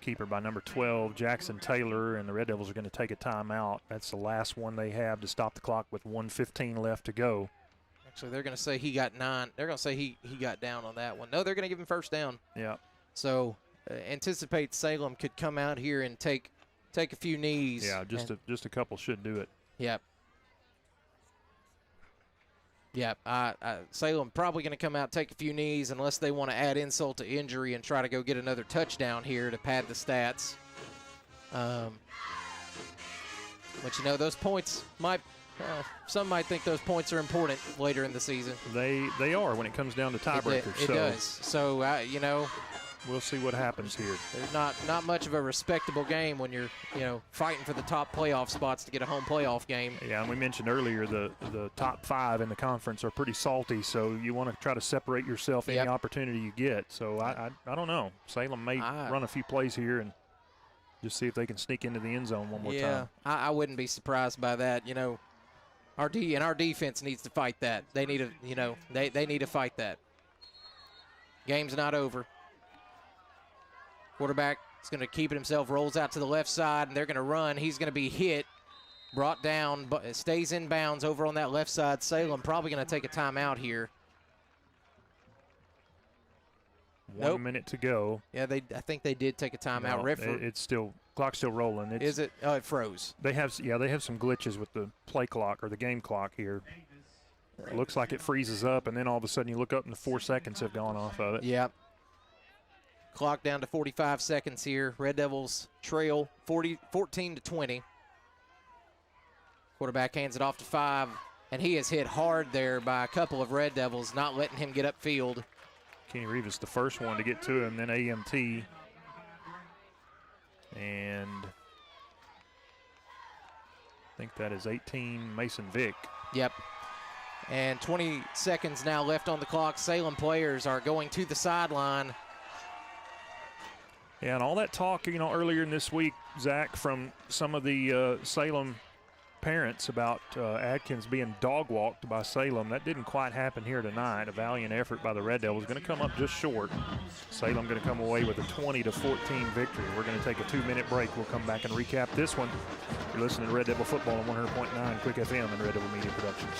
Keeper by number 12, Jackson Taylor, and the Red Devils are going to take a timeout. That's the last one they have to stop the clock with 1:15 left to go. Actually, they're going to say he got 9. They're going to say he got down on that one. No, they're going to give him first down. Yeah. So anticipate Salem could come out here and take a few knees. Yeah, just a couple should do it. Yep. Yeah, Salem probably going to come out, take a few knees, unless they want to add insult to injury and try to go get another touchdown here to pad the stats. But, you know, those points some might think those points are important later in the season. They are when it comes down to tiebreakers. It does. So, you know, we'll see what happens here. There's not much of a respectable game when you're, fighting for the top playoff spots to get a home playoff game. Yeah, and we mentioned earlier the top 5 in the conference are pretty salty, so you want to try to separate yourself any opportunity you get. So I don't know. Salem may run a few plays here and just see if they can sneak into the end zone one more time. Yeah, I wouldn't be surprised by that. You know, our defense needs to fight that. They need to, they need to fight that. Game's not over. Quarterback is going to keep it himself, rolls out to the left side, and they're going to run. He's going to be hit, brought down, but stays in bounds over on that left side. Salem probably going to take a timeout here. 1 minute to go. Yeah, I think they did take a timeout. No, it's still clock's still rolling. Is it? Oh, it froze. They have some glitches with the play clock or the game clock here. It looks like it freezes up, and then all of a sudden you look up and the 4 seconds have gone off of it. Yep. Clock down to 45 seconds here. Red Devils trail 14-20. Quarterback hands it off to 5, and he is hit hard there by a couple of Red Devils, not letting him get upfield. Kenny Rivas, the first one to get to him, then AMT. And I think that is 18, Mason Vick. Yep. And 20 seconds now left on the clock. Salem players are going to the sideline. Yeah, and all that talk, earlier in this week, Zach, from some of the Salem parents about Atkins being dog-walked by Salem, that didn't quite happen here tonight. A valiant effort by the Red Devils. Going to come up just short. Salem going to come away with a 20-14 victory. We're going to take a 2-minute break. We'll come back and recap this one. You're listening to Red Devil Football on 100.9 Quick FM and Red Devil Media Productions.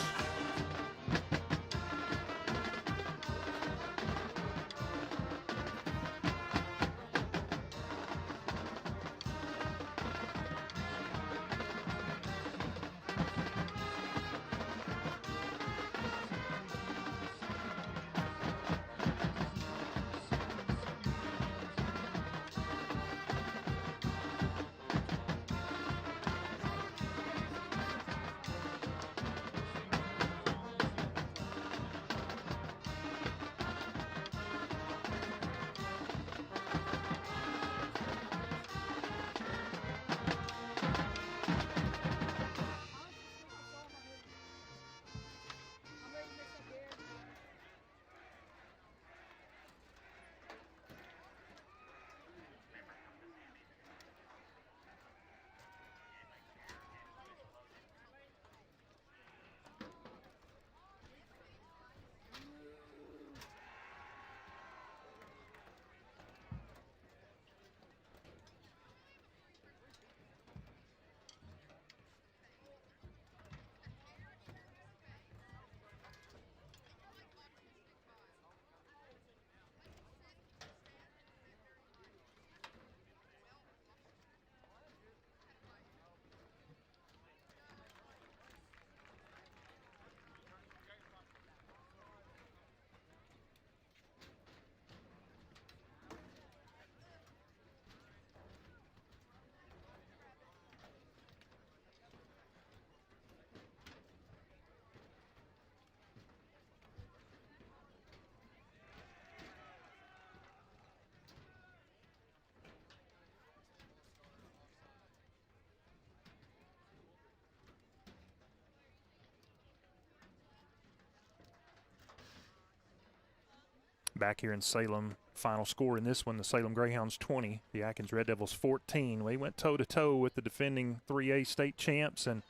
back here in Salem. Final score in this one, the Salem Greyhounds 20, the Atkins Red Devils 14. We went toe-to-toe with the defending 3A state champs and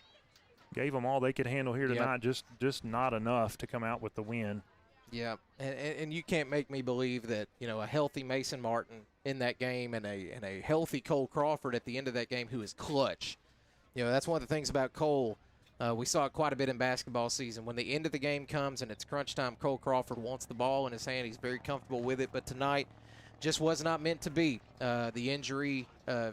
gave them all they could handle here tonight, just not enough to come out with the win. Yeah, and you can't make me believe that, you know, a healthy Mason Martin in that game and a healthy Cole Crawford at the end of that game who is clutch. You know, that's one of the things about Cole. We saw it quite a bit in basketball season. When the end of the game comes and it's crunch time, Cole Crawford wants the ball in his hand. He's very comfortable with it. But tonight just was not meant to be. The injury,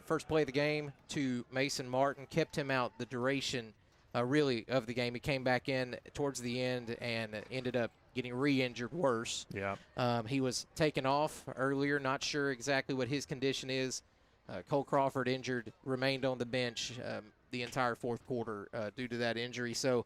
first play of the game to Mason Martin, kept him out the duration, really, of the game. He came back in towards the end and ended up getting re-injured worse. Yeah. He was taken off earlier, not sure exactly what his condition is. Cole Crawford injured, remained on the bench the entire fourth quarter due to that injury. So,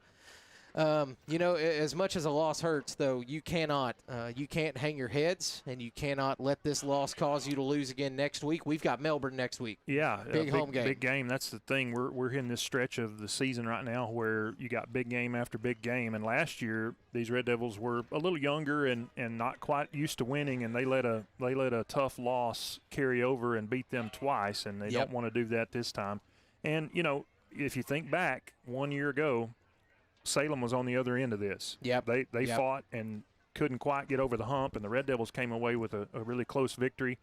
you know, as much as a loss hurts, though, you can't hang your heads, and you cannot let this loss cause you to lose again next week. We've got Melbourne next week. Yeah, big home game. Big game. That's the thing. We're in this stretch of the season right now where you got big game after big game. And last year, these Red Devils were a little younger and not quite used to winning, and they let a tough loss carry over and beat them twice, and they don't want to do that this time. And you know, if you think back 1 year ago, Salem was on the other end of this. Yep. They fought and couldn't quite get over the hump, and the Red Devils came away with a really close victory.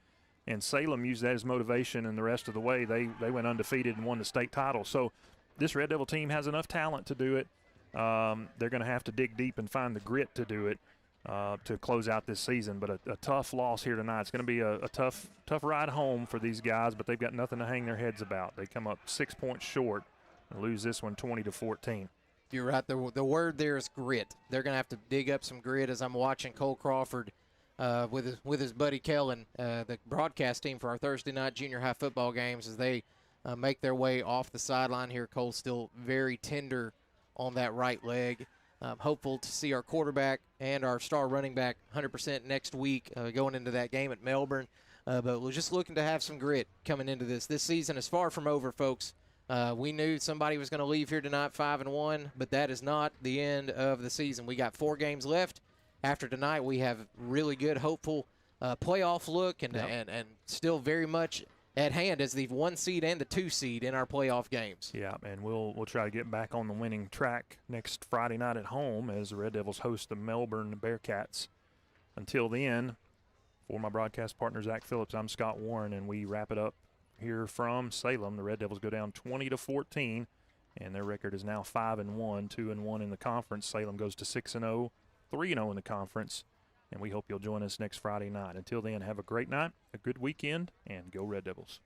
And Salem used that as motivation, and the rest of the way they went undefeated and won the state title. So this Red Devil team has enough talent to do it. They're going to have to dig deep and find the grit to do it to close out this season. But a tough loss here tonight. It's going to be a tough ride home for these guys, but they've got nothing to hang their heads about. They come up 6 points short and lose this one 20-14. You're right. The word there is grit. They're going to have to dig up some grit. As I'm watching Cole Crawford with his buddy Kellen, the broadcast team for our Thursday night junior high football games, as they make their way off the sideline here. Cole's still very tender on that right leg. Hopeful to see our quarterback and our star running back 100% next week going into that game at Melbourne. But we're just looking to have some grit coming into this. This season is far from over, folks. We knew somebody was going to leave here tonight 5-1, but that is not the end of the season. We got 4 games left. After tonight, we have really good, hopeful playoff look and still very much at hand as the 1 seed and the 2 seed in our playoff games. Yeah, and we'll try to get back on the winning track next Friday night at home as the Red Devils host the Melbourne Bearcats. Until then, for my broadcast partner, Zach Phillips, I'm Scott Warren, and we wrap it up here from Salem. The Red Devils go down 20-14, and their record is now 5-1, 2-1 in the conference. Salem goes to 6-0, 3-0 in the conference, and we hope you'll join us next Friday night. Until then, have a great night, a good weekend, and go Red Devils.